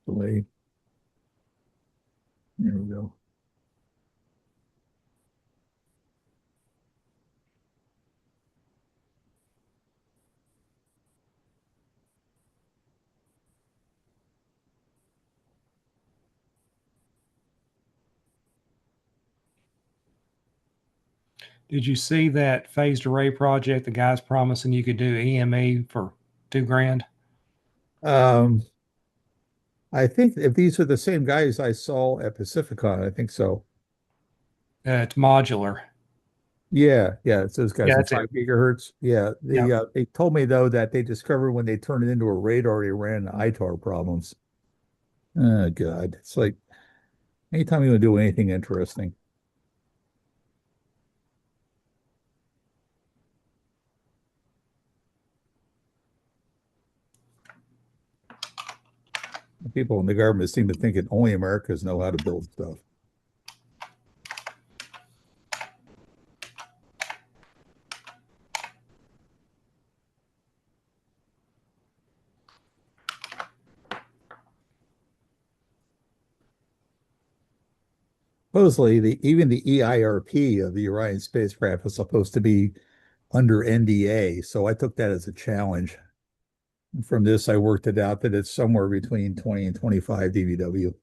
Delay. There we go. Did you see that phased array project? The guy's promising you could do EME for $2,000. I think if these are the same guys I saw at Pacificon, I think so. It's modular. Yeah, it's those guys Yeah, in that's it. 5 gigahertz. Yeah, Yeah. they told me though that they discovered when they turned it into a radar, they ran ITAR problems. Oh God, it's like anytime you want to do anything interesting, people in the government seem to think that only Americans know how to build stuff. Supposedly, even the EIRP of the Orion spacecraft is supposed to be under NDA, so I took that as a challenge. From this, I worked it out that it's somewhere between 20 and 25 DVW.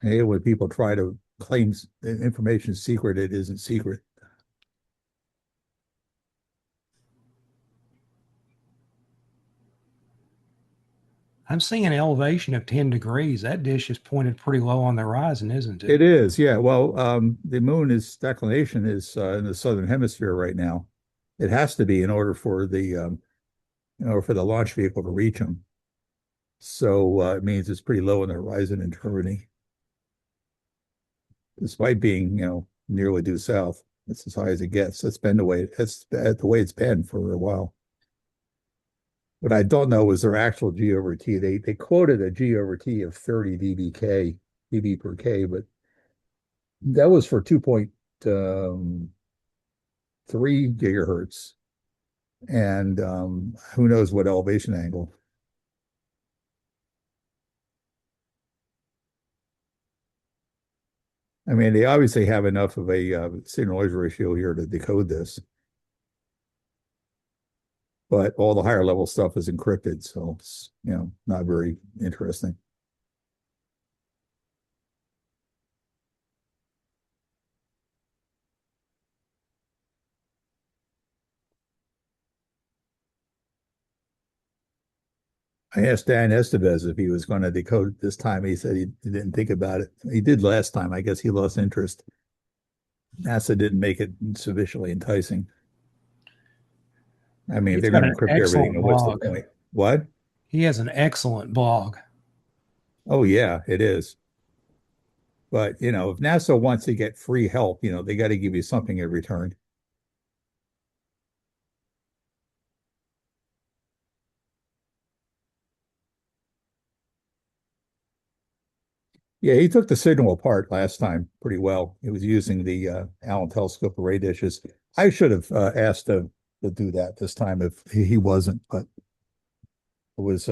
Hey, when people try to claim information is secret, it isn't secret. I'm seeing an elevation of 10 degrees. That dish is pointed pretty low on the horizon, isn't It it? is, yeah. Well, the moon is declination is in the southern hemisphere right now. It has to be in order for the launch vehicle to reach them. So it means it's pretty low on the horizon in Germany, despite being, nearly due south. It's as high as it gets. That's the way it's been for a while. What I don't know is their actual G over T. They quoted a G over T of 30 dB per K, but that was for 2.3 gigahertz. And who knows what elevation angle. I mean, they obviously have enough of a signal noise ratio here to decode this, but all the higher level stuff is encrypted, so it's not very interesting. I asked Dan Estevez if he was going to decode it this time. He said he didn't think about it. He did last time. I guess he lost interest. NASA didn't make it sufficiently enticing. I mean, if He's they're got going to an encrypt everything, excellent then what's the blog. point? What? He has an excellent blog. Oh, yeah, it is. But, if NASA wants to get free help, they got to give you something in return. Yeah, he took the signal apart last time pretty well. He was using the Allen telescope array dishes. I should have asked him to do that this time if he wasn't, but I was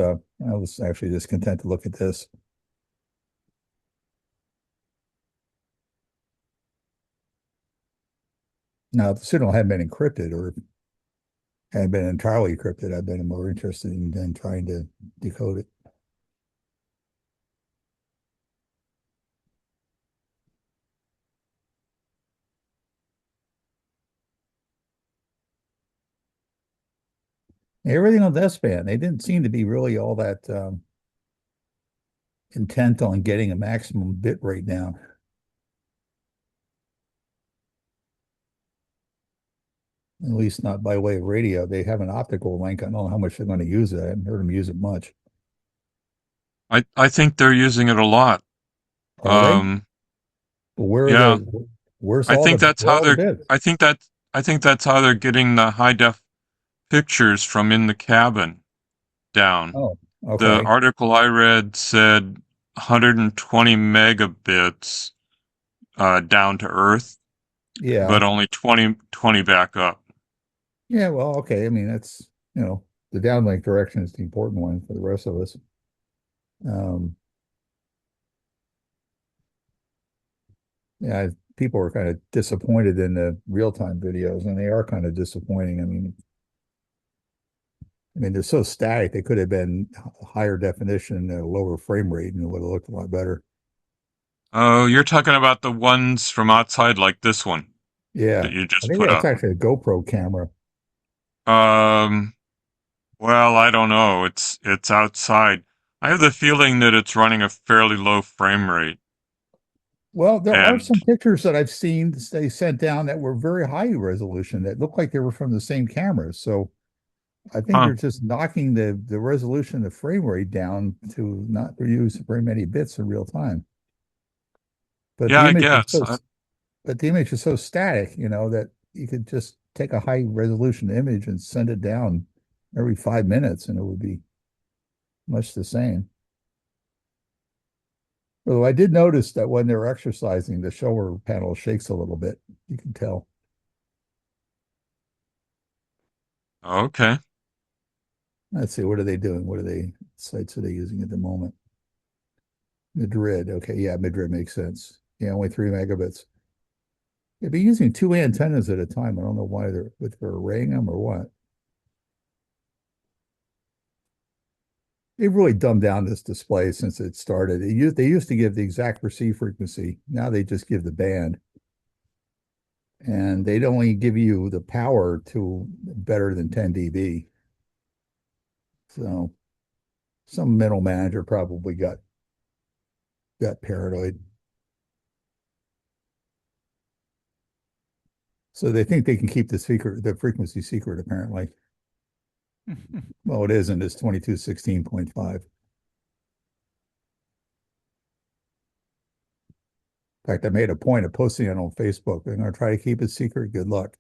actually just content to look at this. Now, if the signal hadn't been encrypted or hadn't been entirely encrypted, I'd been more interested in trying to decode it. Everything on this band, they didn't seem to be really all that intent on getting a maximum bit rate down. At least not by way of radio. They have an optical link. I don't know how much they're going to use it. I haven't heard them use it much. I think they're using it a lot. Are they? Um, But where are yeah, where's I all think the that's where are how all the they're. bits? I think that's how they're getting the high def pictures from in the cabin down. Oh, The okay. article I read said 120 megabits down to Earth, Yeah. but only 20 back up. Yeah, well, okay. I mean, that's, the downlink direction is the important one for the rest of us. Um, yeah, people are kind of disappointed in the real-time videos, and they are kind of disappointing. I mean, they're so static. They could have been higher definition at a lower frame rate, and it would have looked a lot better. Oh, you're talking about the ones from outside, like this one Yeah, that you I just think put that's up. actually a GoPro camera. Um, well, I don't know. It's outside. I have the feeling that it's running a fairly low frame rate. Well, there are And some pictures that I've seen they sent down that were very high resolution that looked like they were from the same camera. So I think huh. they're just knocking the resolution, the frame rate down to not use very many bits in real time. But Yeah, the I image is guess. so but the image is so static, that you could just take a high resolution image and send it down every 5 minutes and it would be much the same. Although I did notice that when they're exercising, the shower panel shakes a little bit. You can tell. Okay. Let's see, what are they doing? Sites are they using at the moment? Madrid. Okay, yeah, Madrid makes sense. Yeah, only 3 megabits. They'd be using two antennas at a time. I don't know why if they're arraying them or what. They've really dumbed down this display since it started. They used to give the exact receive frequency. Now they just give the band. And they'd only give you the power to better than 10 dB. So Some middle manager probably got paranoid. So they think they can keep the frequency secret, apparently. Well, it isn't. It's 2216.5. In fact, I made a point of posting it on Facebook. I'm going to try to keep it secret. Good luck.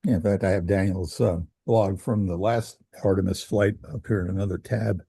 Yeah, in fact, I have Daniel's blog from the last Artemis flight up here in another tab.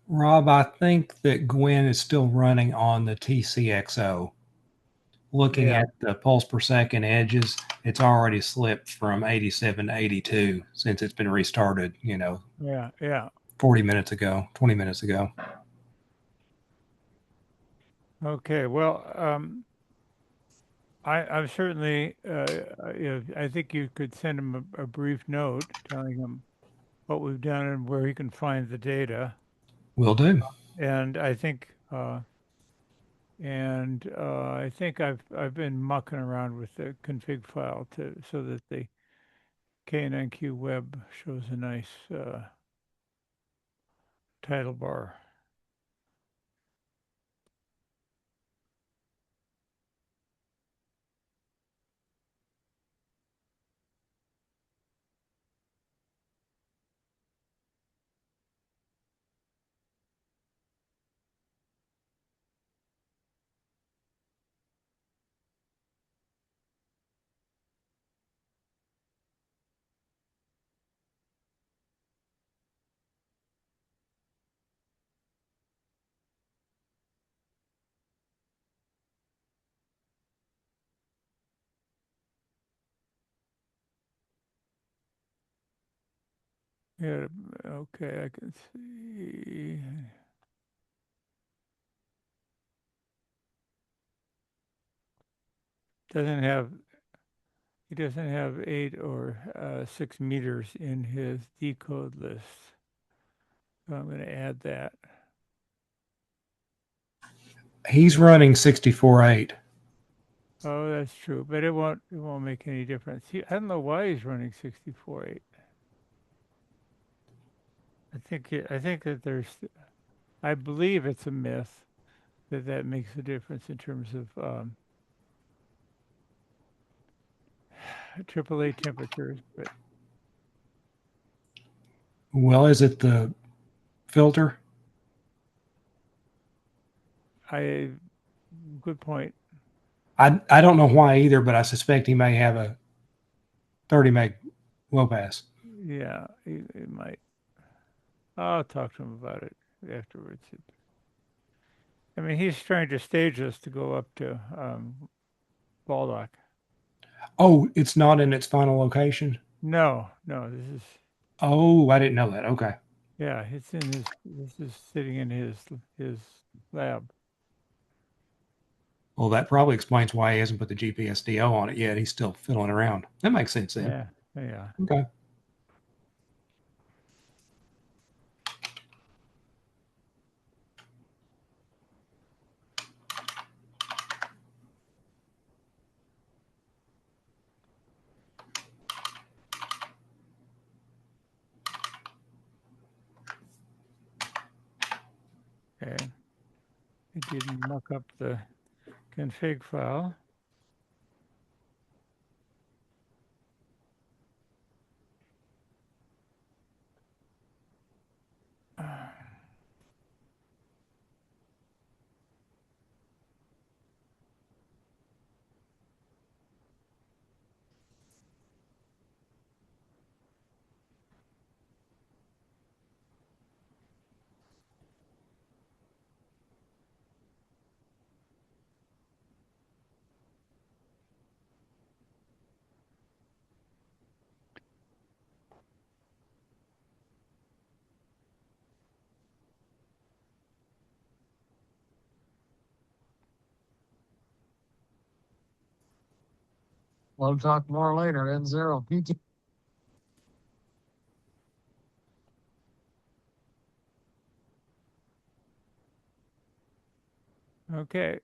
Rob, I think that Gwen is still running on the TCXO. Looking Yeah. at the pulse per second edges, it's already slipped from 87 to 82 since it's been restarted, Yeah. 40 minutes ago, 20 minutes ago. Okay. Well, I'm certainly, I think you could send him a brief note telling him what we've done and where he can find the data. Will do. And I think, I think I've been mucking around with the config file so that the K9Q web shows a nice title bar. Yeah, okay, I can see. Doesn't have He doesn't have 8 or 6 meters in his decode list. So I'm going to add that. He's running 64.8. Oh, that's true, but it won't make any difference. I don't know why he's running 64.8. I think that I believe it's a myth that makes a difference in terms of AAA temperatures, but Well, is it the filter? good point. I don't know why either, but I suspect he may have a 30 meg low pass. Yeah, it might. I'll talk to him about it afterwards. I mean, he's trying to stage us to go up to Baldock. Oh, it's not in its final location? No, this is. Oh, I didn't know that. Okay. Yeah, it's in his. This is sitting in his lab. Well, that probably explains why he hasn't put the GPS DO on it yet. He's still fiddling around. That makes sense then. Yeah, yeah. Okay. Okay. It didn't muck up the config file. We'll talk more later. N0. Okay.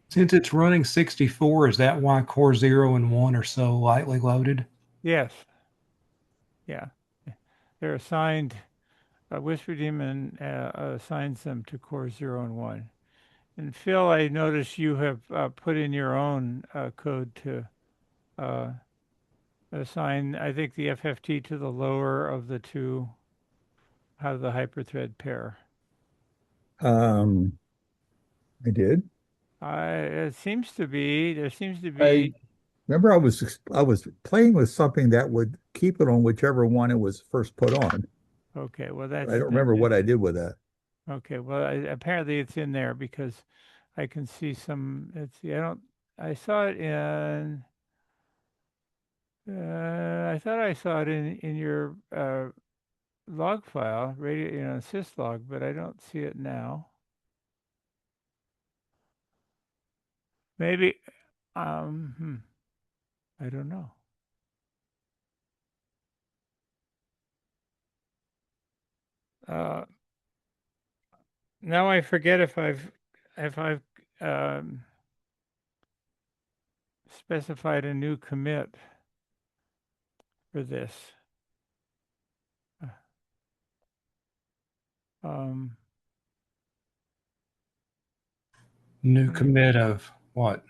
Since it's running 64, is that why core 0 and 1 are so lightly loaded? Yes. Yeah. They're assigned, Whisper Demon assigns them to core 0 and 1. And Phil, I notice you have put in your own code to assign, I think, the FFT to the lower of the two out of the hyperthread pair. Um, I did. It seems to be, there seems to I be, remember I was playing with something that would keep it on whichever one it was first put on. okay, well, I that's, don't remember what I did with that. okay, well, apparently it's in there because I can see some, let's see, I saw it in, I thought I saw it in your log file, syslog, but I don't see it now. Maybe, I don't know. Now I forget if I've um, specified a new commit for this. Um, New commit of what?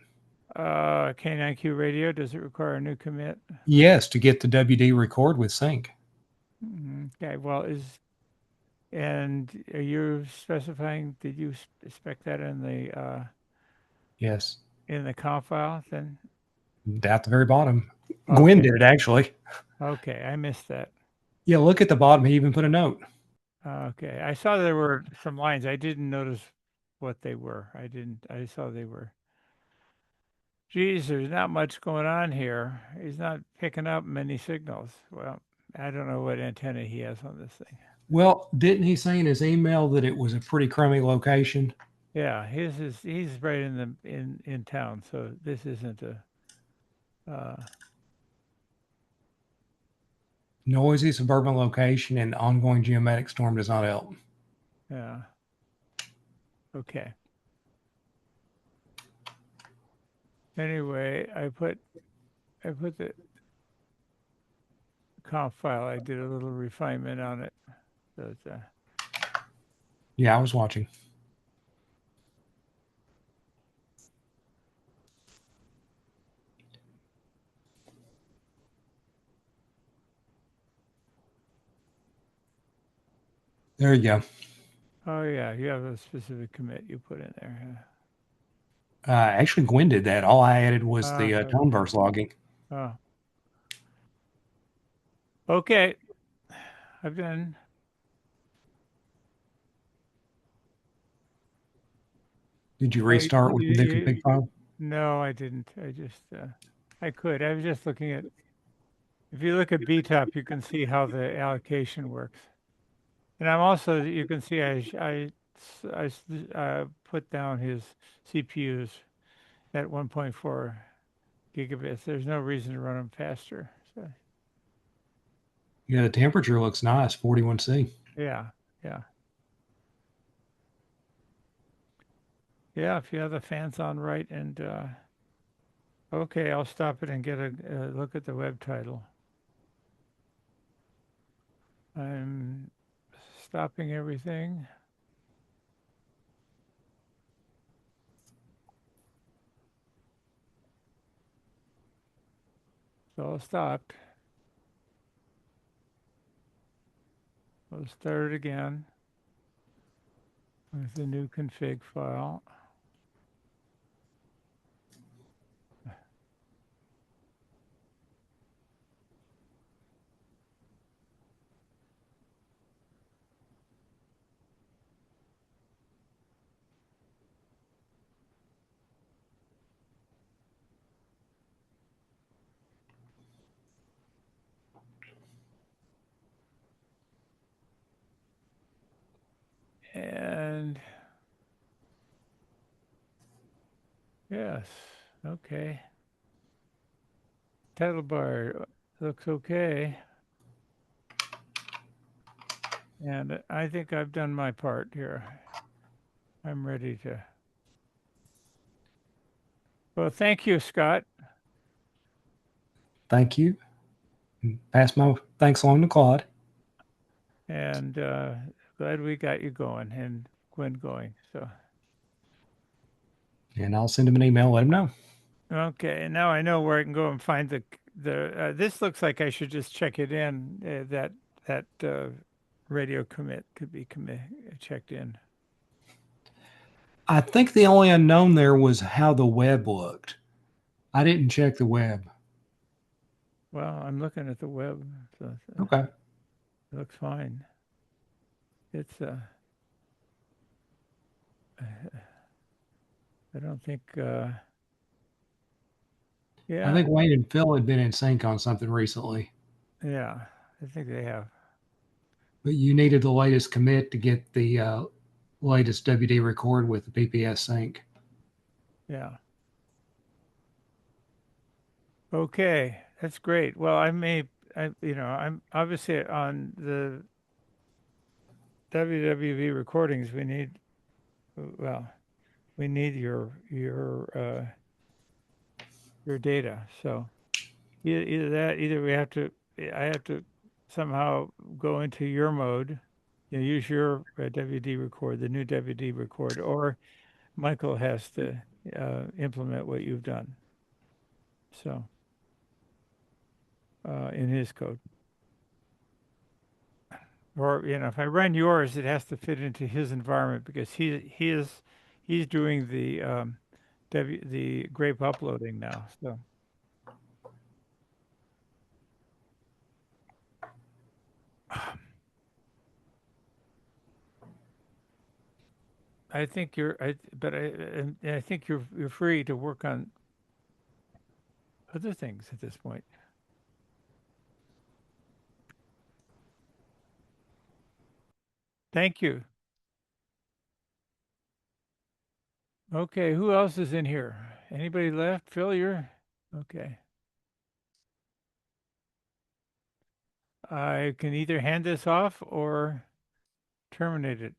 K9Q radio, does it require a new commit? Yes, to get the WD record with sync. Okay, well, and are you specifying, did you spec that Yes. in the conf file then? At the very bottom. Gwen Okay, did it actually. okay, I missed that. Yeah, look at the bottom. He even put a note. Okay, I saw there were some lines. I didn't notice what they were. I saw they were. Geez, there's not much going on here. He's not picking up many signals. Well, I don't know what antenna he has on this thing. Well, didn't he say in his email that it was a pretty crummy location? Yeah, he's right in town, so this isn't a Noisy suburban location and ongoing geometric storm does not help. yeah. Okay. Anyway, I put the conf file. I did a little refinement on it. So it's Yeah, I was watching. There you go. oh yeah, you have a specific commit you put in there. Actually, Gwen did that. All I added was the Okay. tone burst logging. Oh. Okay. I've done. Did you Oh, restart with the new config file? no, I didn't. I just, I could. I was just looking at, if you look at BTOP, you can see how the allocation works. And I'm also, you can see I put down his CPUs at 1.4 gigabits. There's no reason to run them faster. So, Yeah, the temperature looks nice, 41°C. yeah, yeah. Yeah, if you have the fans on right and okay, I'll stop it and get a look at the web title. I'm stopping everything. So I'll stop. We'll start it again with the new config file. And yes, okay. Title bar looks okay. And I think I've done my part here. I'm ready to. Well, thank you, Scott. Thank you. Pass my thanks along to Claude. And glad we got you going and Gwen going. So. And I'll send him an email, let him know. Okay, and now I know where I can go and find the this looks like I should just check it in, that radio commit could be checked in. I think the only unknown there was how the web looked. I didn't check the web. Well, I'm looking at the web, so Okay. it looks fine. It's I don't think I think Wayne and Phil had been in sync on something recently. Yeah, I think they have. But you needed the latest commit to get the latest WD record with the PPS sync. Yeah. Okay, that's great. Well, I'm obviously on the WWV recordings. We need your data. So either I have to somehow go into your mode, use your WD record, the new WD record, or Michael has to implement what you've done. So in his code. Or if I run yours, it has to fit into his environment because he's doing the grape uploading now. So I think I think you're free to work on other things at this point. Thank you. Okay, who else is in here? Anybody left? Phil, you're okay. I can either hand this off or terminate it.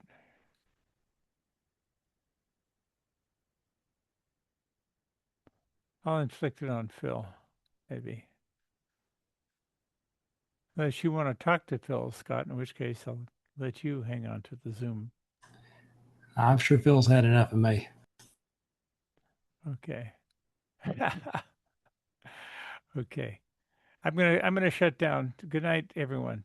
I'll inflict it on Phil, maybe. Unless you want to talk to Phil, Scott, in which case I'll let you hang on to the Zoom. I'm sure Phil's had enough of me. Okay. Okay. I'm gonna shut down. Good night, everyone.